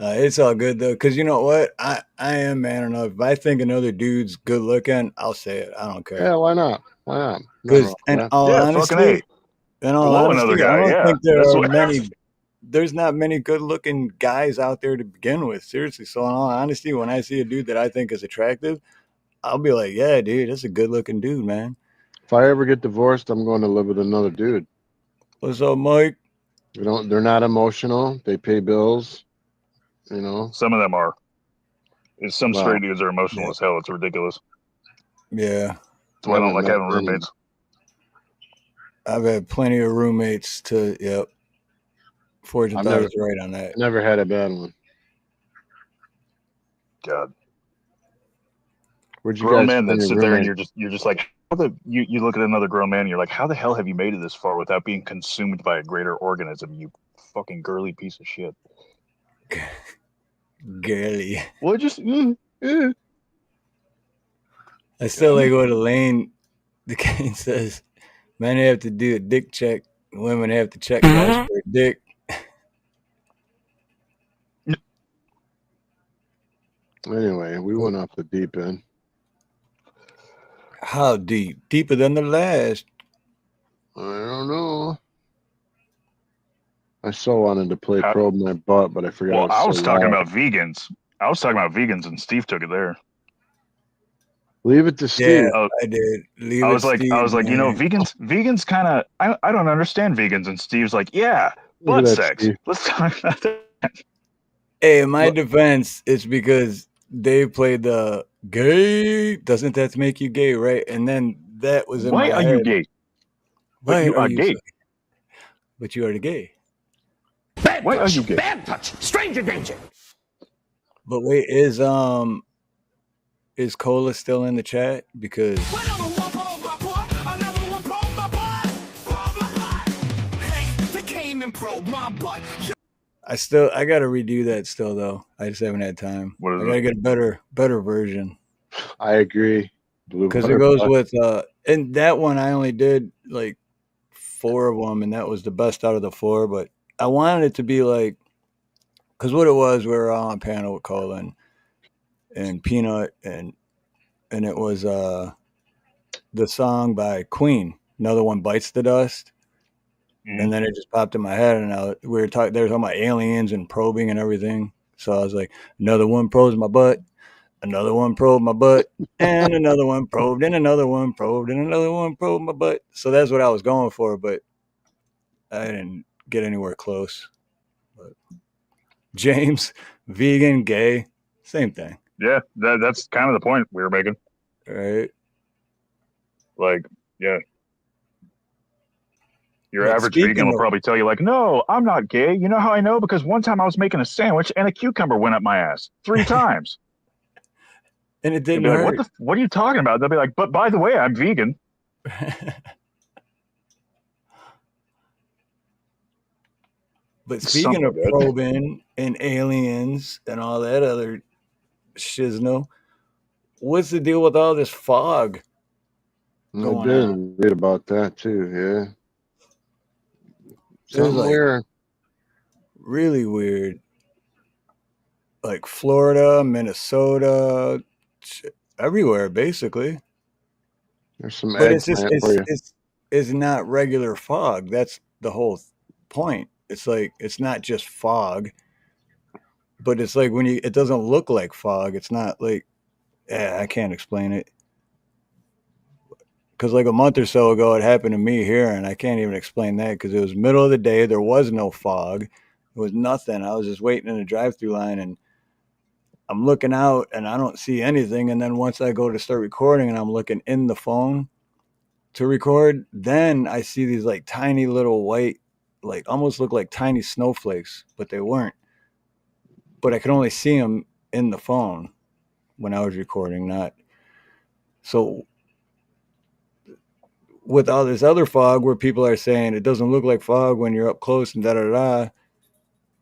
It's all good though, because you know what? I am man enough. If I think another dude's good looking, I'll say it. I don't care. Yeah, why not? Why not? Because in all honesty, I don't think there are many. There's not many good looking guys out there to begin with. Seriously. So in all honesty, when I see a dude that I think is attractive, I'll be like, yeah, dude, that's a good looking dude, man. If I ever get divorced, I'm going to live with another dude. What's up, Mike? They're not emotional. They pay bills. You know, some of them are. Some Wow. straight dudes are emotional as hell. It's ridiculous. Yeah. That's why I don't like having roommates. I've had plenty of roommates to, yep. Fortune thought was right on that. Never had a bad one. God. Where'd you Grown guys men find that your sit there and roommate? you're just like, you look at another grown man and you're like, how the hell have you made it this far without being consumed by a greater organism, you fucking girly piece of shit. Girly. Well, just I still like what Elaine the Kane says. Men have to do a dick check. Women have to check guys for a dick. Anyway, we went off the deep end. How deep? Deeper than the last. I don't know. I so wanted to play probe my butt, but I forgot. Well, I was so talking loud. about vegans. I was talking about vegans, and Steve took it there. Leave it to Steve. Yeah, I did. I was like, you know, vegans kind of. I don't understand vegans, and Steve's like, yeah, butt sex. Steve. Let's talk about that. Hey, in my defense, it's because they played the gay. Doesn't that make you gay, right? And then that was in Why my are head. you gay? Why you are you gay. so- But you are the gay. Bad Why touch, are you gay? bad touch, stranger danger. But wait, is Cola still in the chat? Because I gotta redo that still though. I just haven't had time. I gotta get a better version. I agree. Because it goes with and that one I only did like 4 of them, and that was the best out of the 4. But I wanted it to be like, because what it was, we were all on panel with Colin and Peanut, and it was the song by Queen, Another One Bites the Dust. And then it just popped in my head, and they were talking about aliens and probing and everything. So I was like, another one probes my butt, another one probed my butt, and another one probed, and another one probed, and another one probed my butt. So that's what I was going for, but I didn't get anywhere close. But James, vegan, gay, same thing. Yeah, that's kind of the point we were making. Right. Like, yeah. Your But average speaking vegan will of- probably tell you, like, no, I'm not gay. You know how I know? Because one time I was making a sandwich and a cucumber went up my ass 3 times. And it didn't You'd be hurt. like, what are you talking about? They'll be like, but by the way, I'm vegan. But speaking of probing and aliens and all that other shizno, what's the deal with all this fog I going did on? read about that too. Yeah. It was Something like weird. really weird. Like Florida, Minnesota, everywhere basically. There's some But it's just eggplant for you. it's not regular fog. That's the whole point. It's like it's not just fog, but it's like it doesn't look like fog. It's not like I can't explain it. because like a month or so ago, it happened to me here, and I can't even explain that because it was middle of the day. There was no fog. It was nothing. I was just waiting in the drive-through line, and I'm looking out, and I don't see anything. And then once I go to start recording, and I'm looking in the phone to record, then I see these like tiny little white, like almost look like tiny snowflakes, but they weren't. But I could only see them in the phone when I was recording, not so. With all this other fog where people are saying it doesn't look like fog when you're up close and da da da,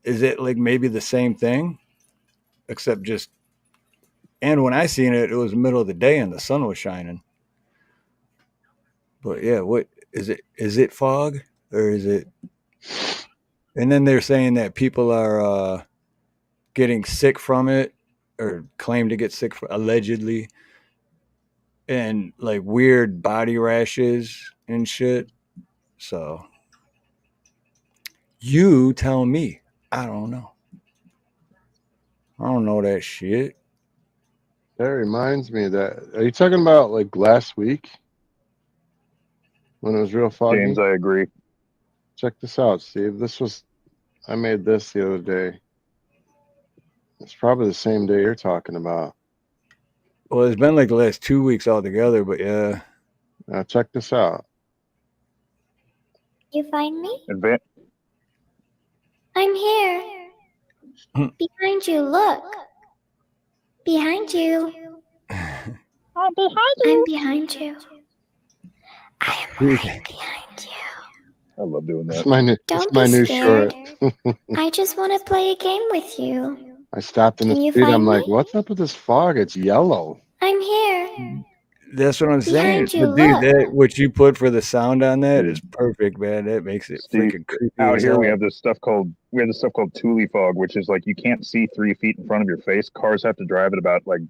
is it like maybe the same thing, except just? And when I seen it, it was middle of the day and the sun was shining. But yeah, what is it? Is it fog or is it? And then they're saying that people are getting sick from it or claim to get sick allegedly, and like weird body rashes and shit. So you tell me. I don't know. I don't know that shit. That reminds me of that. Are you talking about like last week when it was real foggy? James, I agree. Check this out, Steve. I made this the other day. It's probably the same day you're talking about. Well, it's been like the last 2 weeks altogether, but yeah. Now check this out. You find me? Advan- I'm here. Behind you, look. Behind you. I'm behind you. I'm behind you. I am right behind you. I love doing that. It's my new, Don't my be new scared. short. I just want to play a game with you. I stopped in the Can you street. I'm find like, me? what's up with this fog? It's yellow. I'm here. That's what I'm saying. Behind you, But dude, look. that what you put for the sound on that is perfect, man. That makes it Steve, freaking creepy. out as here hell. we have this stuff called Thule fog, which is like you can't see 3 feet in front of your face. Cars have to drive at about like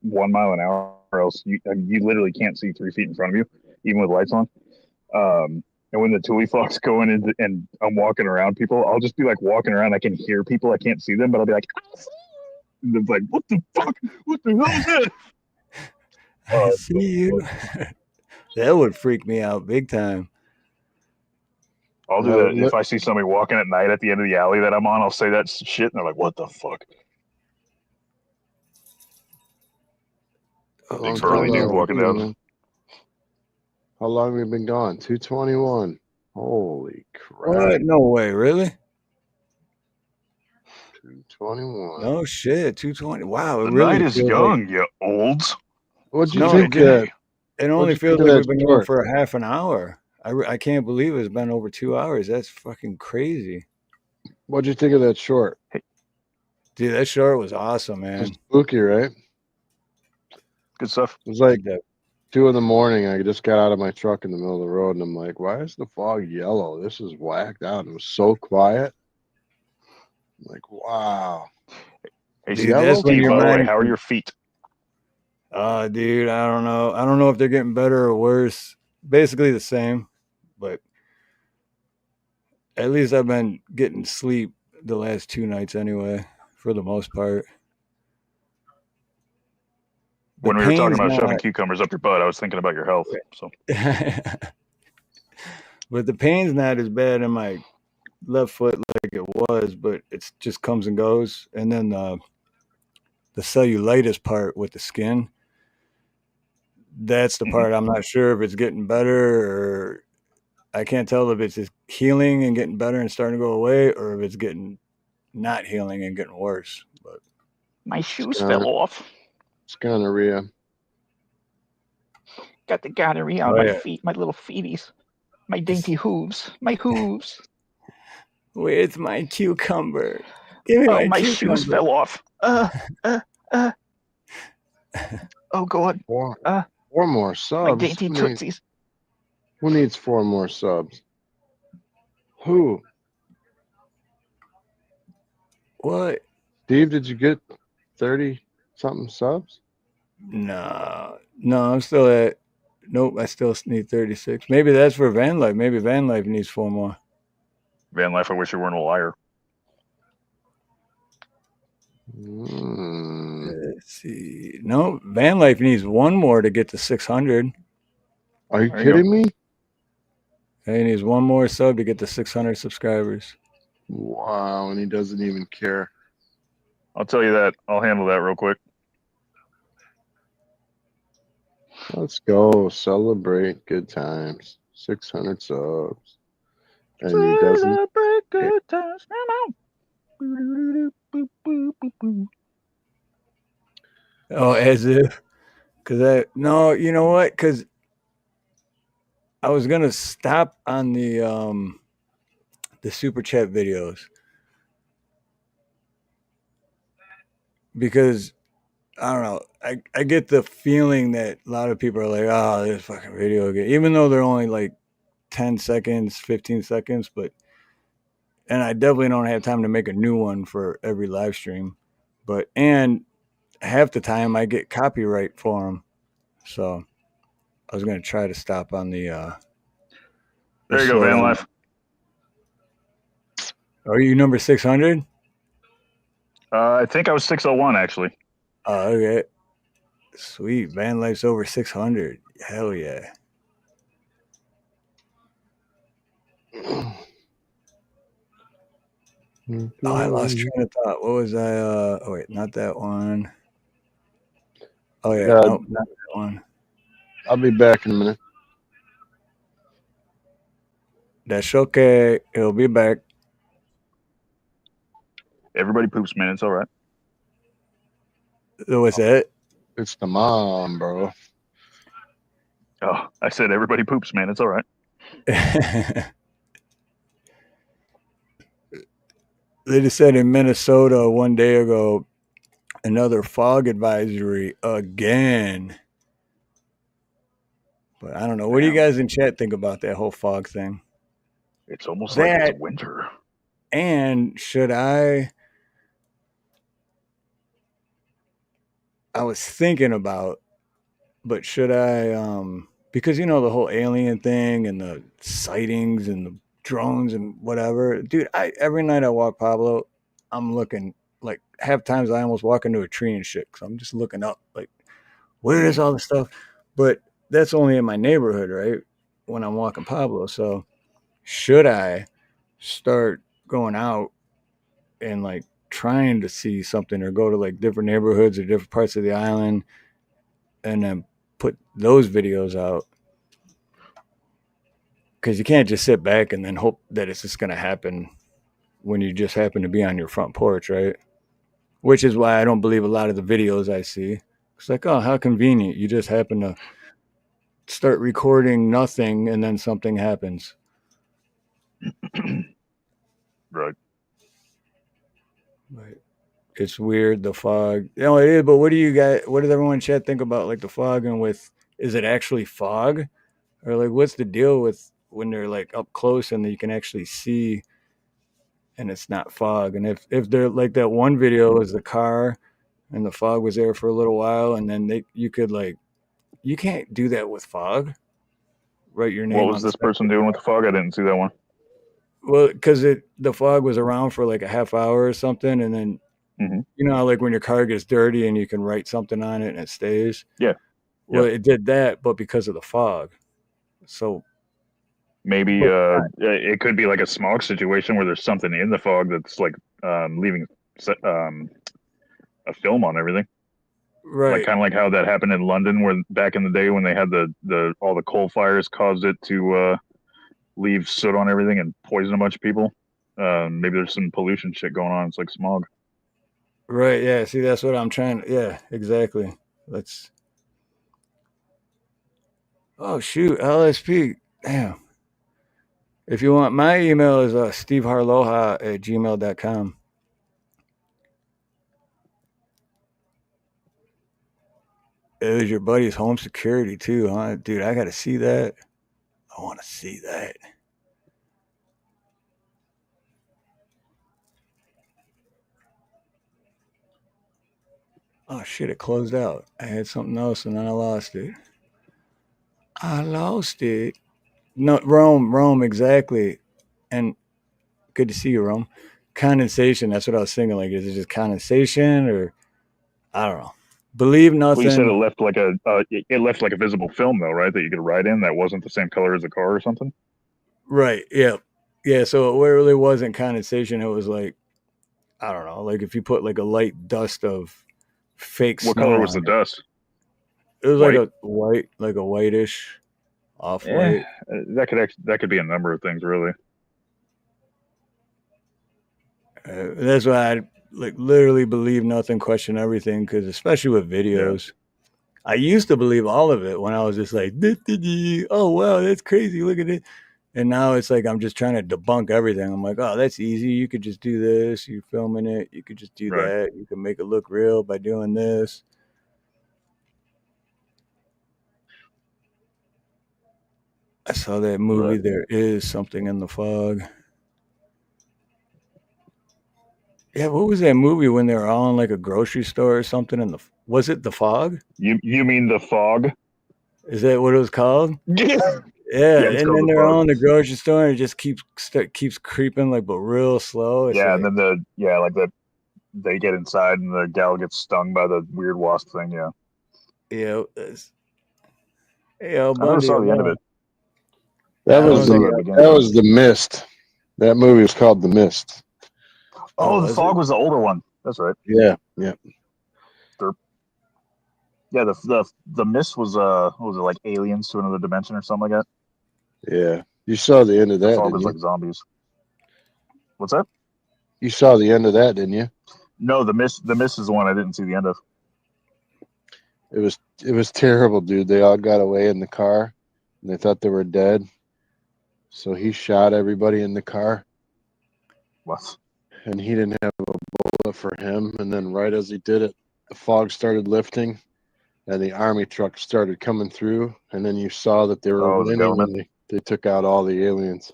1 mile an hour, or else you literally can't see 3 feet in front of you, even with lights on. And when the Thule fog's going in and I'm walking around people, I'll just be like walking around. I can hear people, I can't see them, but I'll be like, I see you. And they're like, what the fuck? What the hell is that? I see you. That would freak me out big time. I'll do that if I see somebody walking at night at the end of the alley that I'm on. I'll say that shit, and they're like, "What the fuck?" Big burly dude walking down. How long have we been gone? 2:21. Holy crap! What? No way, really? 2:21. No shit, 2:20. Wow, it The really night is feels young, like, you olds. What'd you no, think? it only what'd you feels think of like that we've been going short? for a half an hour. I can't believe it's been over 2 hours. That's fucking crazy. What'd you think of that short? Dude, that short was awesome, man. Just spooky, right? Good stuff. It was like 2 a.m. I just got out of my truck in the middle of the road, and I'm like, "Why is the fog yellow? This is whacked out." It was so quiet. I'm like, wow. Hey, Dude, yellow, that's when Steve, your by the way, mind. how are your feet? Dude, I don't know. I don't know if they're getting better or worse. Basically the same, but at least I've been getting sleep the last 2 nights anyway, for the most part. When we were talking about shoving cucumbers up your butt, I was thinking about your health. So, but the pain's not as bad in my left foot like it was, but it just comes and goes. And then the cellulitis part with the skin, that's the part I'm not sure if it's getting better, or I can't tell if it's just healing and getting better and starting to go away, or if it's getting not healing and getting worse. But my shoes fell off. It's gonorrhea. Got the gonorrhea on my feet, my little feeties, my dainty hooves, my hooves. Where's my cucumber? Give me my cucumber. shoes fell off. Oh God. 4 more subs. My dainty tootsies. Who needs 4 more subs? Who? What? Steve, did you get 30-something subs? No, I'm still at. Nope, I still need 36. Maybe that's for Van Life. Maybe Van Life needs 4 more. Van Life, I wish you weren't a liar. Let's see. No, Van Life needs 1 more to get to 600. Are you There you kidding me? He needs one more sub to get to 600 subscribers. Wow, and he doesn't even care. I'll tell you that. I'll handle that real quick. Let's go celebrate good times. 600 subs, and he doesn't. Celebrate good times. Oh, as if, no, you know what? Because I was gonna stop on the super chat videos because I don't know. I get the feeling that a lot of people are like, oh, this fucking video game, even though they're only like 10 seconds, 15 seconds, and I definitely don't have time to make a new one for every live stream, and half the time I get copyright for them. So I was going to try to stop on the there you go, Van Life. Are you number 600? I think I was 601 actually. Oh, okay. Sweet. Van Life's over 600. Hell yeah. Oh, I lost train of thought. What was I? Oh, wait, not that one. Oh, yeah. Nope, not that one. I'll be back in a minute. That's okay. He'll be back. Everybody poops, man. It's all right. What's that? It's the mom, bro. Oh, I said everybody poops, man. It's all right. They just said in Minnesota one day ago, another fog advisory again. But I don't know. What do you guys in chat think about that whole fog thing? It's almost like it's winter. And should I was thinking about, but should I because you know the whole alien thing and the sightings and the drones and whatever. Dude, every night I walk Pablo, I'm looking like half times I almost walk into a tree and shit because I'm just looking up like where is all this stuff? But that's only in my neighborhood, right? When I'm walking Pablo. So should I start going out and like trying to see something or go to like different neighborhoods or different parts of the island and then put those videos out? Because you can't just sit back and then hope that it's just going to happen when you just happen to be on your front porch, right? Which is why I don't believe a lot of the videos I see. It's like, oh, how convenient. You just happen to start recording nothing and then something happens. Right. It's weird, the fog. You know, it is, but what does everyone in chat think about like the fog and is it actually fog? Or like what's the deal with when they're like up close and you can actually see and it's not fog? And if they're like that one video was the car and the fog was there for a little while and then you could like, you can't do that with fog. Write your name. What was this person doing with the fog? I didn't see that one. Well, because the fog was around for like a half hour or something, and then you know, like when your car gets dirty and you can write something on it and it stays. Yeah. Well, it did that, but because of the fog. So maybe it could be like a smog situation where there's something in the fog that's like leaving a film on everything. Right. Like kind of like how that happened in London, where back in the day when they had all the coal fires caused it to leave soot on everything and poison a bunch of people. Maybe there's some pollution shit going on. It's like smog. Right. Yeah. See, that's what I'm trying. Yeah, exactly. Oh, shoot. LSP. Damn. If you want, my email is steveharloha@gmail.com. It was your buddy's home security too, huh? Dude, I got to see that. I want to see that. Oh, shit, it closed out. I had something else and then I lost it. No, Rome, exactly. And good to see you, Rome. Condensation, that's what I was thinking. Like, is it just condensation or I don't know. believe Well, you said it nothing. left like a visible film though, right? That you could ride in that wasn't the same color as the car or something. Right. Yeah. Yeah. So it really wasn't condensation. It was like, I don't know, like if you put like a light dust of fake What snow color was the on it. dust? It was White? like a whitish, off Yeah, white. that could be a number of things, really. That's why I like literally believe nothing, question everything, because especially with videos. I used to believe all of it when I was just like, oh wow, that's crazy. Look at it. And now it's like I'm just trying to debunk everything. I'm like, oh, that's easy. You could just do this. You're filming it. You could just do Right. that. You can make it look real by doing this. I saw that movie. Right. There is something in the fog. Yeah, what was that movie when they were all in like a grocery store or something? And was it The Fog? You mean The Fog? Is that what it was called? Yeah. Yeah, Yeah, it's and called then The they're Fog. all in the grocery store and it just keeps creeping like, but real slow. It's Yeah, like, and then they get inside and the gal gets stung by the weird wasp thing. Yeah. yeah, I never Bundy. saw the end of it. That I was don't think the I, beginning. that was The Mist. That movie was called The Mist. Oh, The is Fog it? was the older one. That's right. Yeah. Yeah, the Mist was what was it, like aliens to another dimension or something like that? Yeah. You saw the end of The that, Fog didn't was you? like zombies. What's that? You saw the end of that, didn't you? No, the Mist is the one I didn't see the end of. It was terrible, dude. They all got away in the car and they thought they were dead. So he shot everybody in the car. What? And he didn't have a bullet for him. And then right as he did it, the fog started lifting and the army truck started coming through. And then you saw that they were Oh, the winning government? and they took out all the aliens.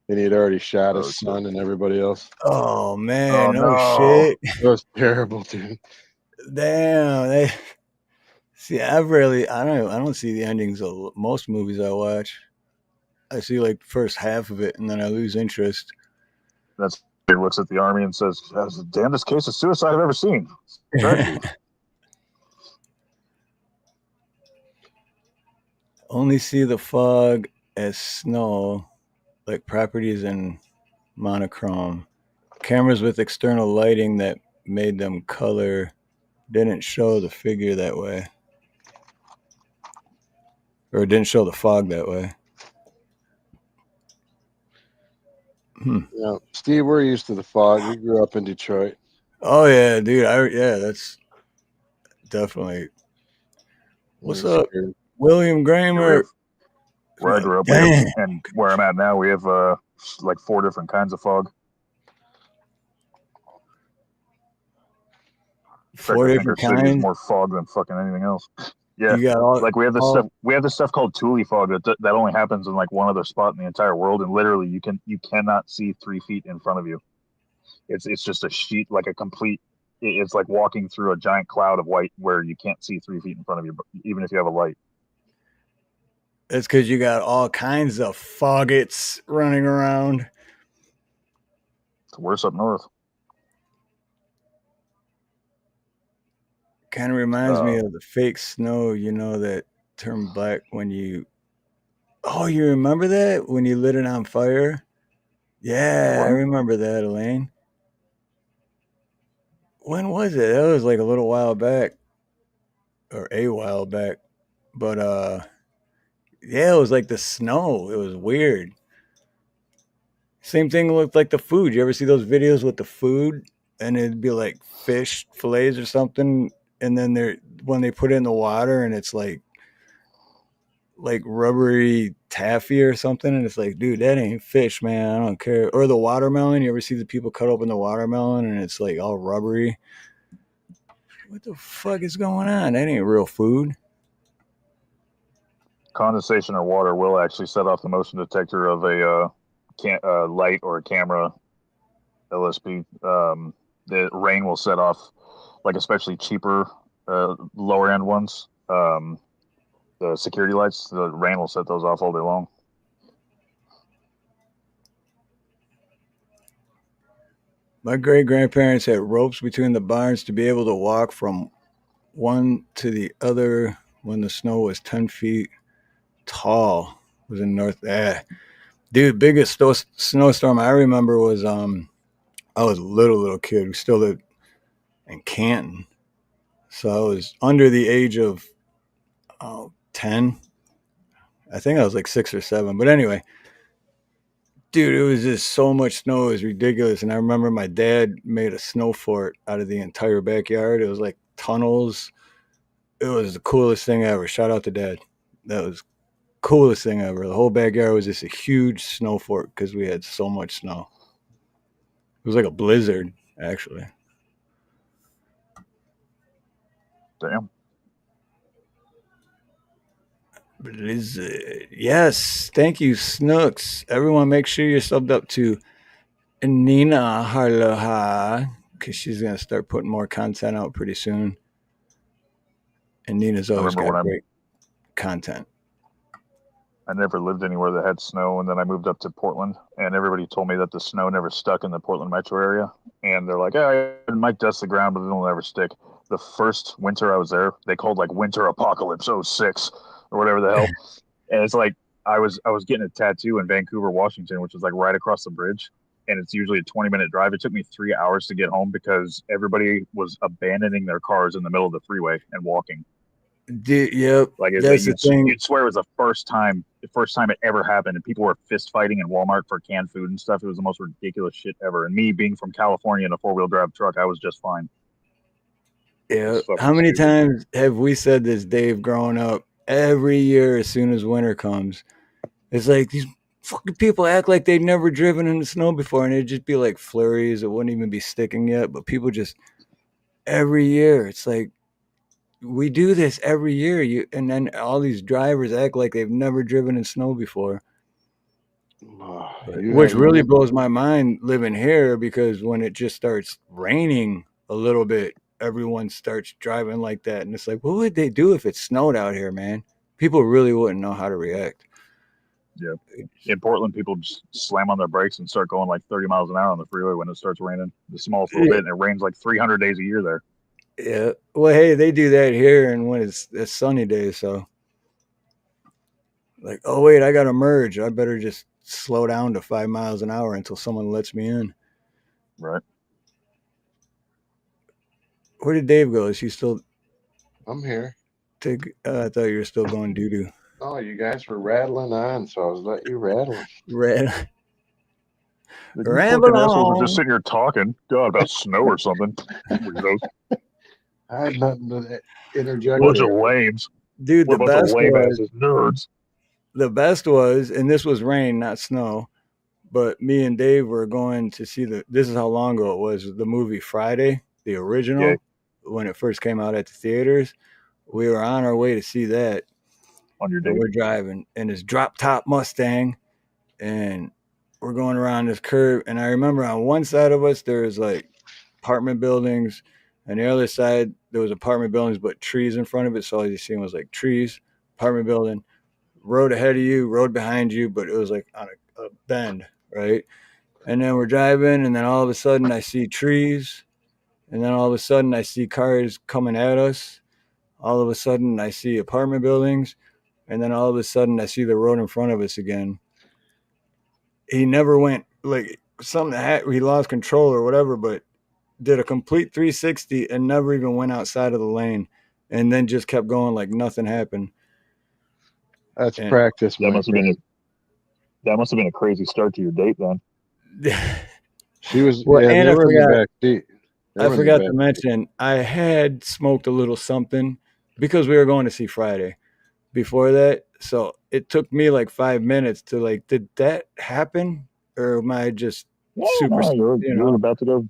And he had already shot Oh, his son and everybody else. Oh man, Oh no no. shit. It was terrible, dude. Damn. See, I don't see the endings of most movies I watch. I see like the first half of it and then I lose interest. That's he looks at the army and says, "That's the damnedest case of suicide I've ever seen." Tragedy. Only see the fog as snow, like properties in monochrome. Cameras with external lighting that made them color didn't show the figure that way. Or didn't show the fog that way. Yeah, Steve, we're used to the fog. We grew up in Detroit. Oh yeah, dude. That's definitely. What's It's up, scary. William Yeah, Gramer? where I grew up, Damn. and where I'm at now, we have like 4 different kinds of fog. In fact, 4 I think our different city is kinds. more fog than fucking anything else. Yeah, You got all like we have this all, stuff. We have this stuff called Thule fog that only happens in like one other spot in the entire world, and literally you cannot see 3 feet in front of you. It's just a sheet, like a complete. It's like walking through a giant cloud of white where you can't see 3 feet in front of you, even if you have a light. It's because you got all kinds of foggets running around. It's worse up north. Kind of reminds me of the fake snow, that turned black when you. Oh, you remember that when you lit it on fire? Yeah, I What? remember that, Elaine. When was it? That was like a little while back, or a while back. But yeah, it was like the snow. It was weird. Same thing with like the food. You ever see those videos with the food, and it'd be like fish fillets or something, and then when they put it in the water, and it's like rubbery taffy or something, and it's like, dude, that ain't fish, man. I don't care. Or the watermelon. You ever see the people cut open the watermelon, and it's like all rubbery? What the fuck is going on? That ain't real food. Condensation or water will actually set off the motion detector of a light or a camera LSP. The rain will set off, like especially cheaper, lower end ones. The security lights, the rain will set those off all day long. My great grandparents had ropes between the barns to be able to walk from one to the other when the snow was 10 feet tall. Was in North. Dude, biggest snowstorm I remember was I was a little kid. We still lived in Canton, so I was under the age of 10. I think I was like 6 or 7. But anyway, dude, it was just so much snow. It was ridiculous. And I remember my dad made a snow fort out of the entire backyard. It was like tunnels. It was the coolest thing ever. Shout out to Dad. That was coolest thing ever. The whole backyard was just a huge snow fort because we had so much snow. It was like a blizzard, actually. Damn. Blizzard. Yes. Thank you, Snooks. Everyone, make sure you're subbed up to Nina Harloha because she's going to start putting more content out pretty soon. And Nina's always got great content. I never lived anywhere that had snow, and then I moved up to Portland, and everybody told me that the snow never stuck in the Portland metro area. And they're like, it might dust the ground, but it'll never stick. The first winter I was there, they called like Winter Apocalypse 06 or whatever the hell. And it's like I was getting a tattoo in Vancouver, Washington, which was like right across the bridge. And it's usually a 20-minute drive. It took me 3 hours to get home because everybody was abandoning their cars in the middle of the freeway and walking. Yep. Like that's the thing. You'd swear it was the first time it ever happened, and people were fist fighting in Walmart for canned food and stuff. It was the most ridiculous shit ever. And me being from California in a 4-wheel drive truck, I was just fine. Yeah. How many times have we said this, Dave, growing up? Every year, as soon as winter comes, it's like these fucking people act like they'd never driven in the snow before, and it'd just be like flurries. It wouldn't even be sticking yet, but people just every year, it's like we do this every year. And then all these drivers act like they've never driven in snow before, which really blows my mind living here because when it just starts raining a little bit, everyone starts driving like that. And it's like, what would they do if it snowed out here, man? People really wouldn't know how to react. Yeah. In Portland, people just slam on their brakes and start going like 30 miles an hour on the freeway when it starts raining the smallest little bit. And it rains like 300 days a year there. Yeah. Well, hey, they do that here and when it's sunny days. So like, oh, wait, I got to merge. I better just slow down to 5 miles an hour until someone lets me in. Right. Where did Dave go? Is he still? I'm here. I thought you were still going doo-doo. Oh, you guys were rattling on, so I was letting you rattle. Ramble assholes on. are just sitting here talking, God, about snow or something. Weirdos. I had nothing to interject. Bunch of lames. Dude, the best of lame asses nerds. The best was, and this was rain, not snow, but me and Dave were going to see this is how long ago it was, the movie Friday, the original, when it first came out at the theaters. We were on our way to see that. On your date. We're driving in this drop top Mustang, and we're going around this curve. And I remember on one side of us, there was like apartment buildings, and the other side, there was apartment buildings, but trees in front of it. So all you seen was like trees, apartment building, road ahead of you, road behind you, but it was like on a bend, right? And then we're driving, and then all of a sudden I see trees, and then all of a sudden I see cars coming at us. All of a sudden I see apartment buildings, and then all of a sudden I see the road in front of us again. He never went, like, he lost control or whatever, but did a complete 360 and never even went outside of the lane, and then just kept going like nothing happened. That's practice. That must have been a crazy start to your date then. She was. Well, yeah, and they were in the back seat. I forgot to mention, I had smoked a little something because we were going to see Friday before that. So it took me like 5 minutes to like, did that happen? Or am I just super? No, you're about to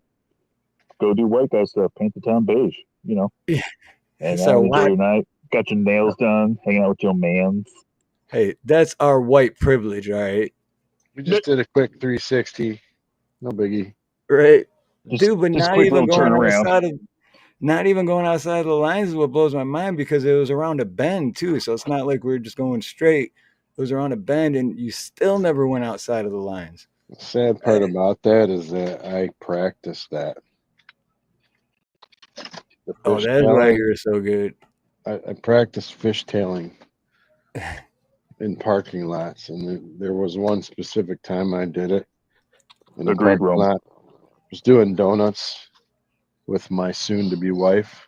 go do white guy stuff, paint the town beige, Yeah. Hang So out, enjoy your night, got your nails done, hanging out with your mans. Hey, that's our white privilege, all right? We just did a quick 360. No biggie. Right. Just, dude, but just not quick even little going turnaround. outside of the lines is what blows my mind, because it was around a bend too. So it's not like we were just going straight. It was around a bend, and you still never went outside of the lines. The sad part about that is that I practiced that. Oh, that's why you're so good. I practiced fishtailing in parking lots, and there was one specific time I did it in a Agreed, parking bro. lot. I was doing donuts with my soon-to-be wife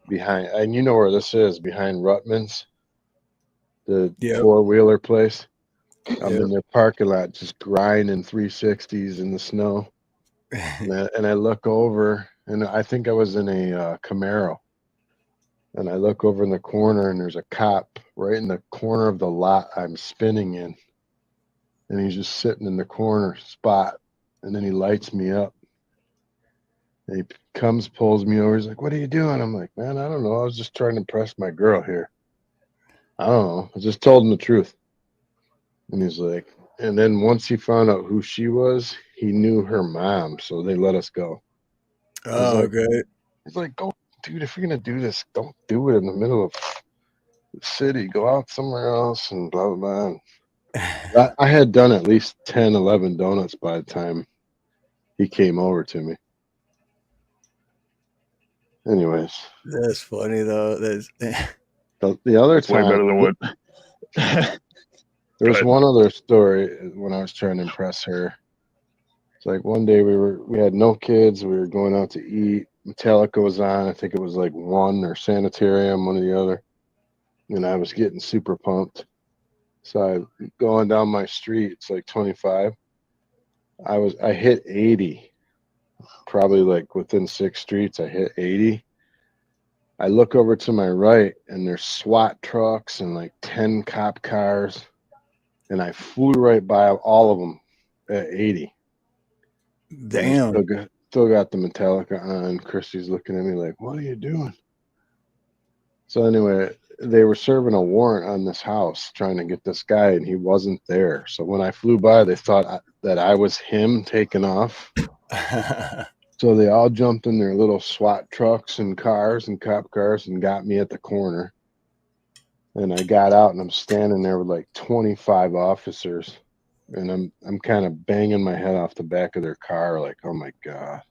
behind, and you know where this is, behind Rutman's, the four-wheeler place. I'm in their parking lot just grinding 360s in the snow, and I look over, and I think I was in a Camaro, and I look over in the corner, and there's a cop right in the corner of the lot I'm spinning in, and he's just sitting in the corner spot, and then he lights me up. And he comes, pulls me over. He's like, "What are you doing?" I'm like, "Man, I don't know. I was just trying to impress my girl here. I don't know. I just told him the truth." And he's like, and then once he found out who she was, he knew her mom, so they let us go. Oh, good. He's like, "Go, dude, if you're going to do this, don't do it in the middle of the city. Go out somewhere else," and blah, blah, blah. I had done at least 10, 11 donuts by the time he came over to me. Anyways. That's funny, though. That's the other It's way time. better than what. There was one other story when I was trying to impress her. It's like one day we had no kids. We were going out to eat. Metallica was on. I think it was like One or Sanitarium, one or the other. And I was getting super pumped. So I going down my street. It's like 25. I hit 80. Probably like within 6 streets, I hit 80. I look over to my right, and there's SWAT trucks and like 10 cop cars. And I flew right by all of them at 80. Damn. Still got the Metallica on. Christy's looking at me like, "What are you doing?" So anyway, they were serving a warrant on this house trying to get this guy, and he wasn't there. So when I flew by, they thought that I was him taking off. So they all jumped in their little SWAT trucks and cars and cop cars and got me at the corner. And I got out, and I'm standing there with like 25 officers, and I'm kind of banging my head off the back of their car, like, "Oh my God."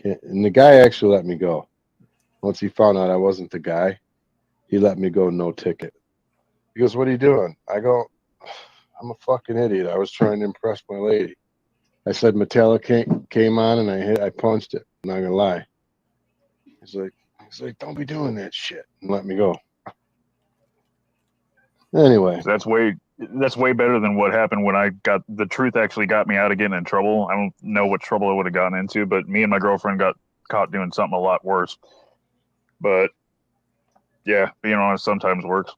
And the guy actually let me go. Once he found out I wasn't the guy, he let me go, no ticket. He goes, "What are you doing?" I go, "I'm a fucking idiot. I was trying to impress my lady." I said Metallica came on, and I punched it. I'm not gonna lie. He's like, "Don't be doing that shit," and let me go. Anyway, So that's way better than what happened when I got the truth actually got me out of getting in trouble. I don't know what trouble I would have gotten into, but me and my girlfriend got caught doing something a lot worse. But yeah, being honest sometimes works.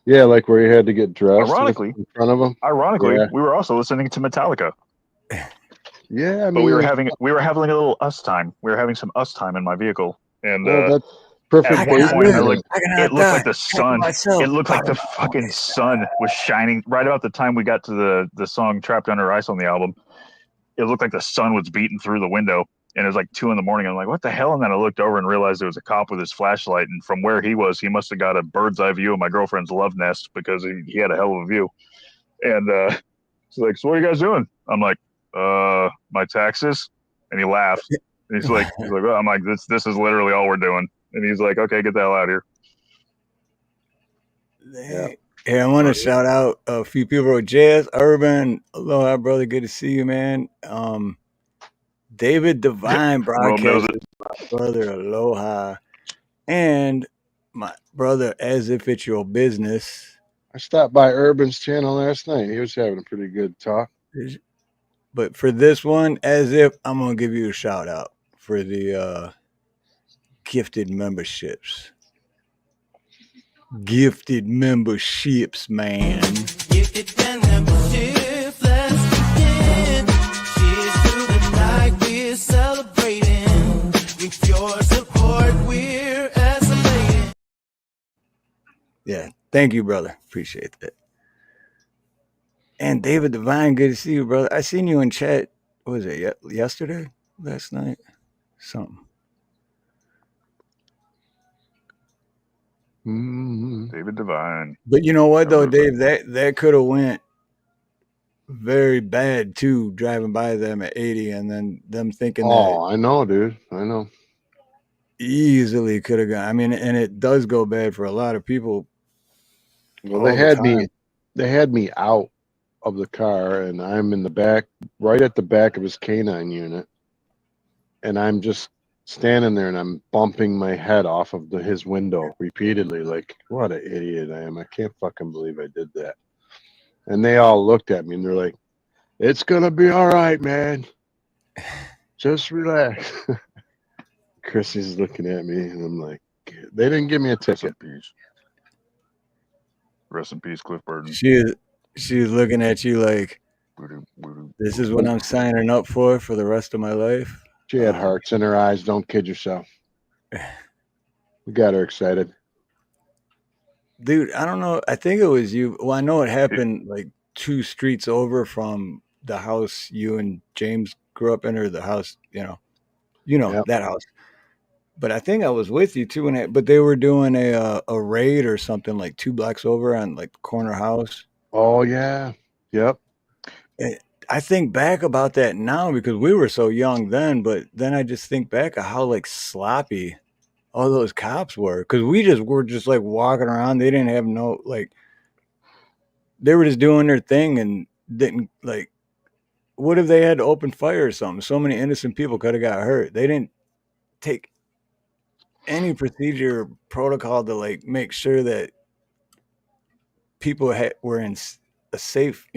Yeah, like where you had to get dressed Ironically, in front of them. Yeah. We were also listening to Metallica. Yeah, I mean, but we were having a little us time. We were having some us time in my vehicle, and that's perfect. At one point, it looked like the sun. It looked like the fucking sun was shining right about the time we got to the song "Trapped Under Ice" on the album. It looked like the sun was beating through the window, and it was like 2 a.m. I'm like, "What the hell?" And then I looked over and realized there was a cop with his flashlight, and from where he was, he must have got a bird's eye view of my girlfriend's love nest because he had a hell of a view. And he's like, "So what are you guys doing?" I'm like, "My taxes." And he laughed. And he's like, "Well," I'm like, this is literally all we're doing." And he's like, "Okay, get the hell out of here." Yeah. Hey, I want to shout out a few people. Jazz Urban, aloha, brother. Good to see you, man. David Devine broadcast, my brother, aloha, and my brother, As If It's Your Business. I stopped by Urban's channel last night. He was having a pretty good talk. But for this one, As If, I'm gonna give you a shout out for the gifted memberships. Gifted memberships, man. Gifted membership, let's begin. Cheers to the night we're celebrating. With your support, we're escalating. Yeah, thank you, brother. Appreciate that. And David Devine, good to see you, brother. I seen you in chat. What was it, yesterday? Last night? Something. David Devine. But you know what, though, Dave? That could have went very bad, too, driving by them at 80 and then them thinking that. Oh, I know, dude. I know. easily could have gone. I mean, and it does go bad for a lot of people. Well, all the time. they had me out of the car, and I'm in the back, right at the back of his canine unit, and I'm just standing there, and I'm bumping my head off of his window repeatedly, like, what an idiot I am. I can't fucking believe I did that. And they all looked at me, and they're like, it's gonna be all right, man. Just relax. Chrissy's looking at me, and I'm like, they didn't give me a ticket. Rest in peace, Cliff Burton. She's looking at you like, this is what I'm signing up for the rest of my life. She had hearts in her eyes. Don't kid yourself. We got her excited. Dude, I don't know. I think it was you. Well, I know it happened like 2 streets over from the house you and James grew up in, or the house, Yep. that house. But I think I was with you too. But they were doing a raid or something like 2 blocks over on like the corner house. Oh yeah. Yep. And I think back about that now because we were so young then. But then I just think back of how like sloppy all those cops were, because we were just like walking around. They didn't have no like. They were just doing their thing and didn't like. What if they had to open fire or something? So many innocent people could have got hurt. They didn't take any procedure or protocol to like make sure that people were in a safe.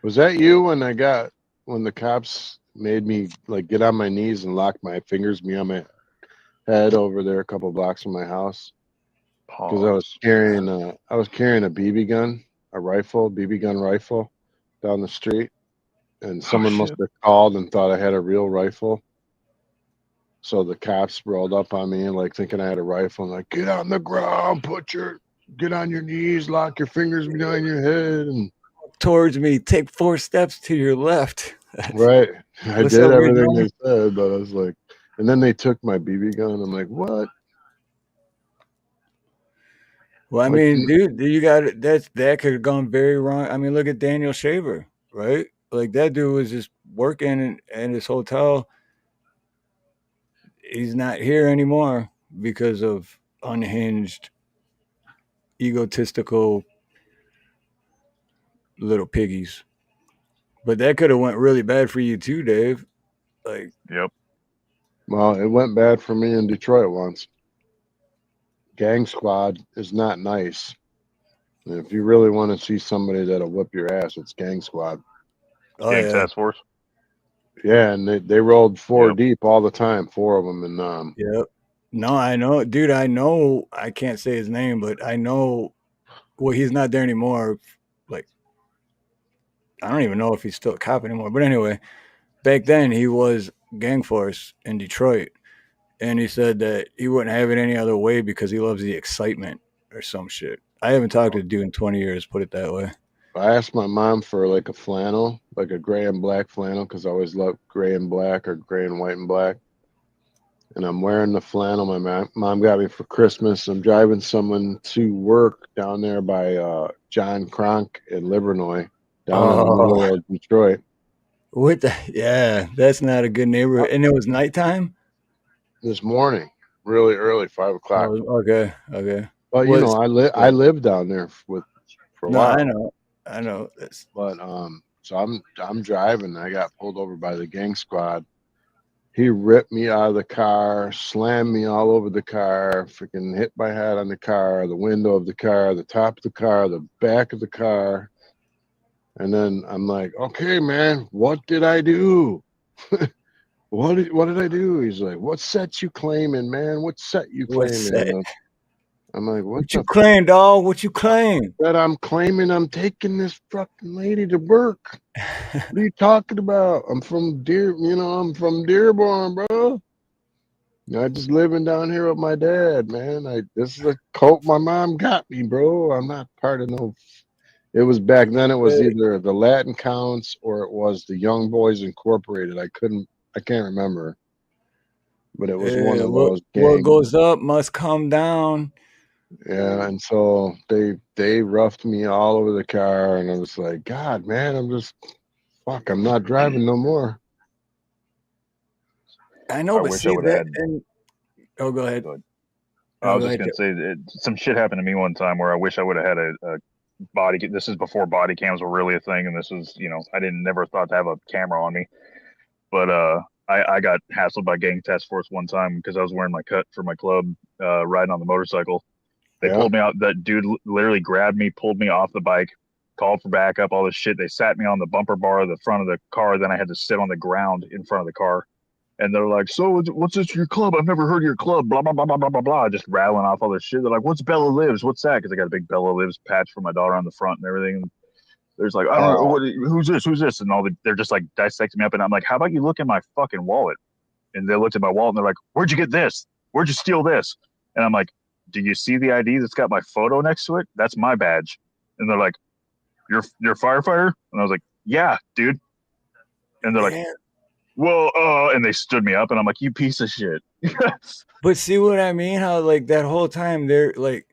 Was that you when the cops made me like get on my knees and lock my fingers on my head over there a couple blocks from my house? Because I was carrying a BB gun, BB gun rifle down the street, and someone must have called and thought I had a real rifle. So the cops rolled up on me and like thinking I had a rifle and like, get on the ground, get on your knees, lock your fingers behind your head, and towards me, take 4 steps to your left. Right. I did everything they said, but I was like, and then they took my BB gun. I'm like, what? Well, I mean, dude, you got it. That could have gone very wrong. I mean, look at Daniel Shaver, right? Like that dude was just working in his hotel. He's not here anymore because of unhinged, egotistical little piggies. But that could have went really bad for you too, Dave. Like, yep. Well, it went bad for me in Detroit once. Gang squad is not nice. And if you really want to see somebody that'll whip your ass, it's gang squad. Gang task force. Yeah, and they rolled 4 deep all the time, 4 of them, and yep. No, I know, dude. I know. I can't say his name, but I know. Well, he's not there anymore. Like, I don't even know if he's still a cop anymore. But anyway, back then he was gang force in Detroit, and he said that he wouldn't have it any other way because he loves the excitement or some shit. I haven't talked to the dude in 20 years. Put it that way. I asked my mom for like a flannel, like a gray and black flannel, because I always loved gray and black or gray and white and black. And I'm wearing the flannel my mom got me for Christmas. I'm driving someone to work down there by John Kronk in Livernois, down in the middle of Detroit. What the? Yeah, that's not a good neighborhood. And it was nighttime? This morning, really early, 5 o'clock. Oh, okay. Well, you know, I live down there for a while. I know. But so I'm driving. I got pulled over by the gang squad. He ripped me out of the car, slammed me all over the car, freaking hit my head on the car, the window of the car, the top of the car, the back of the car. And then I'm like, okay, man, what did I do? What did I do? He's like, what set you claiming, man? What set you claiming? I'm like, what you claim, dog? What you claim? That I'm claiming I'm taking this fucking lady to work. What are you talking about? I'm from Dearborn, bro. I just living down here with my dad, man. This is a cult my mom got me, bro. I'm not part of no. It was back then. It was either the Latin Counts or it was the Young Boys Incorporated. I can't remember, but it was one of those gangs. What goes up must come down. Yeah, and so they roughed me all over the car, and I was like, God, man, I'm not driving no more. I know, but see that, and Oh, go ahead. I was just gonna say some shit happened to me one time where I wish I would have had a body. This is before body cams were really a thing, and this was, I never thought to have a camera on me. But I got hassled by gang task force one time because I was wearing my cut for my club, riding on the motorcycle. They pulled me out. That dude literally grabbed me, pulled me off the bike, called for backup, all this shit. They sat me on the bumper bar of the front of the car. Then I had to sit on the ground in front of the car. And they're like, so what's this, your club? I've never heard of your club, blah, blah, blah, blah, blah, blah, blah. Just rattling off all this shit. They're like, what's Bella Lives? What's that? Because I got a big Bella Lives patch for my daughter on the front and everything. And there's like, I don't know, who's this? Who's this? And they're just like dissecting me up. And I'm like, how about you look in my fucking wallet? And they looked at my wallet and they're like, where'd you get this? Where'd you steal this? And I'm like, do you see the ID that's got my photo next to it? That's my badge. And they're like, you're a firefighter? And I was like, yeah, dude. And they're like, well, and they stood me up and I'm like, you piece of shit. But see what I mean? How like that whole time they're like,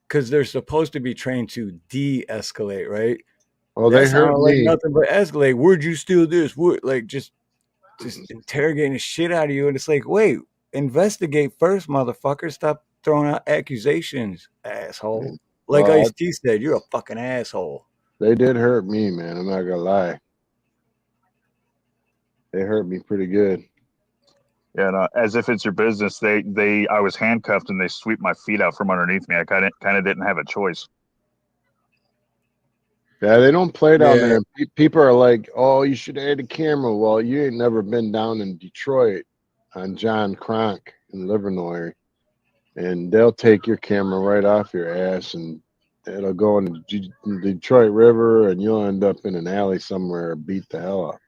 because they're supposed to be trained to de-escalate, right? Oh, they hurt like me. nothing but escalate. Where'd you steal this? What, like just interrogating the shit out of you, and it's like, wait, investigate first, motherfucker. Stop throwing out accusations, asshole. Like Ice-T said, you're a fucking asshole. They did hurt me, man. I'm not gonna lie. They hurt me pretty good. Yeah, and, as if it's your business, I was handcuffed and they sweep my feet out from underneath me. I kind of didn't have a choice. Yeah, they don't play down there. People are like, oh, you should add a camera. Well, you ain't never been down in Detroit on John Cronk in Livernois, and they'll take your camera right off your ass, and it'll go in the Detroit River, and you'll end up in an alley somewhere, beat the hell up.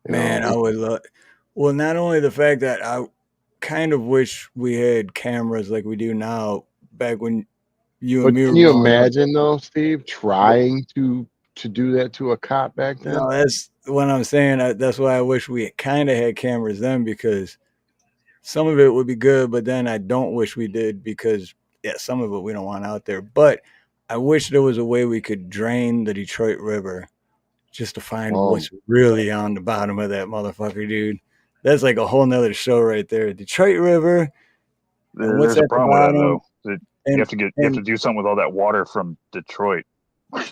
Man, I would love. Well, not only the fact that I kind of wish we had cameras like we do now, back when you and me were can you growing up. imagine though, Steve, trying to do that to a cop back then? No, that's what I'm saying. That's why I wish we kind of had cameras then, because some of it would be good, but then I don't wish we did, because some of it we don't want out there. But I wish there was a way we could drain the Detroit River just to find what's really on the bottom of that motherfucker, dude. That's like a whole nother show right there. Detroit River. There's a problem with that though. You have to do something with all that water from Detroit. But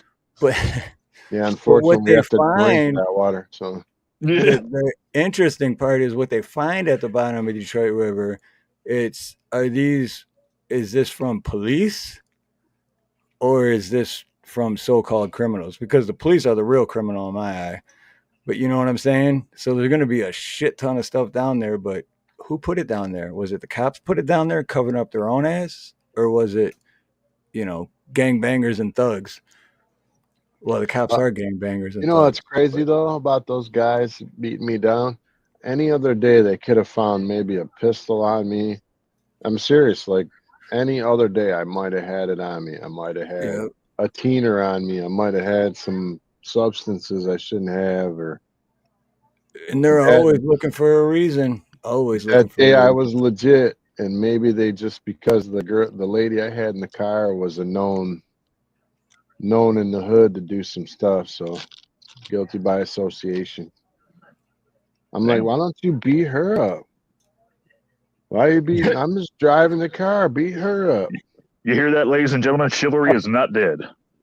yeah, unfortunately, we have to drink that water. So the interesting part is what they find at the bottom of the Detroit River. Is this from police, or is this from so-called criminals? Because the police are the real criminal in my eye. But you know what I'm saying? So there's going to be a shit ton of stuff down there, but who put it down there? Was it the cops put it down there covering up their own ass? Or was it, gangbangers and thugs? Well, the cops are gangbangers and you know thugs. what's crazy though about those guys beating me down? Any other day they could have found maybe a pistol on me. I'm serious. Like any other day, I might have had it on me. I might have had a teener on me. I might have had some substances I shouldn't have. And they're always looking for a reason. Always looking for a reason. I was legit, and maybe they just, because the lady I had in the car was a known in the hood to do some stuff, so guilty by association. I'm like, why don't you beat her up? Why are you beating? I'm just driving the car. Beat her up. You hear that, ladies and gentlemen? Chivalry is not dead.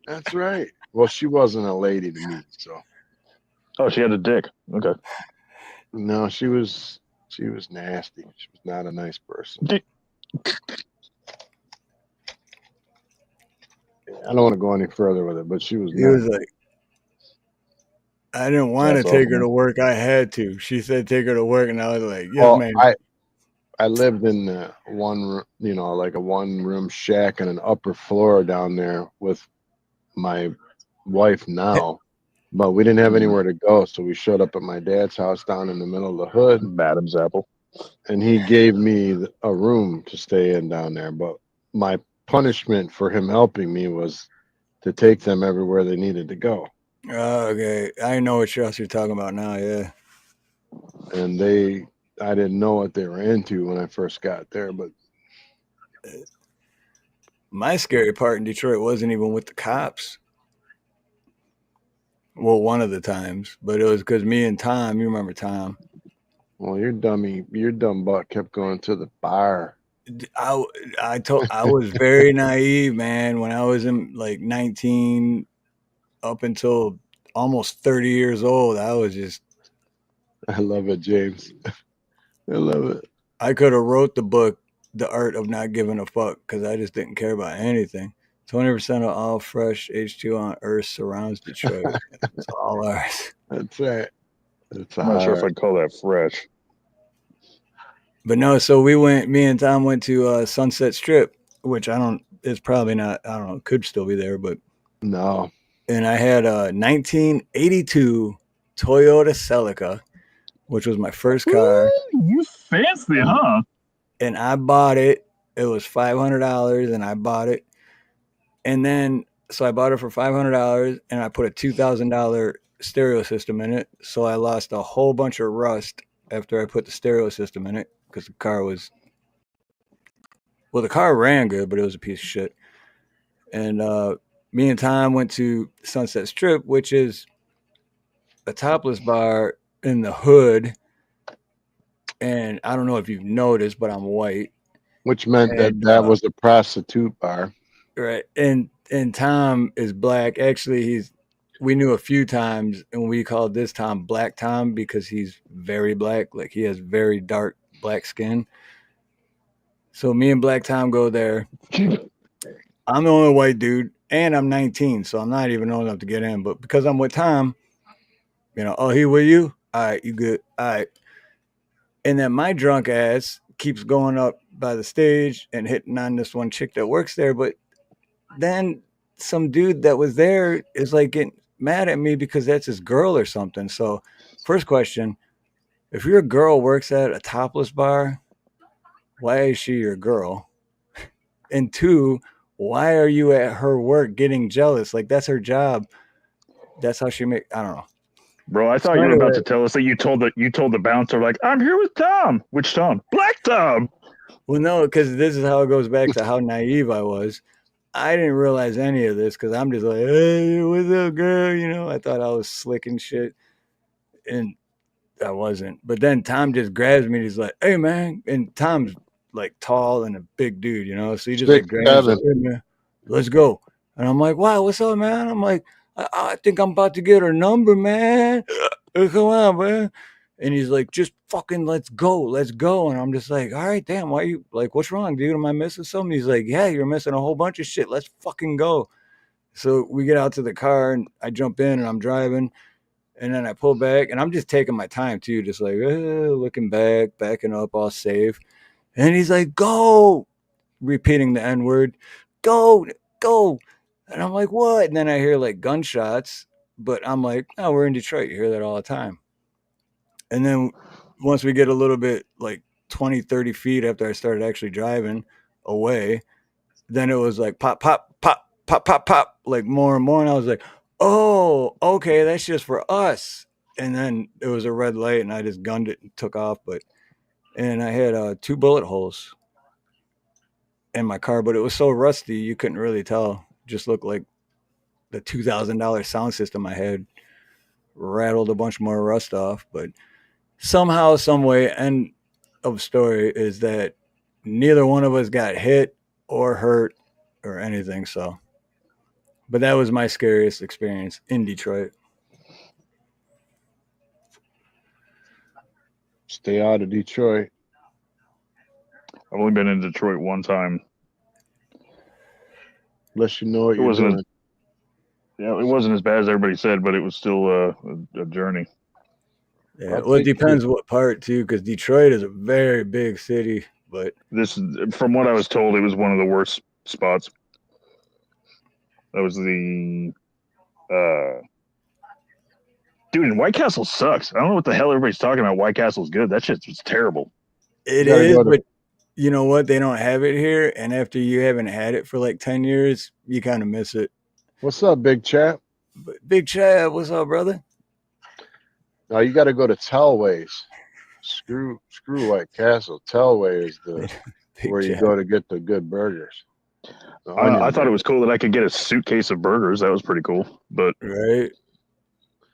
That's right. Well, she wasn't a lady to me, so. Oh, she had a dick. Okay. No, she was nasty. She was not a nice person. I don't want to go any further with it, but she was. It was like, I didn't want to take her to work. I had to. She said take her to work, and I was like, yes, ma'am. I lived in one, like a one-room shack on an upper floor down there with my wife now, but we didn't have anywhere to go, so we showed up at my dad's house down in the middle of the hood, Adam's apple, and he gave me a room to stay in down there. But my punishment for him helping me was to take them everywhere they needed to go. Okay, I know what house you're talking about now. Yeah, and I didn't know what they were into when I first got there, but my scary part in Detroit wasn't even with the cops. Well, one of the times, but it was because me and Tom, you remember Tom? Well, your dumb butt kept going to the bar I was very naive, man. When I was in like 19 up until almost 30 years old, I was just. I love it, James. I love it. I could have wrote the book, The Art of Not Giving a Fuck, because I just didn't care about anything. 20% of all fresh H2 on Earth surrounds Detroit. It's all ours. That's right. That's I'm not sure if I'd call that fresh. But no, so me and Tom went to Sunset Strip, which it's probably not, I don't know, could still be there, but. No. And I had a 1982 Toyota Celica, which was my first car. Ooh, you fancy, huh? And I bought it. It was $500, and I bought it. And then, so I bought it for $500, and I put a $2,000 stereo system in it. So I lost a whole bunch of rust after I put the stereo system in it, because the car ran good, but it was a piece of shit. And me and Tom went to Sunset Strip, which is a topless bar in the hood. And I don't know if you've noticed, but I'm white. Which meant that was a prostitute bar. Right. And Tom is black. Actually, we knew a few times, and we called this Tom Black Tom because he's very black. Like, he has very dark black skin. So me and Black Tom go there. I'm the only white dude, and I'm 19, so I'm not even old enough to get in. But because I'm with Tom, oh, he with you? All right, you good? All right. And then my drunk ass keeps going up by the stage and hitting on this one chick that works there. But then some dude that was there is like getting mad at me because that's his girl or something. So first question, if your girl works at a topless bar, why is she your girl? And two, why are you at her work getting jealous? Like, that's her job. That's how she I don't know. Bro, I thought you were about to tell us that you told the bouncer, like, I'm here with Tom. Which Tom? Black Tom. Well, no, because this is how it goes back to how naive I was. I didn't realize any of this because I'm just like, hey, what's up, girl? I thought I was slick and shit. And I wasn't. But then Tom just grabs me and he's like, hey, man. And Tom's like tall and a big dude, So he just like grabs me, hey, man, let's go. And I'm like, wow, what's up, man? I'm like, I think I'm about to get her number, man. Come on, man. And he's like, just fucking let's go. And I'm just like, all right, damn, why you like, what's wrong, dude? Am I missing something? He's like, yeah, you're missing a whole bunch of shit. Let's fucking go. So we get out to the car and I jump in and I'm driving. And then I pull back and I'm just taking my time too, just like looking back, backing up, all safe. And he's like, go, repeating the N-word, go. And I'm like, what? And then I hear like gunshots, but I'm like, oh, we're in Detroit. You hear that all the time. And then once we get a little bit like 20, 30 feet after I started actually driving away, then it was like pop, pop, pop, pop, pop, pop, like more and more. And I was like, oh, okay, that's just for us. And then it was a red light and I just gunned it and took off. And I had 2 bullet holes in my car, but it was so rusty you couldn't really tell. Just looked like the $2,000 sound system I had rattled a bunch more rust off. But somehow, some way, end of story is that neither one of us got hit or hurt or anything. So, but that was my scariest experience in Detroit. Stay out of Detroit. I've only been in Detroit one time. Unless you know what you're doing. Yeah, it wasn't as bad as everybody said, but it was still a journey. Yeah, well, it depends what part too, because Detroit is a very big city. But from what I was told, it was one of the worst spots. That was the dude. And White Castle sucks. I don't know what the hell everybody's talking about. White Castle's good. That shit's just terrible. It is, but you know what? They don't have it here, and after you haven't had it for like 10 years, you kind of miss it. What's up, Big Chap? Big Chap, what's up, brother? Now you got to go to Telways. Screw White Castle. Telway is where you go to get the good burgers. I thought it was cool that I could get a suitcase of burgers. That was pretty cool. But right,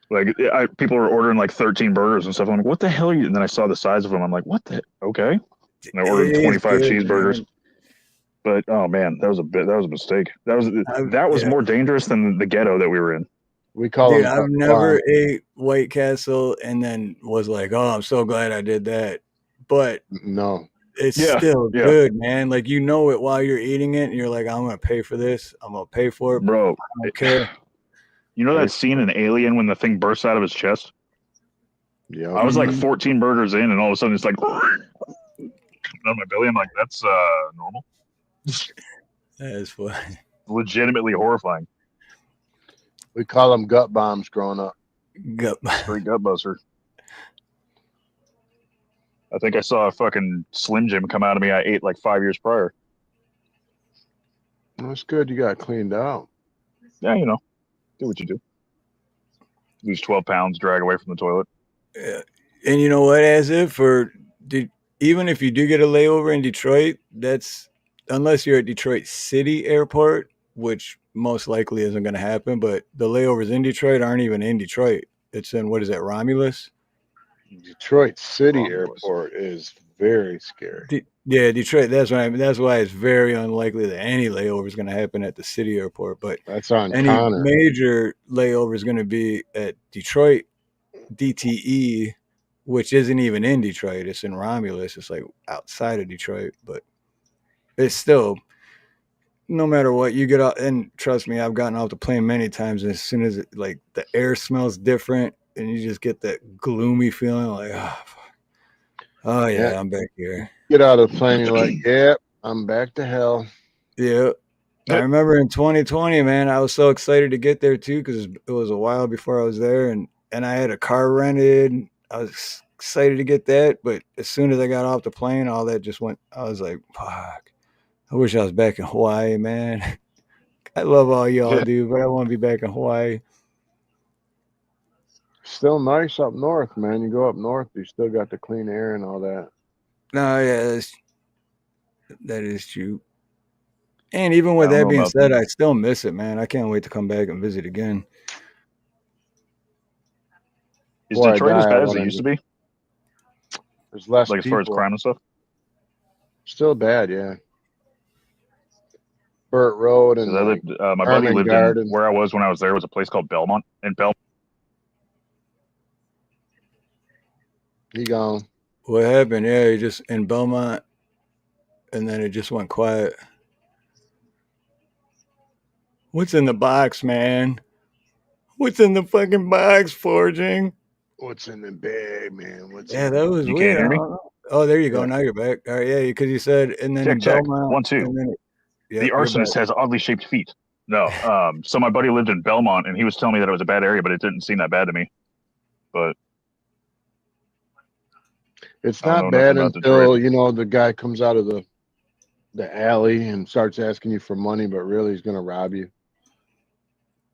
like people were ordering like 13 burgers and stuff. I'm like, what the hell are you? And then I saw the size of them. I'm like, what the? Okay. And I ordered It is 25 good, cheeseburgers. man. But oh man, that was a mistake. That was Yeah. more dangerous than the ghetto that we were in. We call Dude, them I've never ate White Castle and then was like, oh, I'm so glad I did that. But no, it's Yeah, still yeah. good, man. Like, you know it while you're eating it, and you're like, I'm gonna pay for this. I'm gonna pay for it, Bro. I don't care. You know that scene in Alien when the thing bursts out of his chest? Yeah. I was like 14 burgers in, and all of a sudden it's like coming out of my belly. I'm like, that's normal. That is funny. Legitimately horrifying. We call them gut bombs growing up. Straight gut buster. I think I saw a fucking Slim Jim come out of me I ate like 5 years prior. That's good. You got cleaned out. Yeah, you know, do what you do. Lose 12 pounds, drag away from the toilet. Yeah. And you know what? Even if you do get a layover in Detroit, that's unless you're at Detroit City Airport, which most likely isn't going to happen. But the layovers in Detroit aren't even in Detroit. It's in, what is that, Romulus? Detroit City Airport is very scary. Yeah, Detroit. That's why it's very unlikely that any layover is going to happen at the city airport. But that's on any Connor. major layover is going to be at Detroit DTE, which isn't even in Detroit. It's in Romulus. It's like outside of Detroit, but it's still, no matter what, you get out. And trust me, I've gotten off the plane many times. And as soon as like the air smells different, and you just get that gloomy feeling, like, oh yeah, I'm back here. Get out of the plane, you're like, yeah, I'm back to hell. Yeah. I remember in 2020, man, I was so excited to get there too, because it was a while before I was there, and I had a car rented. I was excited to get that, but as soon as I got off the plane, all that just went. I was like, fuck, I wish I was back in Hawaii, man. I love all y'all, dude, but I want to be back in Hawaii. Still nice up north, man. You go up north, you still got the clean air and all that. No, yeah, that is true. And even with that being said, I still miss it, man. I can't wait to come back and visit again. Is Detroit as bad as it used to be? There's less like people. As far as crime and stuff? Still bad, yeah. Burt Road and my buddy lived in where I was when I was there was a place called Belmont. And He gone. What happened? Yeah, he just in Belmont, and then it just went quiet. What's in the box, man? What's in the fucking box, Forging? What's in the bag, man? Yeah, that was weird. Can't hear me? Oh, there you go. Yeah. Now you're back. All right, yeah, because you said, and then in check. Belmont. 1, 2. And then the arsonist has oddly shaped feet. No. So my buddy lived in Belmont, and he was telling me that it was a bad area, but it didn't seem that bad to me. But it's not bad until, you know, the guy comes out of the alley and starts asking you for money, but really he's going to rob you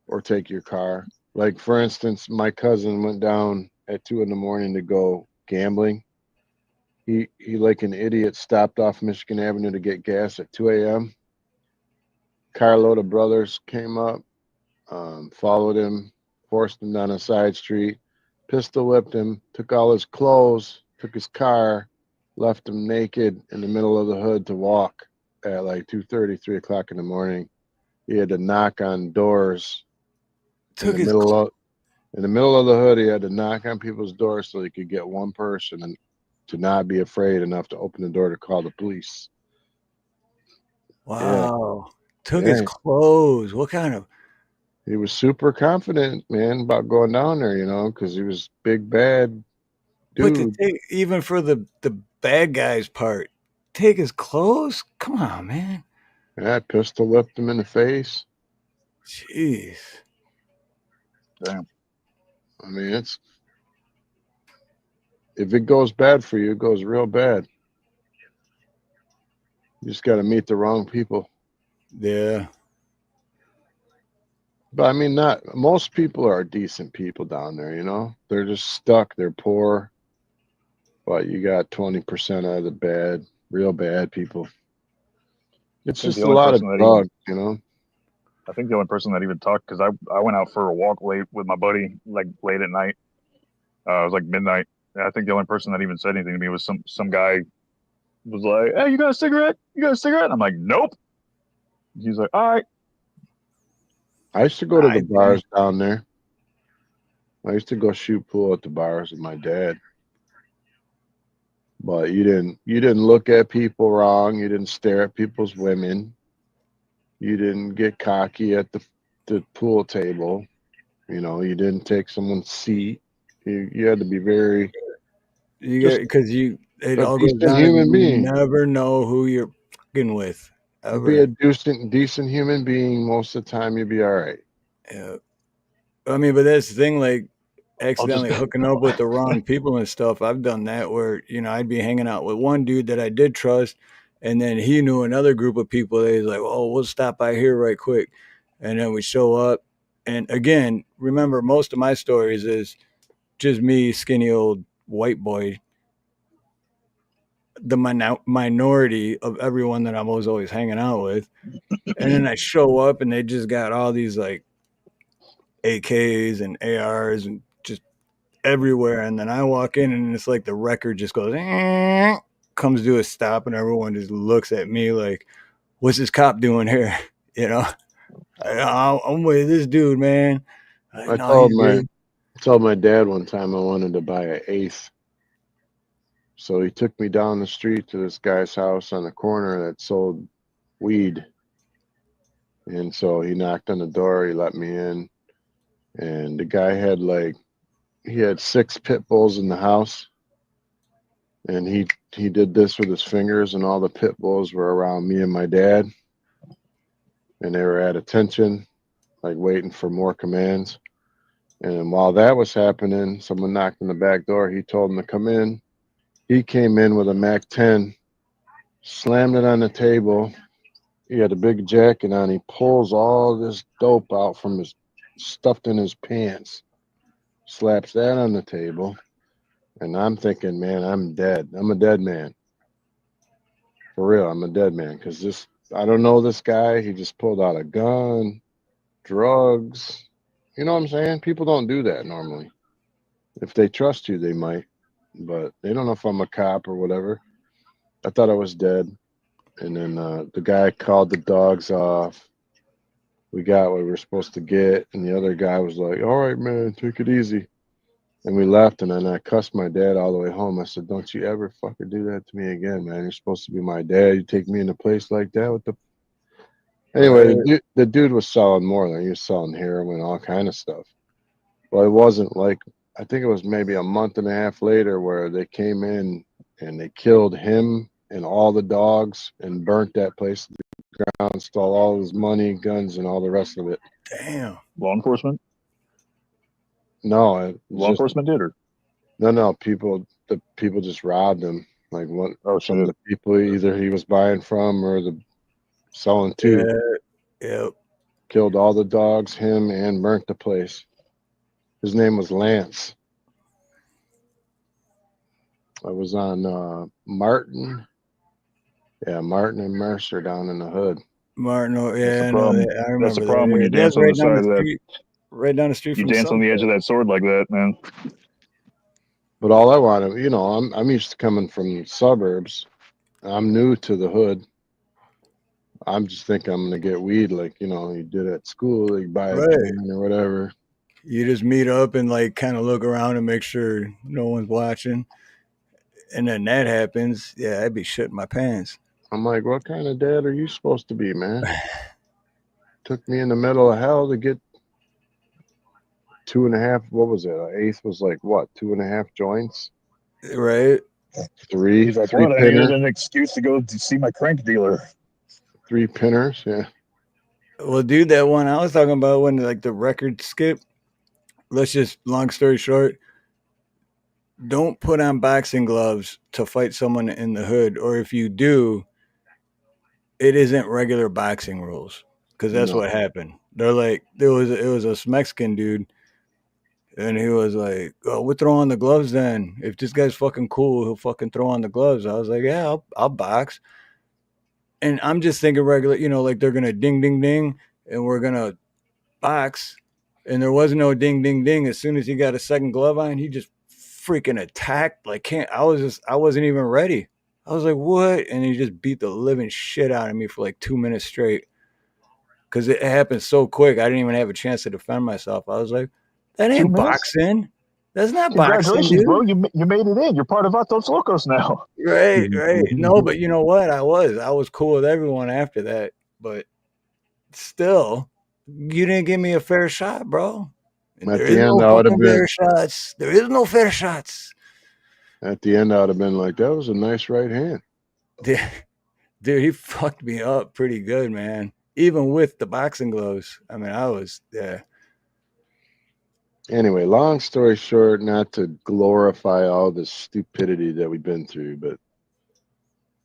or take your car. Like, for instance, my cousin went down at 2 a.m. to go gambling. He like an idiot, stopped off Michigan Avenue to get gas at 2 a.m. Carload of brothers came up, followed him, forced him down a side street, pistol whipped him, took all his clothes, took his car, left him naked in the middle of the hood to walk at like 2:30, 3 o'clock in the morning. He had to knock on doors. In the middle of the hood, he had to knock on people's doors so he could get one person and to not be afraid enough to open the door to call the police. Wow. Yeah. Took his clothes. What kind of? He was super confident, man, about going down there, you know, because he was big, bad dude. But to take, even for the bad guy's part, take his clothes? Come on, man. Yeah, pistol whipped him in the face. Jeez. Damn. I mean, if it goes bad for you, it goes real bad. You just got to meet the wrong people. Yeah. But I mean, most people are decent people down there, you know? They're just stuck. They're poor. But you got 20% of the real bad people. It's just a lot of drugs, you know? I think the only person that even talked, because I went out for a walk late with my buddy, like late at night. It was like midnight. And I think the only person that even said anything to me was some guy was like, "Hey, you got a cigarette? You got a cigarette?" I'm like, "Nope." He's like, "All right." I used to go to the bars down there. I used to go shoot pool at the bars with my dad. But you didn't look at people wrong. You didn't stare at people's women. You didn't get cocky at the pool table. You know, you didn't take someone's seat. You had to be very Because it a all goes decent down to human you being. never know who you're fucking with Be a ever. decent human being. Most of the time, you'll be all right. Yeah. I mean, but that's the thing, like accidentally hooking up with the wrong people and stuff. I've done that where, I'd be hanging out with one dude that I did trust, and then he knew another group of people that he's like, oh, we'll stop by here right quick. And then we show up. And again, remember, most of my stories is just me, skinny old white boy, the minority of everyone that I was always hanging out with. And then I show up and they just got all these like AKs and ARs and just everywhere. And then I walk in and it's like the record just goes, comes to a stop, and everyone just looks at me like, what's this cop doing here? I'm with this dude, man. I No, he's good. told my dad one time I wanted to buy an eighth. So he took me down the street to this guy's house on the corner that sold weed. And so he knocked on the door, he let me in. And the guy had he had 6 pit bulls in the house. And he did this with his fingers, and all the pit bulls were around me and my dad. And they were at attention, like waiting for more commands. And while that was happening, someone knocked on the back door. He told him to come in. He came in with a Mac 10, slammed it on the table. He had a big jacket on. He pulls all this dope out from his stuffed in his pants, slaps that on the table. And I'm thinking, man, I'm dead. I'm a dead man. For real, I'm a dead man. Because I don't know this guy. He just pulled out a gun, drugs. You know what I'm saying? People don't do that normally. If they trust you, they might. But they don't know if I'm a cop or whatever. I thought I was dead. And then the guy called the dogs off. We got what we were supposed to get. And the other guy was like, all right, man, take it easy. And we left. And then I cussed my dad all the way home. I said, don't you ever fucking do that to me again, man. You're supposed to be my dad. You take me in a place like that with the... Anyway, the dude was selling more than he was selling heroin, all kind of stuff. Well, it wasn't like... I think it was maybe a month and a half later where they came in and they killed him and all the dogs and burnt that place to the ground, stole all his money, guns, and all the rest of it. Damn. Law enforcement? No, law enforcement did, or no? The people just robbed him. Like some of the people either he was buying from or the selling to. Yep. Killed all the dogs, him, and burnt the place. His name was Lance. I was on Martin. Yeah, Martin and Mercer down in the hood. Martin, that's I know that. I remember that's the problem that. when you That's dance on right the down side the of that. street. Right down the street You from dance on the edge of that sword like that, man. But all I wanted, I'm used to coming from suburbs. I'm new to the hood. I'm just thinking I'm gonna get weed like you did at school. You buy a joint or whatever. You just meet up and like kind of look around and make sure no one's watching. And then that happens. Yeah, I'd be shitting my pants. I'm like, what kind of dad are you supposed to be, man? Took me in the middle of hell to get 2.5. What was it? An eighth was like what? 2.5 joints. Right. Three. He's like, three what? I needed an excuse to go to see my crank dealer. 3 pinners. Yeah. Well, dude, that one I was talking about when like the record skip. Let's just long story short. Don't put on boxing gloves to fight someone in the hood, or if you do, it isn't regular boxing rules. Because that's what happened. They're like, it was a Mexican dude, and he was like, "Oh, we'll throw on the gloves then. If this guy's fucking cool, he'll fucking throw on the gloves." I was like, "Yeah, I'll box." And I'm just thinking regular, like they're gonna ding ding ding, and we're gonna box. And there was no ding ding ding. As soon as he got a second glove on, he just freaking attacked. Like I wasn't even ready. I was like, what? And he just beat the living shit out of me for like 2 minutes straight. Because it happened so quick. I didn't even have a chance to defend myself. I was like, that 2 ain't minutes? boxing. That's not boxing, Congratulations, dude. bro. You made it in. You're part of Vatos Locos now. Right. No, but you know what? I was cool with everyone after that. But still, you didn't give me a fair shot, bro. And At there the is end, no I would have fucking been. fair shots. There is no fair shots. At the end, I would have been like, that was a nice right hand. Dude, he fucked me up pretty good, man. Even with the boxing gloves. I mean, I was, yeah. Anyway, long story short, not to glorify all the stupidity that we've been through, but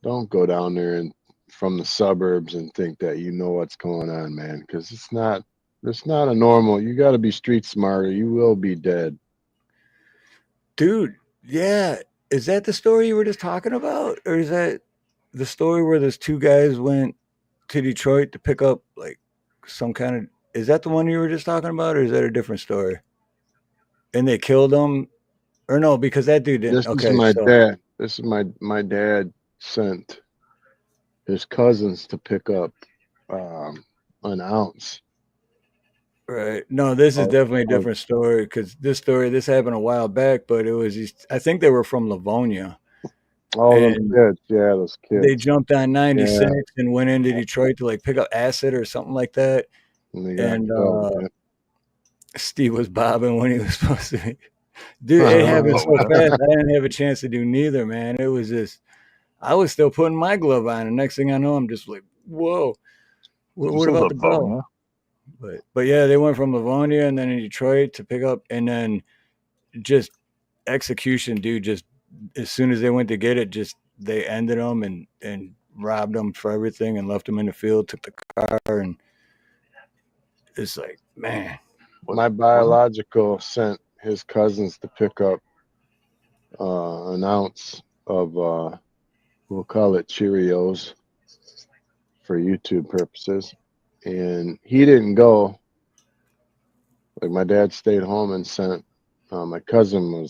don't go down there and from the suburbs and think that you know what's going on, man, because it's not a normal. You got to be street smarter. You will be dead. Dude, yeah. Is that the story you were just talking about? Or is that the story where those two guys went to Detroit to pick up like some kind of, is that the one you were just talking about? Or is that a different story? And they killed him? Or no, because that dude didn't. This is Okay, my so dad. This is my dad sent his cousins to pick up an ounce. right. No, this is definitely a of different story because this happened a while back, but it was I think they were from Livonia. all those And kids. Yeah, those they kids. jumped on 96 Yeah, and went into Detroit to like pick up acid or something like that. and they got And killed. Yeah. Steve was bobbing when he was supposed to be. Dude, it happened so fast. I didn't have a chance to do neither, man. It was just, I was still putting my glove on, and next thing I know, I'm just like, whoa, what about the bell? But yeah, they went from Livonia and then in Detroit to pick up, and then just execution, dude. Just as soon as they went to get it, just they ended them and robbed them for everything and left them in the field. Took the car, and it's like, man. My biological sent his cousins to pick up an ounce of we'll call it Cheerios for YouTube purposes, and he didn't go. Like my dad stayed home and sent. My cousin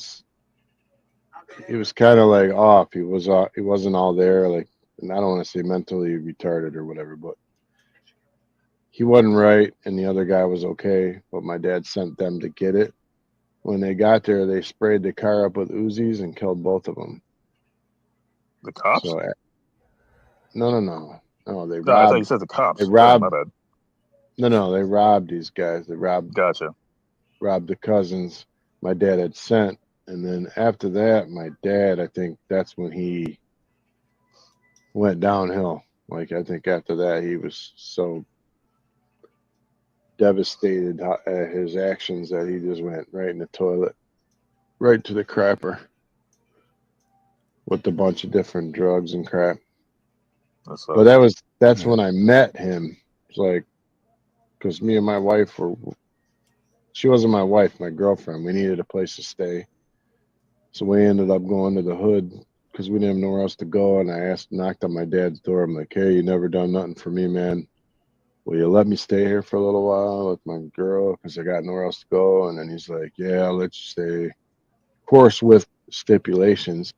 he was kind of like off. He wasn't all there. Like, and I don't want to say mentally retarded or whatever, but he wasn't right, and the other guy was okay. But my dad sent them to get it. When they got there, they sprayed the car up with Uzis and killed both of them. The cops? So, no. They robbed. I thought you said the cops. They robbed. Sorry, my bad. No, they robbed these guys. They robbed. Gotcha. Robbed the cousins my dad had sent, and then after that, my dad, I think that's when he went downhill. Like I think after that, he was so devastated at his actions that he just went right in the toilet, right to the crapper, with a bunch of different drugs and crap. But that's when I met him. It's like, because me and my wife she wasn't my wife, my girlfriend. We needed a place to stay. So we ended up going to the hood because we didn't have nowhere else to go. And I knocked on my dad's door. I'm like, hey, you never done nothing for me, man. Will you let me stay here for a little while with my girl? Because I got nowhere else to go. And then he's like, yeah, I'll let you stay. Of course, with stipulations.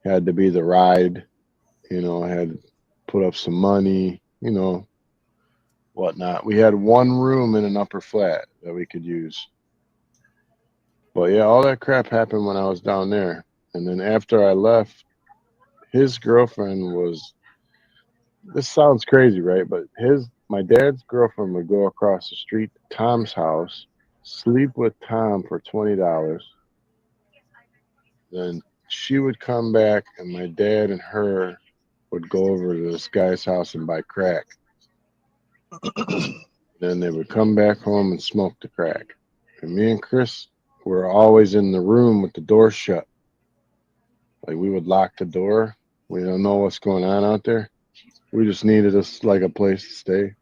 Had to be the ride. I had to put up some money, whatnot. We had one room in an upper flat that we could use. But yeah, all that crap happened when I was down there. And then after I left, his girlfriend this sounds crazy, right? But my dad's girlfriend would go across the street to Tom's house, sleep with Tom for $20. Then she would come back and my dad and her would go over to this guy's house and buy crack. Then they would come back home and smoke the crack. And me and Chris were always in the room with the door shut. Like we would lock the door. We don't know what's going on out there. We just needed a place to stay.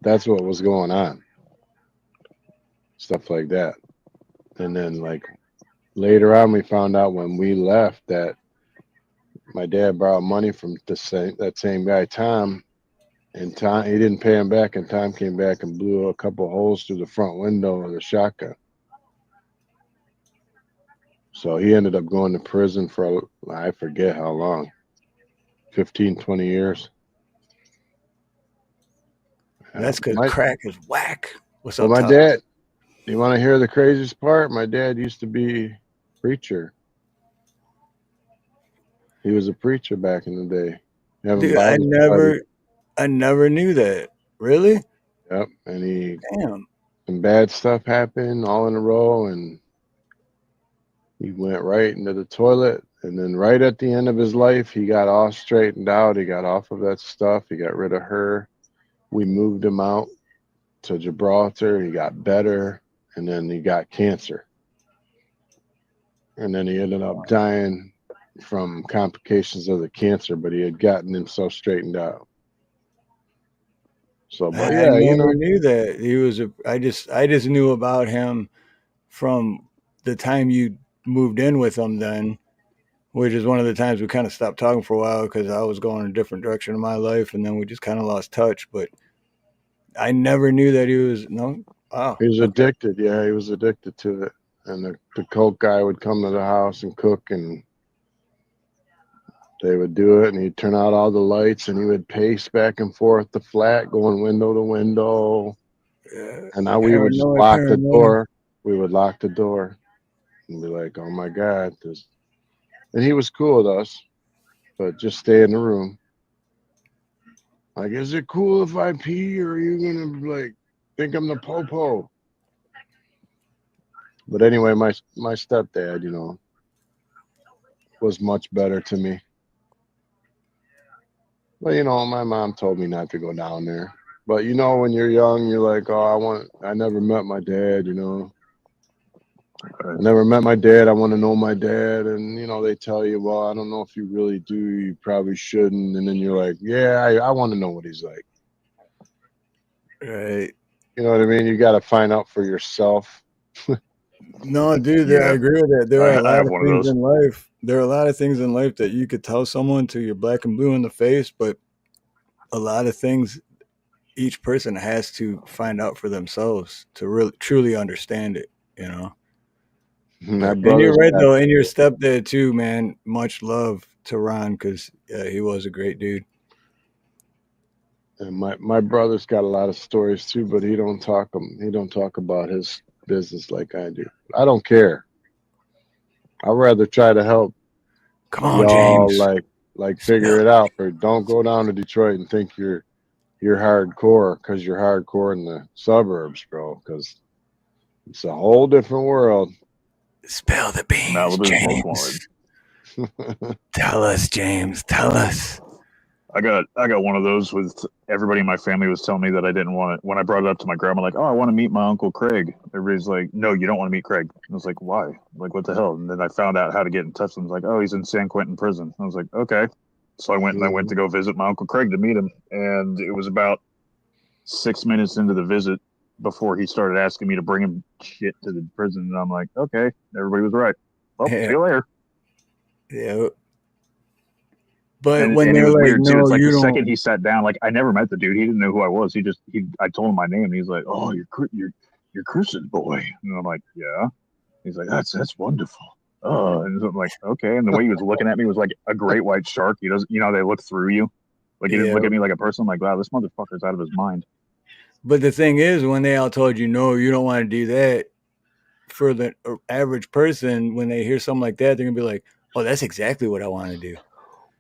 That's what was going on. Stuff like that. And then like later on, we found out when we left that my dad borrowed money from that same guy, Tom. And Tom, he didn't pay him back. And Tom came back and blew a couple holes through the front window with a shotgun. So he ended up going to prison for I forget how long. 15, 20 years. That's because crack is whack. What's well, up, my Todd? dad, you want to hear the craziest part? My dad used to be a preacher. He was a preacher back in the day. Dude, I never knew that. Really? Yep. And Damn. some bad stuff happened all in a row, and he went right into the toilet. And then right at the end of his life, he got all straightened out. He got off of that stuff. He got rid of her. We moved him out to Gibraltar. He got better, and then he got cancer. And then he ended up dying from complications of the cancer, but he had gotten himself straightened out. So, but I yeah, never knew that he was I just knew about him from the time you moved in with him then, which is one of the times we kind of stopped talking for a while because I was going a different direction in my life, and then we just kind of lost touch. But I never knew that he was he was addicted. Yeah, he was addicted to it. And the coke guy would come to the house and cook, and they would do it, and he'd turn out all the lights, and he would pace back and forth the flat, going window to window. And now we would just lock the door. We would lock the door and be like, oh my God. And he was cool with us, but just stay in the room. Like, is it cool if I pee, or are you going to like think I'm the po-po? But anyway, my stepdad, was much better to me. Well, my mom told me not to go down there. But when you're young, you're like, oh, I never met my dad, I never met my dad. I want to know my dad. And, they tell you, well, I don't know if you really do. You probably shouldn't. And then you're like, yeah, I want to know what he's like. Right. You know what I mean? You got to find out for yourself. No, dude, I agree with that. There are a lot of things in life. There are a lot of things in life that you could tell someone till you're black and blue in the face, but a lot of things each person has to find out for themselves to really truly understand it, And you're right though, and your stepdad too, man. Much love to Ron because he was a great dude. And my brother's got a lot of stories too, but he don't talk about his business like I do. I don't care. I'd rather try to help. Come on, y'all, James. like figure it out. Or don't go down to Detroit and think you're hardcore because you're hardcore in the suburbs, bro. Because it's a whole different world. Spill the beans, James. Tell us, James. Tell us. I got one of those with everybody in my family was telling me that I didn't want it. When I brought it up to my grandma, like, oh, I want to meet my Uncle Craig. Everybody's like, no, you don't want to meet Craig. I was like, why? Like, what the hell? And then I found out how to get in touch with him. I was like, oh, he's in San Quentin prison. I was like, okay. So I went to go visit my Uncle Craig to meet him. And it was about 6 minutes into the visit before he started asking me to bring him shit to the prison. And I'm like, okay, everybody was right. Well, see you later. Yeah. But when they're like, weird, no, it's like you the don't. second he sat down, like I never met the dude. He didn't know who I was. I told him my name. And he's like, oh, you're Chris's boy. And I'm like, yeah. He's like, that's wonderful. Oh, and I'm like, okay. And the way he was looking at me was like a great white shark. He doesn't, they look through you. Like he didn't look at me like a person. I'm like, wow, this motherfucker's out of his mind. But the thing is, when they all told you, no, you don't want to do that, for the average person, when they hear something like that, they're gonna be like, oh, that's exactly what I want to do.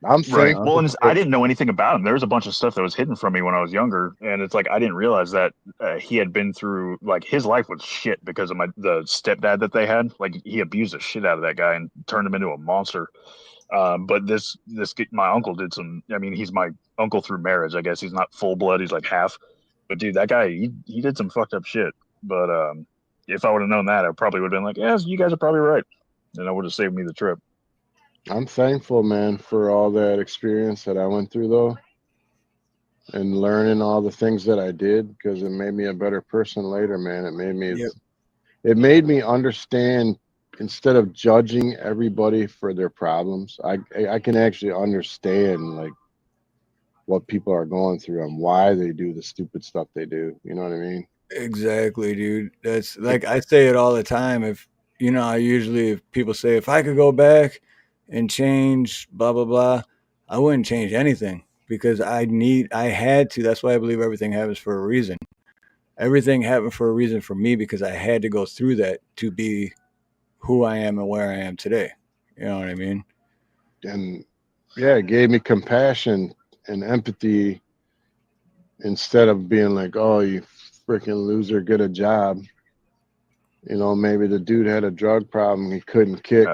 I'm right. Well, and I didn't know anything about him. There was a bunch of stuff that was hidden from me when I was younger, and it's like I didn't realize that he had been through like his life was shit because of the stepdad that they had. Like he abused the shit out of that guy and turned him into a monster. But this my uncle did some. I mean, he's my uncle through marriage. I guess he's not full blood. He's like half. But dude, that guy he did some fucked up shit. But if I would have known that, I probably would have been like, yeah, you guys are probably right, and that would have saved me the trip. I'm thankful, man, for all that experience that I went through, though, and learning all the things that I did because it made me a better person later, man. It made me understand instead of judging everybody for their problems. I can actually understand like what people are going through and why they do the stupid stuff they do. You know what I mean? Exactly, dude. That's like I say it all the time. If I usually if people say if I could go back and change blah blah blah, I wouldn't change anything because I had to. That's why I believe everything happens for a reason. Everything happened for a reason for me because I had to go through that to be who I am and where I am today. You know what I mean? And yeah, it gave me compassion and empathy instead of being like, oh, you freaking loser, get a job. You know, maybe the dude had a drug problem he couldn't kick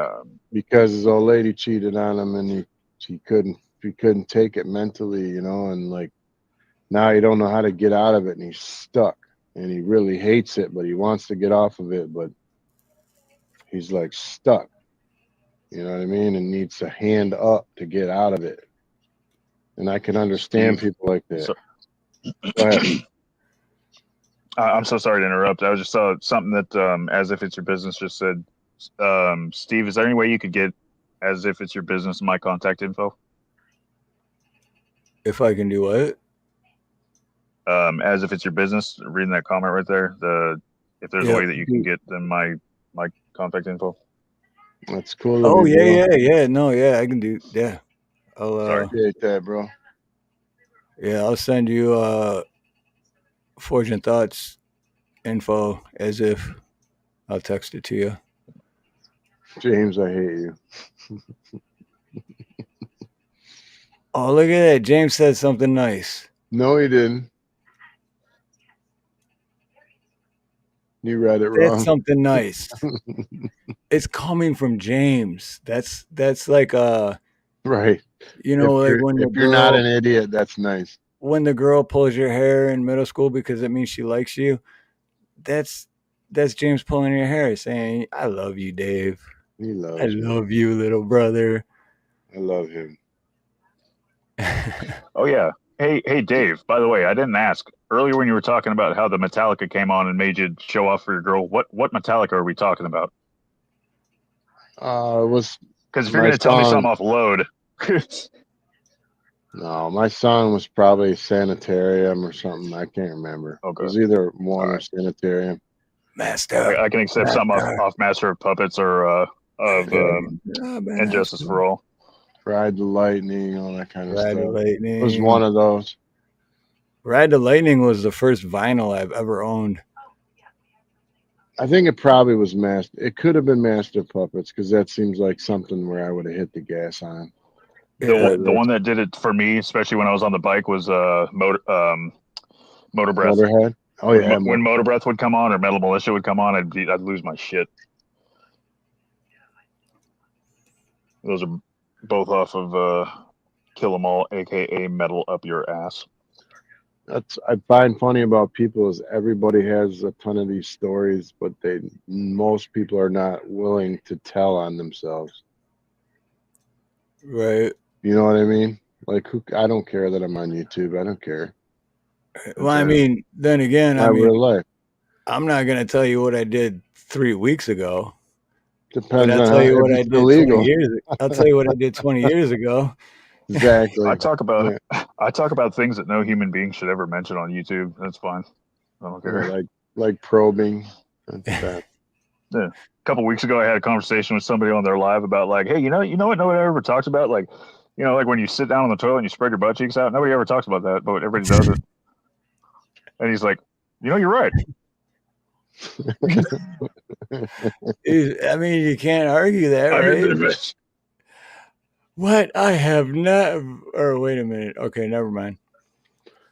because his old lady cheated on him, and he couldn't take it mentally, you know, and like now he don't know how to get out of it, and he's stuck, and he really hates it, but he wants to get off of it, but he's like stuck. You know what I mean? And needs a hand up to get out of it. And I can understand people like that. So, Go ahead. I'm so sorry to interrupt. I was just saw something that As If It's Your Business just said. Steve, is there any way you could get As If It's Your Business my contact info? If I can do what? As If It's Your Business, reading that comment right there. If there's a way that you can get them my contact info. That's cool. Oh yeah. No, yeah, I can do. Yeah, I'll appreciate that, bro. Yeah, I'll send you Fortune Thoughts info as if I'll text it to you. James, I hate you. Oh, look at that. James said something nice. No, he didn't. You read it wrong. That's something nice. It's coming from James. That's like right. You know, like when if you're not an idiot, that's nice. When the girl pulls your hair in middle school because it means she likes you, that's James pulling your hair saying, I love you, Dave. He loves I love you, little brother. I love him. Oh yeah. Hey Dave, by the way, I didn't ask earlier when you were talking about how the Metallica came on and made you show off for your girl. What Metallica are we talking about? It was because if you're going to tell me something off Load. No, my song was probably Sanitarium or something. I can't remember. Okay. It was either one or Sanitarium. Master. I can accept something off Master of Puppets or And Justice for All. Ride the Lightning, all that kind of Ride stuff. the Lightning. It was one of those. Ride the Lightning was the first vinyl I've ever owned. I think it probably was It could have been Master of Puppets because that seems like something where I would have hit the gas on. The one that did it for me, especially when I was on the bike, was Motor Breath. Motorhead. Oh yeah. When Motor Breath would come on or Metal Militia would come on, I'd lose my shit. Those are both off of Kill 'Em All, aka Metal Up Your Ass. That's I find funny about people is everybody has a ton of these stories, but most people are not willing to tell on themselves. Right. You know what I mean? Like, I don't care that I'm on YouTube. I don't care. Well, I mean, then again, real life. I'm not going to tell you what I did 3 weeks ago. Depends I'll on tell you what I did 20 illegal. years. I'll tell you what I did 20 years ago. Exactly. I talk about things that no human being should ever mention on YouTube. That's fine. I don't care. Like probing. That's that. Yeah. A couple weeks ago, I had a conversation with somebody on their live about like, hey, you know what nobody ever talks about? Like, like when you sit down on the toilet and you spread your butt cheeks out, nobody ever talks about that, but everybody does it. And he's like, you're right. I mean, you can't argue that, right? What? I have not. Or wait a minute. Okay, never mind.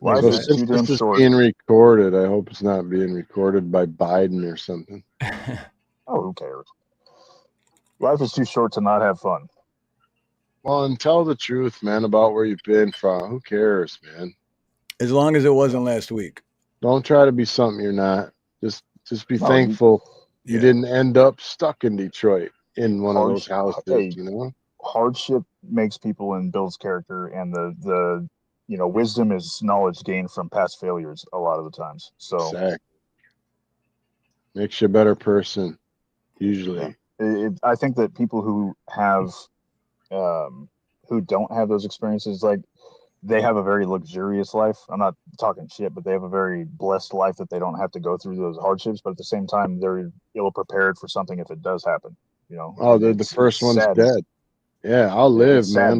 So since this is being recorded, I hope it's not being recorded by Biden or something. Oh, who cares? Life is too short to not have fun. Well, and tell the truth, man, about where you've been from. Who cares, man? As long as it wasn't last week. Don't try to be something you're not. Just be thankful you didn't end up stuck in Detroit in one of those houses. You know, hardship makes people and builds character, and the wisdom is knowledge gained from past failures a lot of the times. So exactly. Makes you a better person. Usually, I think that people who have, who don't have those experiences, like they have a very luxurious life. I'm not talking shit, but they have a very blessed life that they don't have to go through those hardships. But at the same time, they're ill prepared for something if it does happen. Oh, the first one's dead. Yeah, I'll live, man.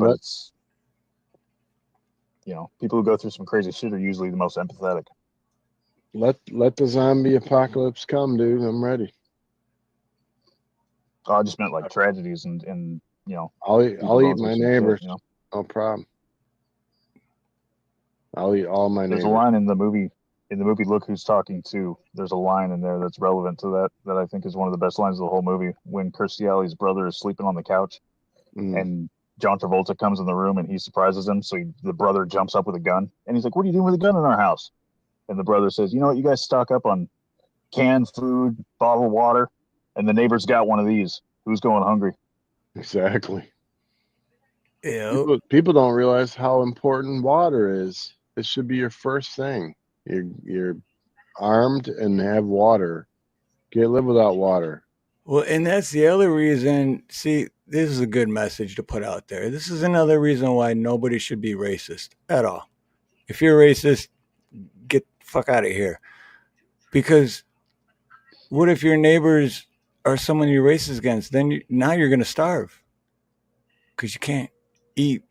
people who go through some crazy shit are usually the most empathetic. Let the zombie apocalypse come, dude. I'm ready. Oh, I just meant like tragedies and I'll eat my neighbors. Shit, No problem. I'll eat all my neighbors. There's a line in the movie Look Who's Talking To. There's a line in there that's relevant to that I think is one of the best lines of the whole movie. When Kirstie Alley's brother is sleeping on the couch and John Travolta comes in the room and he surprises him. So the brother jumps up with a gun and he's like, "What are you doing with a gun in our house?" And the brother says, "You know what? You guys stock up on canned food, bottled water, and the neighbor's got one of these. Who's going hungry?" Exactly. Yeah. People don't realize how important water is. It should be your first thing. You're armed and have water. Can't live without water. Well, and that's the other reason. See, this is a good message to put out there. This is another reason why nobody should be racist at all. If you're racist, get the fuck out of here. Because what if your neighbors are someone you're racist against? Then now you're going to starve because you can't eat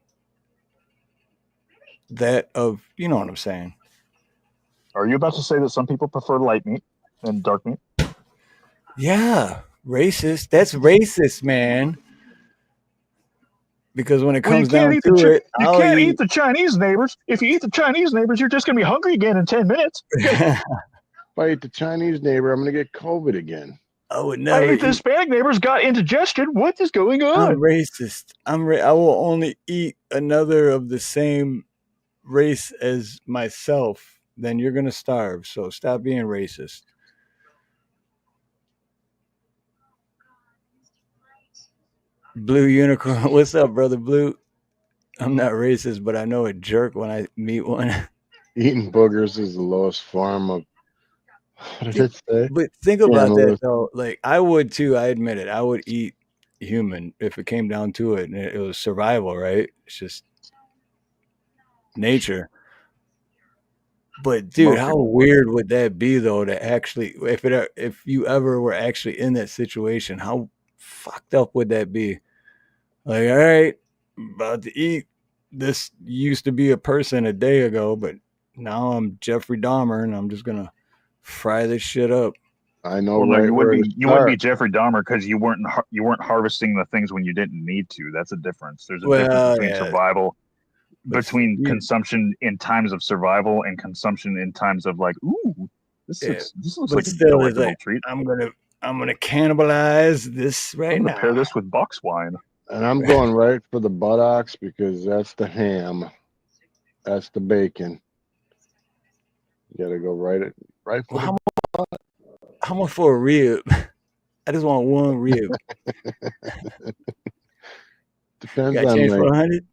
that of, you know what I'm saying. Are you about to say that some people prefer light meat and dark meat? Yeah, racist. That's racist, man. Because when it comes down to it, you can't eat the Chinese neighbors. If you eat the Chinese neighbors, you're just going to be hungry again in 10 minutes. If I eat the Chinese neighbor, I'm going to get COVID again. I would never. I ate the Hispanic neighbors, got indigestion. What is going on? I'm racist. I will only eat another of the same race as myself. Then you're going to starve. So stop being racist. Blue Unicorn. What's up, brother Blue? I'm not racist, but I know a jerk when I meet one. Eating boogers is the lowest form of. What did it say? But think about that, though. Like, I would, too. I admit it. I would eat human if it came down to it. And it was survival, right? It's just nature. But, dude, how weird would that be, though, to actually, if you ever were actually in that situation, how fucked up would that be? Like, all right, about to eat. This used to be a person a day ago, but now I'm Jeffrey Dahmer, and I'm just going to fry this shit up. I know. Well, no, you wouldn't be Jeffrey Dahmer because you weren't harvesting the things when you didn't need to. That's a difference. There's a difference between survival, between consumption in times of survival and consumption in times of like, ooh, this looks like a delightful treat. I'm gonna cannibalize this right now. Pair this with box wine. And I'm going right for the buttocks because that's the ham. That's the bacon. You gotta go right for how much for a rib? I just want one rib. Depends Got on change for 100?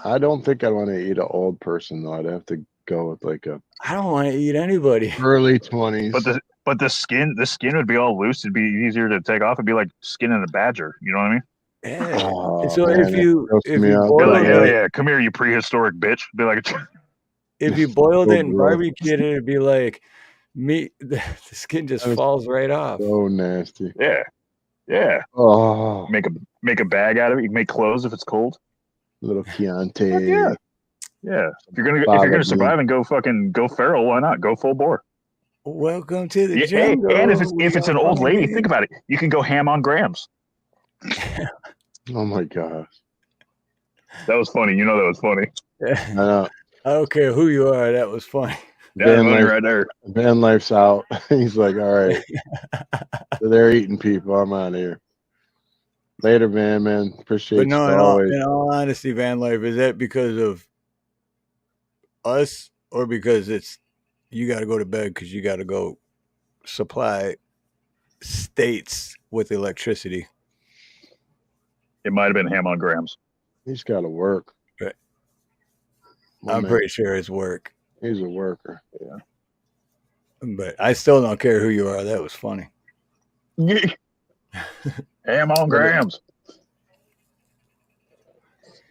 I don't think I'd want to eat an old person though. I'd have to go with like a. I don't want to eat anybody. Early 20s. But the skin would be all loose. It'd be easier to take off. It'd be like skinning a badger. You know what I mean? Yeah. Oh, so man, if you boil it, yeah, come here, you prehistoric bitch. Be like, if you boiled it and barbecued it, it'd be like meat. The skin just falls right off. So nasty. Yeah. Oh, make a bag out of it. You can make clothes if it's cold. Little Chianti. Yeah. If you're gonna survive and go feral, why not go full bore? Welcome to the jungle. And if it's an old lady, think about it. You can go ham on grams. Oh my gosh. That was funny. You know that was funny. I know. I don't care who you are. That was funny. Van Life, right there. Van Life's out. He's like, all right. So they're eating people. I'm out of here. Later, man. Appreciate But no, always. in all honesty, Van Life, is that because of us or because it's you got to go to bed because you got to go supply states with electricity? It might have been ham on grams. He's got to work. Right. I'm pretty sure it's work. He's a worker. Yeah. But I still don't care who you are. That was funny. Ham on grams.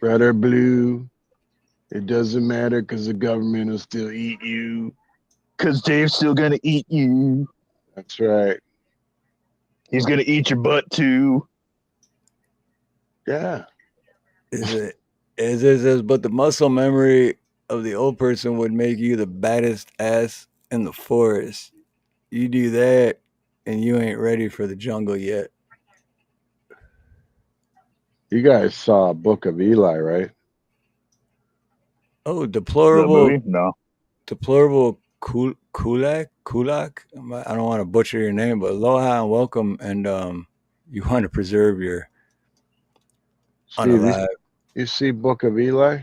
Red or blue, it doesn't matter because the government will still eat you. Because Dave's still going to eat you. That's right. He's going to eat your butt too. Yeah. Is it? But the muscle memory of the old person would make you the baddest ass in the forest. You do that, and you ain't ready for the jungle yet. You guys saw Book of Eli, right? Oh, The deplorable, movie? No. deplorable Kulak. I don't want to butcher your name, but aloha and welcome. And you want to preserve your Steve, unalive. you see Book of Eli?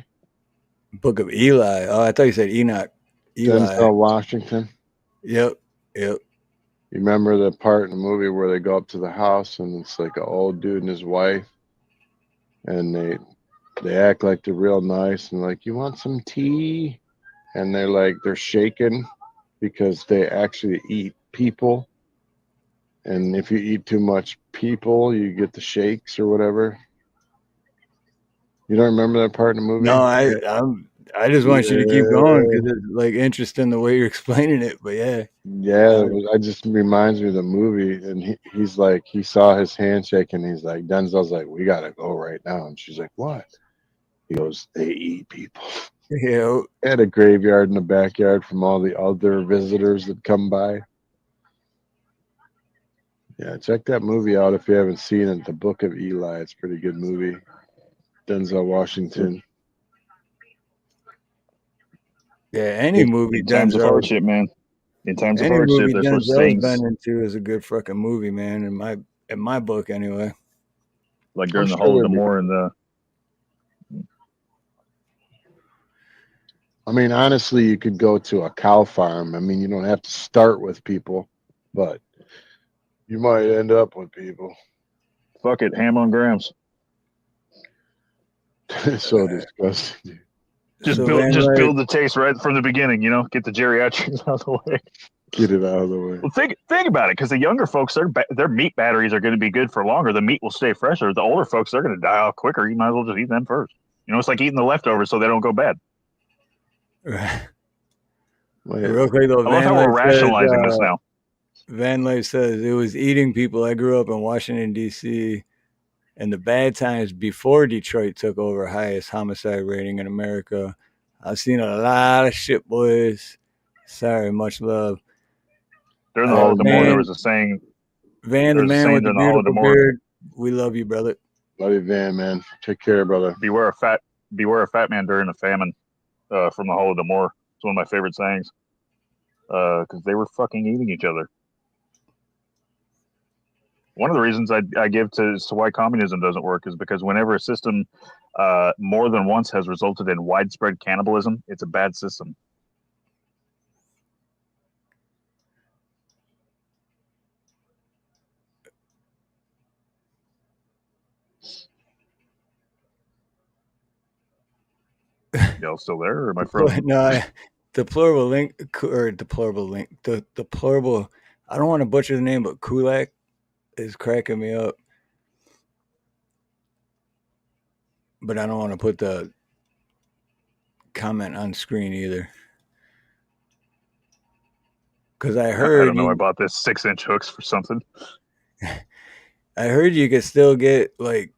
Book of Eli. Oh, I thought you said Enoch. Eli. Denzel Washington. Yep. You remember the part in the movie where they go up to the house and it's like an old dude and his wife, and they act like they're real nice and like, you want some tea? And they're shaking because they actually eat people. And if you eat too much people, you get the shakes or whatever. You don't remember that part in the movie? No, I just want you to keep going because it's like interesting the way you're explaining it. But yeah. Yeah, I just reminds me of the movie, and he's like, he saw his handshake, and he's like, Denzel's like, we gotta go right now, and she's like, what? He goes, they eat people. Yeah. They had a graveyard in the backyard from all the other visitors that come by. Yeah, check that movie out if you haven't seen it. The Book of Eli. It's a pretty good movie. Denzel Washington. Yeah, any movie In times of Denzel. hardship, man. In times of Any hardship, movie that's what Denzel's saints, been into is a good fucking movie, man. In my book, anyway. like during the Holodomor and the. I mean, honestly, you could go to a cow farm. I mean, you don't have to start with people, but you might end up with people. Fuck it, ham on grams. It's so disgusting. Just build the taste right from the beginning, you know. Get the geriatrics out of the way. Get it out of the way. Well, think about it, because the younger folks, their meat batteries are going to be good for longer. The meat will stay fresher. The older folks, they're going to die off quicker. You might as well just eat them first. You know, it's like eating the leftovers so they don't go bad. Real quick though, I love how we're rationalizing this now. Van Life says it was eating people. I grew up in Washington D.C. in the bad times before Detroit took over highest homicide rating in America. I've seen a lot of shit, boys. Sorry, much love. During the Holodomor, there was a saying. Van, the man with the beautiful beard. We love you, brother. Love you, Van, man. Take care, brother. Beware a fat man during a famine. From the Holodomor. It's one of my favorite sayings. Because they were fucking eating each other. One of the reasons I give to why communism doesn't work is because whenever a system more than once has resulted in widespread cannibalism, it's a bad system. Y'all still there, or am I frozen? No, deplorable link. The deplorable. I don't want to butcher the name, but Kulak is cracking me up. But I don't want to put the comment on screen either. Because I heard. I don't know. I bought this 6-inch hooks for something. I heard you could still get like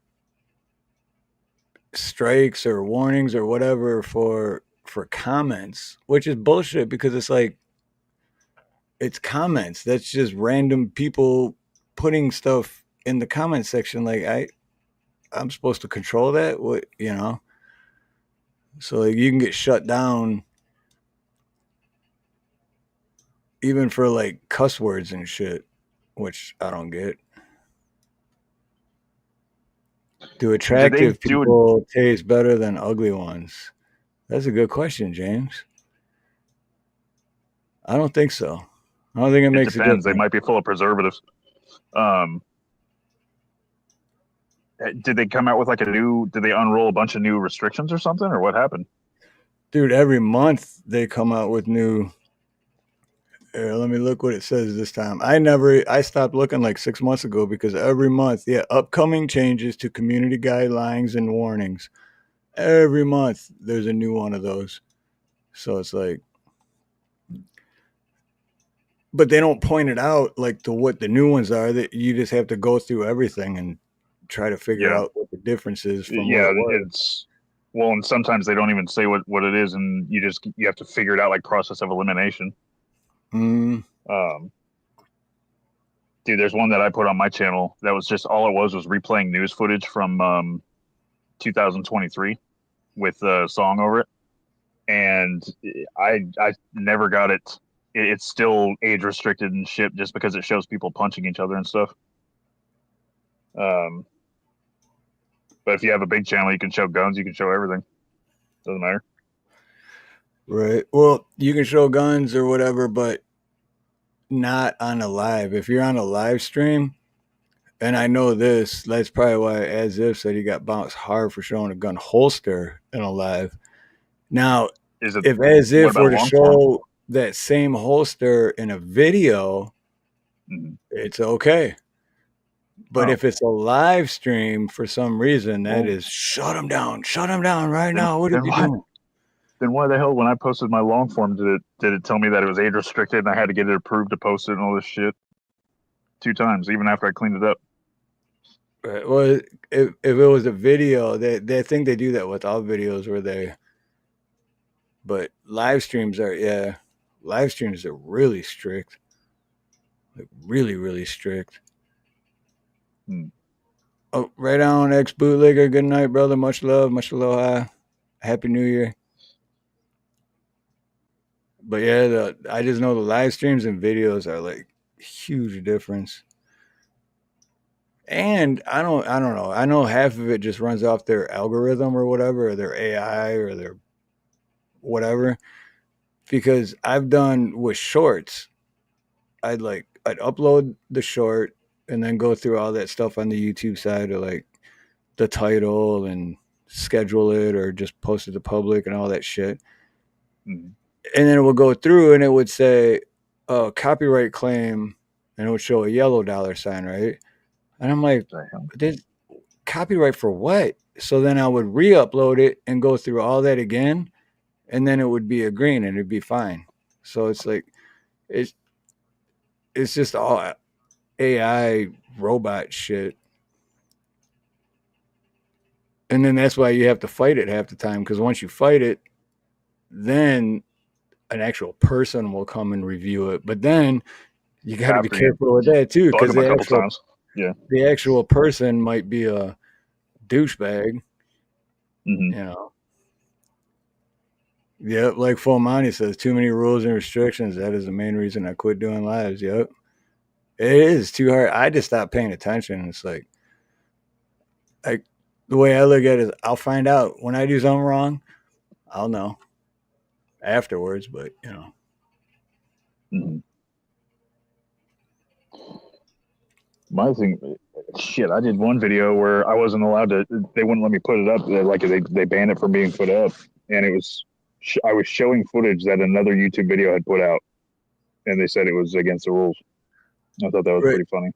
strikes or warnings or whatever for comments, which is bullshit because it's like it's comments. That's just random people putting stuff in the comment section. Like I'm supposed to control that. What, you know? So like you can get shut down even for like cuss words and shit, which I don't get. Do attractive people taste better than ugly ones? That's a good question, James. I don't think so. I don't think it makes a difference. They might be full of preservatives. Did they come out with did they unroll a bunch of new restrictions or something, or what happened? Dude, every month they come out with new. Here, let me look what it says this time. I stopped looking like 6 months ago because every month, upcoming changes to community guidelines and warnings. Every month there's a new one of those. So it's like, but they don't point it out like to what the new ones are. That you just have to go through everything and try to figure out what the difference is from what it was. Well, and sometimes they don't even say what it is, and you have to figure it out, like process of elimination. Mm. Dude, there's one that I put on my channel that was just all it was replaying news footage from 2023 with a song over it, and I never got it. It's still age restricted and shit, just because it shows people punching each other and stuff. But if you have a big channel, you can show guns, you can show everything. Doesn't matter. Right. Well, you can show guns or whatever, but not on a live. If you're on a live stream, and I know this, that's probably why As If said he got bounced hard for showing a gun holster in a live. Now, if As If were to show that same holster in a video, it's okay. But if it's a live stream, for some reason, that is shut him down right now. What are you doing? Then why the hell, when I posted my long form, did it tell me that it was age restricted and I had to get it approved to post it and all this shit 2 times, even after I cleaned it up? Right. Well, if it was a video, they think they do that with all videos where they. But live streams are really strict, like really, really strict. Oh, right on, ex bootlegger. Good night, brother. Much love, much aloha. Happy New Year. But yeah, I just know the live streams and videos are like huge difference. And I don't know. I know half of it just runs off their algorithm or whatever, or their AI or their whatever. Because I've done with shorts, I'd upload the short and then go through all that stuff on the YouTube side of like the title and schedule it or just post it to public and all that shit. And then it would go through and it would say, copyright claim, and it would show a yellow $sign, right? And I'm like, this copyright for what? So then I would re-upload it and go through all that again, and then it would be a green and it'd be fine. So it's like it's just all AI robot shit. And then that's why you have to fight it half the time, because once you fight it, then an actual person will come and review it. But then you got to be careful with that too, because the actual person might be a douchebag. You know. Yep, like Full Monty says, too many rules and restrictions. That is the main reason I quit doing lives. Yep. It is too hard. I just stopped paying attention. It's like the way I look at it is I'll find out when I do something wrong. I'll know afterwards, but you know. My thing, shit, I did one video where I wasn't allowed to, they wouldn't let me put it up. They banned it from being put up. And it was, I was showing footage that another YouTube video had put out. And they said it was against the rules. I thought that was pretty funny.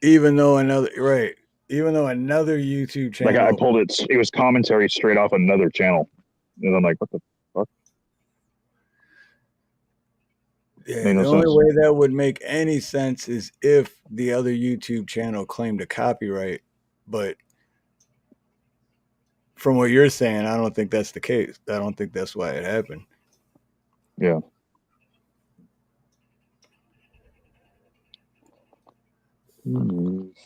Even though another YouTube channel. Like I pulled it, it was commentary straight off another channel. And I'm like, what the fuck? Yeah, the only way that would make any sense is if the other YouTube channel claimed a copyright. But from what you're saying, I don't think that's the case. I don't think that's why it happened. Yeah.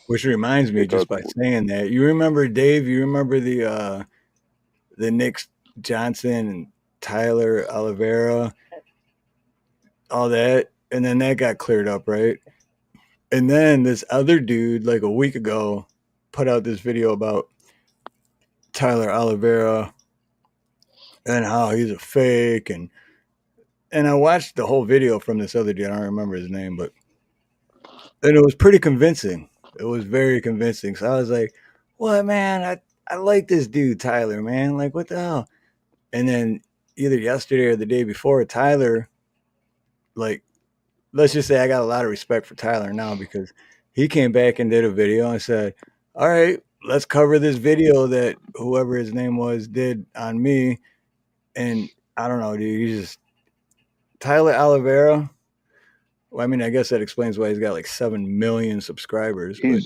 Which reminds me, just by saying that, you remember Dave? You remember the Nick Johnson and Tyler Oliveira, all that, and then that got cleared up, right? And then this other dude, like a week ago, put out this video about Tyler Oliveira and how he's a fake, and I watched the whole video from this other dude. I don't remember his name, and it was pretty convincing. It was very convincing. So I was like, "What, man? I like this dude, Tyler, man. Like, what the hell?" And then either yesterday or the day before, Tyler, like, let's just say I got a lot of respect for Tyler now, because he came back and did a video and said, all right, let's cover this video that whoever his name was did on me. And I don't know, dude, Tyler Oliveira. Well, I mean, I guess that explains why he's got like 7 million subscribers. But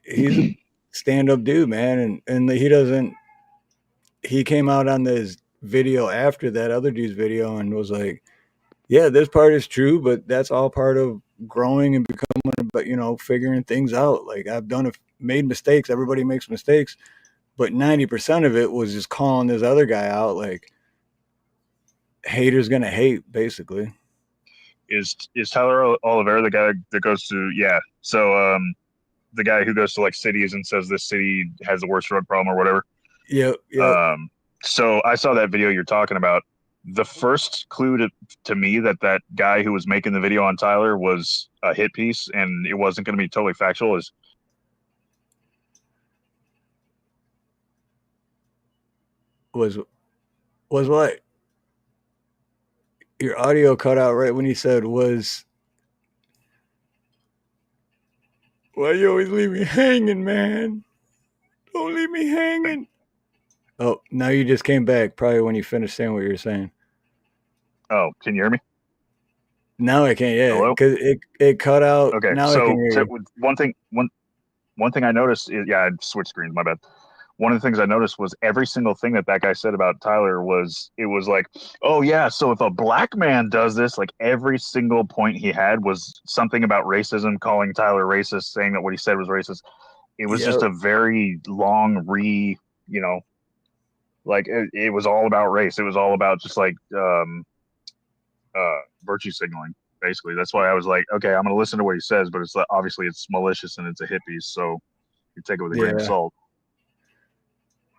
he's a stand-up dude, man. And he doesn't, he came out on this video after that other dude's video and was like, yeah, this part is true, but that's all part of growing and becoming, but figuring things out. Like I've made mistakes. Everybody makes mistakes, but 90% of it was just calling this other guy out. Like haters gonna hate, basically. Is Tyler Oliveira the guy that goes to the guy who goes to like cities and says this city has the worst drug problem or whatever? Yep. So I saw that video you're talking about. The first clue to me that guy who was making the video on Tyler was a hit piece and it wasn't going to be totally factual is was what? Your audio cut out right when you said was. Why you always leave me hanging, man? Don't leave me hanging. Oh, now you just came back. Probably when you finished saying what you were saying. Oh, can you hear me? Now I can, yeah, because it cut out. Okay, now so I can hear you. one thing I noticed is I switched screens. My bad. One of the things I noticed was every single thing that guy said about Tyler was like, oh yeah, so if a black man does this, like every single point he had was something about racism, calling Tyler racist, saying that what he said was racist. It was just a very long like it was all about race. It was all about just like virtue signaling. Basically, that's why I was like, okay, I'm going to listen to what he says, but obviously it's malicious and it's a hit piece, so you take it with a grain of salt.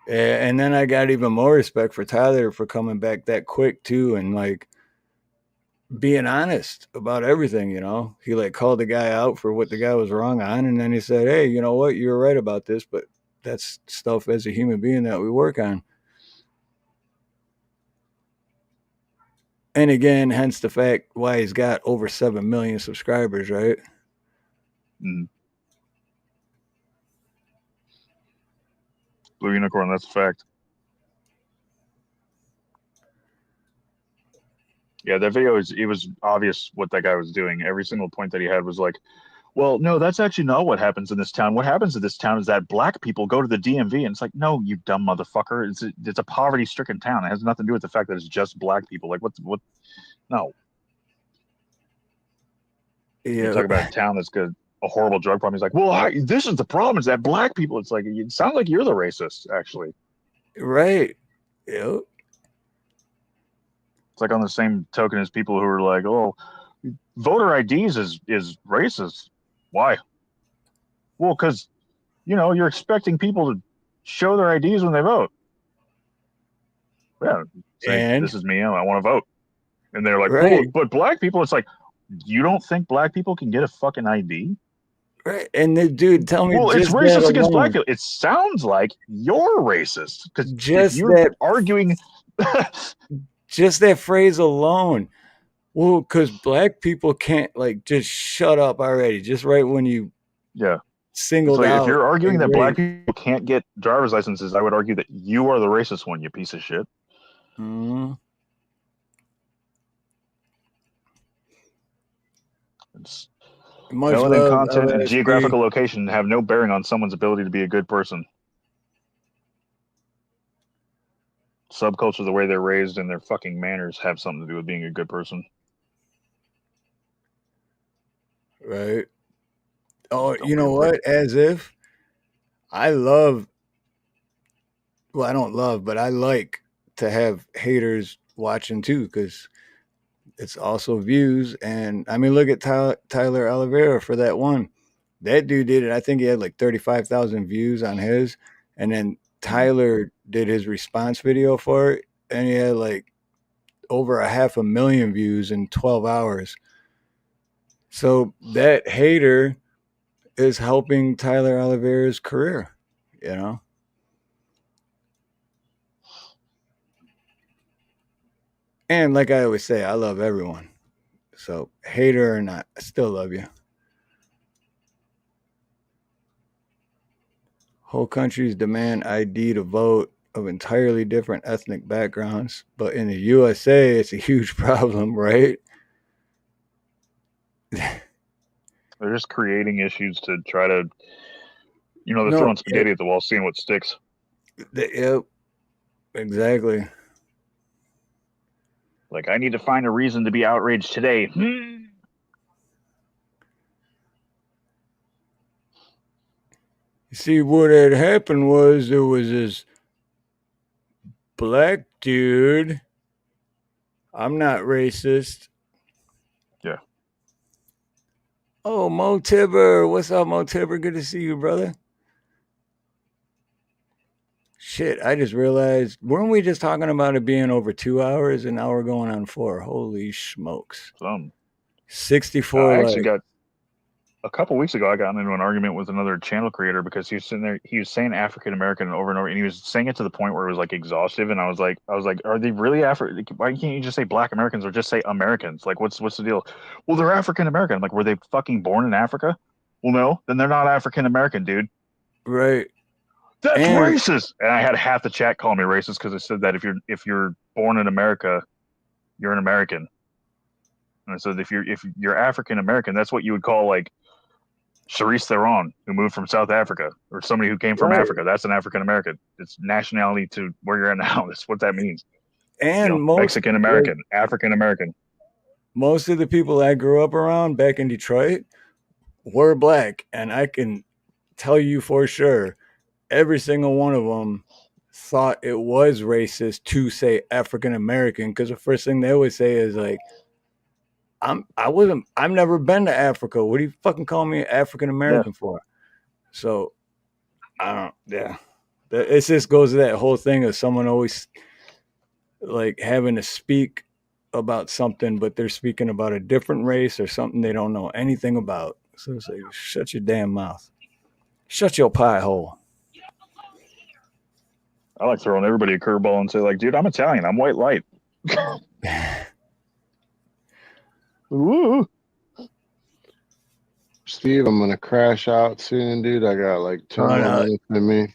Yeah, and then I got even more respect for Tyler for coming back that quick too, and like being honest about everything. He like called the guy out for what the guy was wrong on, and then he said, "Hey, you know what? You're right about this, but that's stuff as a human being that we work on." And again, hence the fact why he's got over 7 million subscribers, right? Blue unicorn, that's a fact. Yeah, that video it was obvious what that guy was doing. Every single point that he had was like, well, no, that's actually not what happens in this town. What happens in this town is that black people go to the DMV, and it's like, no, you dumb motherfucker. It's a poverty-stricken town. It has nothing to do with the fact that it's just black people. Like, what? No. Yeah. You talk about a town that's got a horrible drug problem. He's like, well, this is the problem. Is that black people? It's like, it sounds like you're the racist, actually. Right. Yep. It's like on the same token as people who are like, oh, voter IDs is racist. Why? Well, because, you're expecting people to show their IDs when they vote. Yeah. Say, this is me. I want to vote. And they're like, well, but black people, it's like, you don't think black people can get a fucking ID? Right. And the dude, tell me, well, it's racist against black people. It sounds like you're racist because if you're arguing, just that phrase alone. Well, because black people can't like just shut up already. Just right when you singled out. If you're arguing that black people can't get driver's licenses, I would argue that you are the racist one, you piece of shit. Mm-hmm. Melanin content and geographical location have no bearing on someone's ability to be a good person. Subculture, the way they're raised, and their fucking manners have something to do with being a good person. Right. Oh, you know what? As if I love, well, I don't love, but I like to have haters watching too, because it's also views. And I mean, look at Tyler Oliveira for that one. That dude did it. I think he had like 35,000 views on his. And then Tyler did his response video for it. And he had like over 500,000 views in 12 hours. So that hater is helping Tyler Oliveira's career, And like I always say, I love everyone. So hater or not, I still love you. Whole countries demand ID to vote of entirely different ethnic backgrounds. But in the USA, it's a huge problem, right? They're just creating issues to try to, they're throwing spaghetti at the wall, seeing what sticks. Yep. Exactly. Like, I need to find a reason to be outraged today. You see, what had happened was there was this black dude. I'm not racist. Yeah. Oh, Mo Tibber. What's up, Mo Tibber? Good to see you, brother. Shit, I just realized, weren't we just talking about it being over 2 hours and now we're going on 4? Holy smokes. 64 I likes. actually got a couple weeks ago. I got into an argument with another channel creator because he was sitting there. He was saying African American over and over, and he was saying it to the point where it was like exhaustive. And I was like, are they really African? Why can't you just say Black Americans or just say Americans? Like, what's the deal? Well, they're African American. I'm like, were they fucking born in Africa? Well, no, then they're not African American, dude. Right. That's racist. And I had half the chat call me racist because I said that if you're born in America, you're an American. And I said if you're African American, that's what you would call like Charisse Theron, who moved from South Africa, or somebody who came from Africa. That's an African American. It's nationality to where you're at now. That's what that means. And Mexican American, African American. Most of the people I grew up around back in Detroit were black, and I can tell you for sure, every single one of them thought it was racist to say African American, because the first thing they would say is like, I've never been to Africa. What do you fucking call me African American for? So it just goes to that whole thing of someone always like having to speak about something, but they're speaking about a different race or something they don't know anything about. So it's like, shut your damn mouth. Shut your pie hole. I like throwing everybody a curveball and say, like, dude, I'm Italian. I'm white light. Woo. Steve, I'm gonna crash out soon, dude. I got like 2 more minutes in me.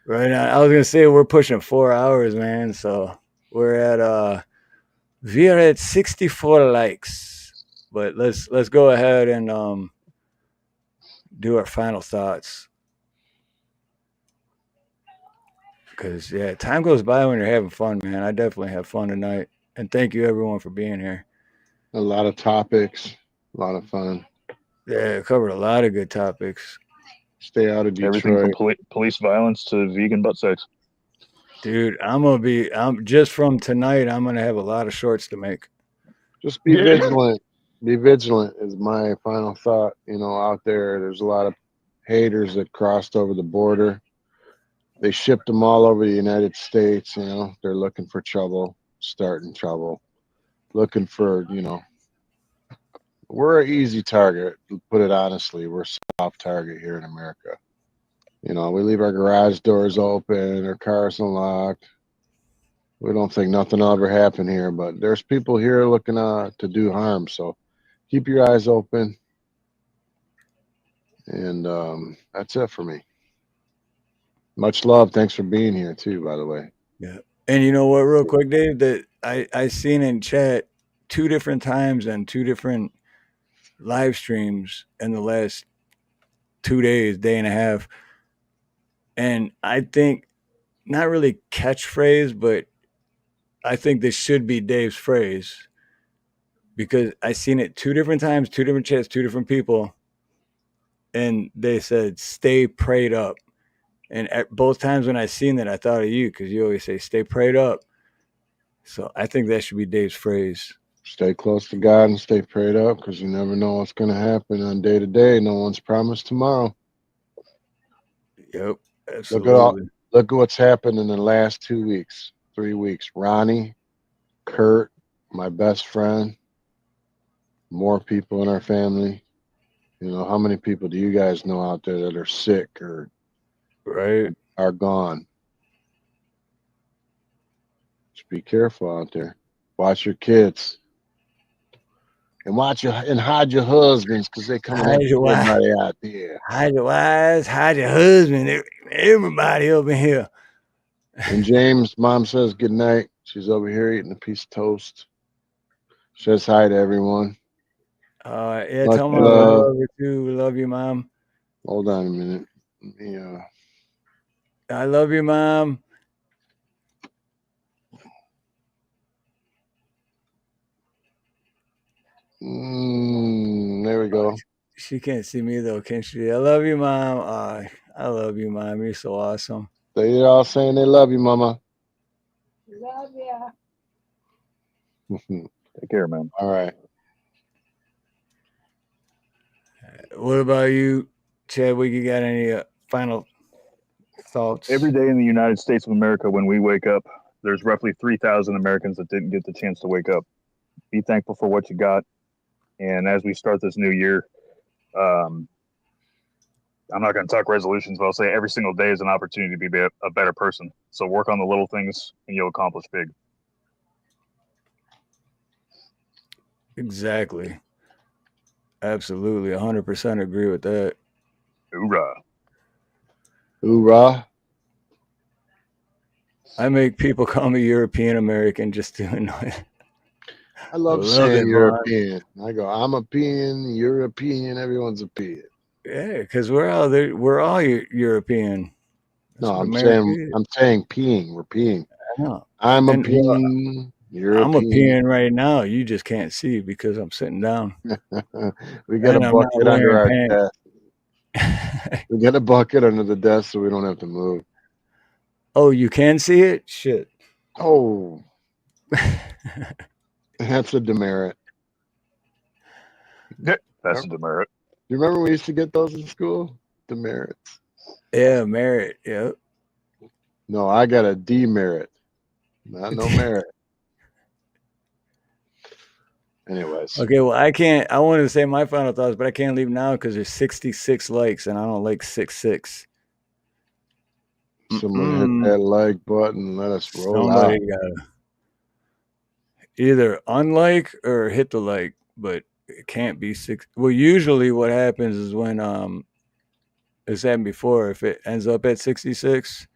Right now, I was gonna say we're pushing 4 hours, man. So we're at 64 likes. But let's go ahead and do our final thoughts. Because time goes by when you're having fun, man. I definitely have fun tonight, and thank you everyone for being here. A lot of topics, a lot of fun. Yeah, covered a lot of good topics. Stay out of Detroit. Everything from police violence to vegan butt sex. Dude, I'm just from tonight. I'm gonna have a lot of shorts to make. Just be vigilant. Be vigilant is my final thought. Out there's a lot of haters that crossed over the border. They shipped them all over the United States. They're looking for trouble, starting trouble, looking for, we're an easy target. Put it honestly, we're a soft target here in America. We leave our garage doors open, our cars unlocked. We don't think nothing will ever happen here, but there's people here looking to do harm. So keep your eyes open. And that's it for me. Much love. Thanks for being here too, by the way. Yeah. And you know what, real quick, Dave, that I seen in chat 2 different times and 2 different live streams in the last 2 days, day and a half. And I think not really catchphrase, but I think this should be Dave's phrase, because I seen it 2 different times, 2 different chats, 2 different people. And they said, stay prayed up. And at both times when I seen that, I thought of you, because you always say, stay prayed up. So I think that should be Dave's phrase. Stay close to God and stay prayed up, because you never know what's going to happen on day to day. No one's promised tomorrow. Yep, absolutely. Look at what's happened in the last 2 weeks, 3 weeks. Ronnie, Kurt, my best friend, more people in our family. How many people do you guys know out there that are sick or are gone? Just be careful out there. Watch your kids. And hide your husbands, because they coming at everybody out there. Hide your wives, hide your husband, everybody over here. And James, mom says good night. She's over here eating a piece of toast. Says hi to everyone. Tell mom we love you too. We love you, mom. Hold on a minute. I love you, mom. There we go. She can't see me though, can she? I love you, Mom. I love you, Mom. You're so awesome. They're all saying they love you, Mama. Love ya. Take care, man. All right. What about you, Chadwick? You got any final thoughts? Every day in the United States of America, when we wake up, there's roughly 3,000 Americans that didn't get the chance to wake up. Be thankful for what you got. And as we start this new year, I'm not going to talk resolutions, but I'll say every single day is an opportunity to be a better person. So work on the little things and you'll accomplish big. Exactly. Absolutely. 100% agree with that. Hoorah. Hoorah. I make people call me European American just to annoy. I love saying European. I go, I'm a peon, European, everyone's a peon. Yeah, because we're all there. We're all European. That's No, what I'm America saying peeing. We're peeing. I know. I'm a And, peon. You're I'm a peon. peeing right now. You just can't see because I'm sitting down. We got And a I'm not bucket under our wearing desk. We got a bucket under the desk so we don't have to move. Oh, you can see it? Shit. Oh. That's a demerit. That's a demerit. You remember we used to get those in school? Demerits. Yeah, merit. Yep. No, I got a demerit. Not no merit. Anyways. Okay, well, I wanted to say my final thoughts, but I can't leave now because there's 66 likes and I don't like 66. Someone hit that like button. Let us roll Somebody out. gotta either unlike or hit the like, but it can't be 6. Well, usually what happens is when it's happened before, if it ends up at 66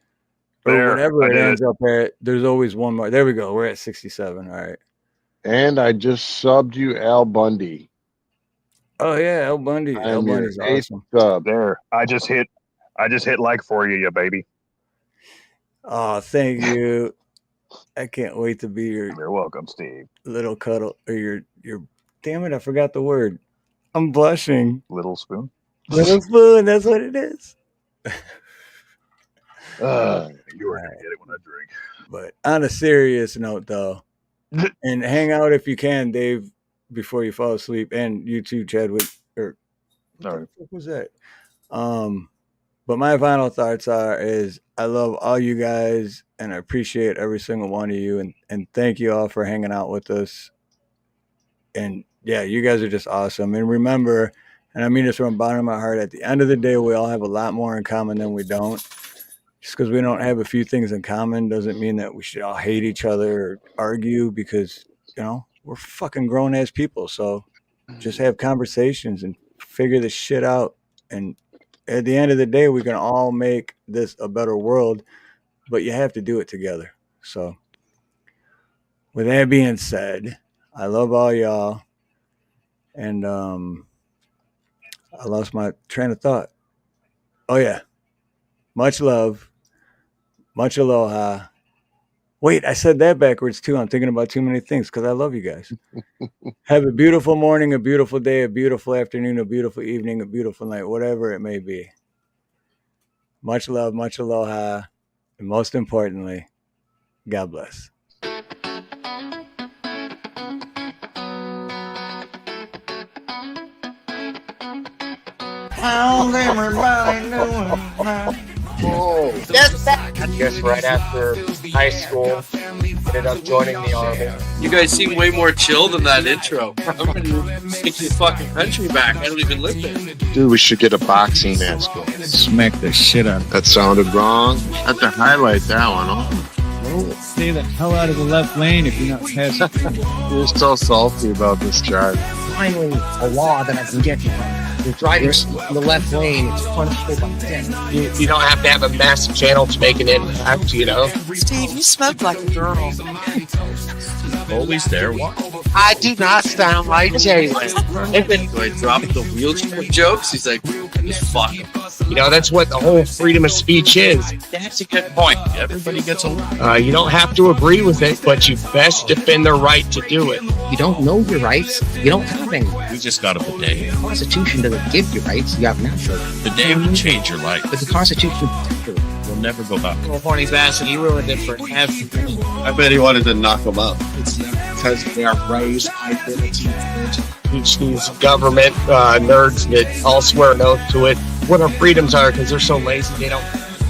or whatever it ends up at, there's always one more. There we go. We're at 67. All right. And I just subbed you Al Bundy. Oh yeah, Al Bundy. Al Bundy's awesome. Sub. There. I just hit like for you, baby. Oh, thank you. I can't wait to be your. You're welcome, Steve. Little cuddle or your. Damn it! I forgot the word. I'm blushing. Little spoon. Little spoon. That's what it is. You are gonna get it when I drink. But on a serious note, though, and hang out if you can, Dave, before you fall asleep, and you too, Chadwick. Or what the fuck was that? But my final thoughts is I love all you guys and I appreciate every single one of you and thank you all for hanging out with us. And yeah, you guys are just awesome. And remember, and I mean this from the bottom of my heart, at the end of the day, we all have a lot more in common than we don't. Just because we don't have a few things in common doesn't mean that we should all hate each other or argue because, we're fucking grown ass people. So just have conversations and figure this shit out. And at the end of the day, we can all make this a better world, but you have to do it together. So with that being said, I love all y'all. And I lost my train of thought. Oh, yeah. Much love. Much aloha. Wait, I said that backwards, too. I'm thinking about too many things because I love you guys. Have a beautiful morning, a beautiful day, a beautiful afternoon, a beautiful evening, a beautiful night, whatever it may be. Much love, much aloha, and most importantly, God bless. How's everybody doing now? Whoa. I guess right after high school, ended up joining the Army. You guys seem way more chill than that intro. I'm ready to take this fucking country back. I don't even live there. Dude, we should get a boxing match going. Smack the shit out of it. That sounded wrong. I have to highlight that one. Oh. Stay the hell out of the left lane if you're not passing. You're so salty about this drive. Finally, a law that I can get you. You're driving in the left lane. It's punishable by death. You don't have to have a massive channel to make an impact, Steve, you smoke like a girl. Always there. I do not sound like Jalen. Do I drop the wheelchair jokes? He's like, just fuck him. You know, that's what the whole freedom of speech is. That's a good point. Everybody gets a. You don't have to agree with it, but you best defend their right to do it. You don't know your rights. You don't have any. You just got a bidet. The Constitution doesn't give you rights. You have natural. Bidet will change your life. But the Constitution protects you. You'll never go back. California's ass, and he ruined it for everything. I bet he wanted to knock him out. It's because they are raised identity. Teach these government nerds that all swear an oath to it what our freedoms are, because they're so lazy they don't.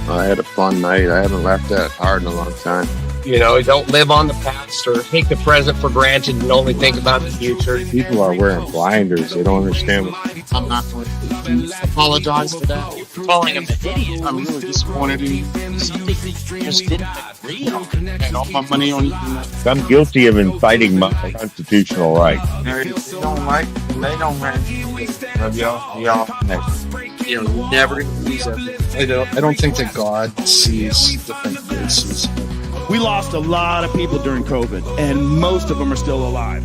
I had a fun night. I haven't laughed that hard in a long time. You know, don't live on the past or take the present for granted and only think about the future. People are wearing blinders. They don't understand what. I'm not going to apologize for that. Calling him an idiot. I'm really disappointed in you. Something just didn't agree on. And all my money on you. I'm guilty of inciting my constitutional right. They don't like it. They don't like it. Love y'all. Next. You know, you're never going to please everyone. I don't think that God sees different faces. We lost a lot of people during COVID, and most of them are still alive.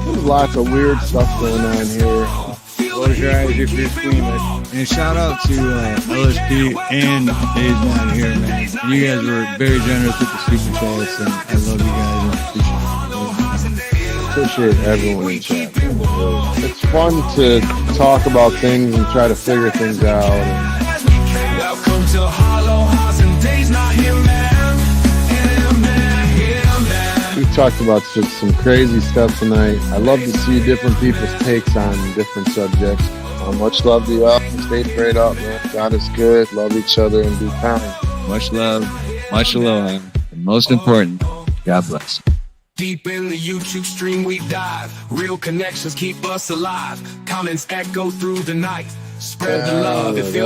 There's lots of weird stuff going on here. Close your eyes if you're squeamish. And shout out to LSP and Dave's Not Here, man. You guys were very generous with the super chats, and I love you guys and Appreciate everyone in chat. It's fun to talk about things and try to figure things out. Welcome to Harloha and Dave's Not Here, man. We talked about some crazy stuff tonight. I love to see different people's takes on different subjects. Much love to y'all. Stay prayed up, man. God is good. Love each other and be kind. Much love, much aloha, and most important, God bless. Deep in the YouTube stream we dive. Real connections keep us alive. Comments echo through the night. Spread the love. It feels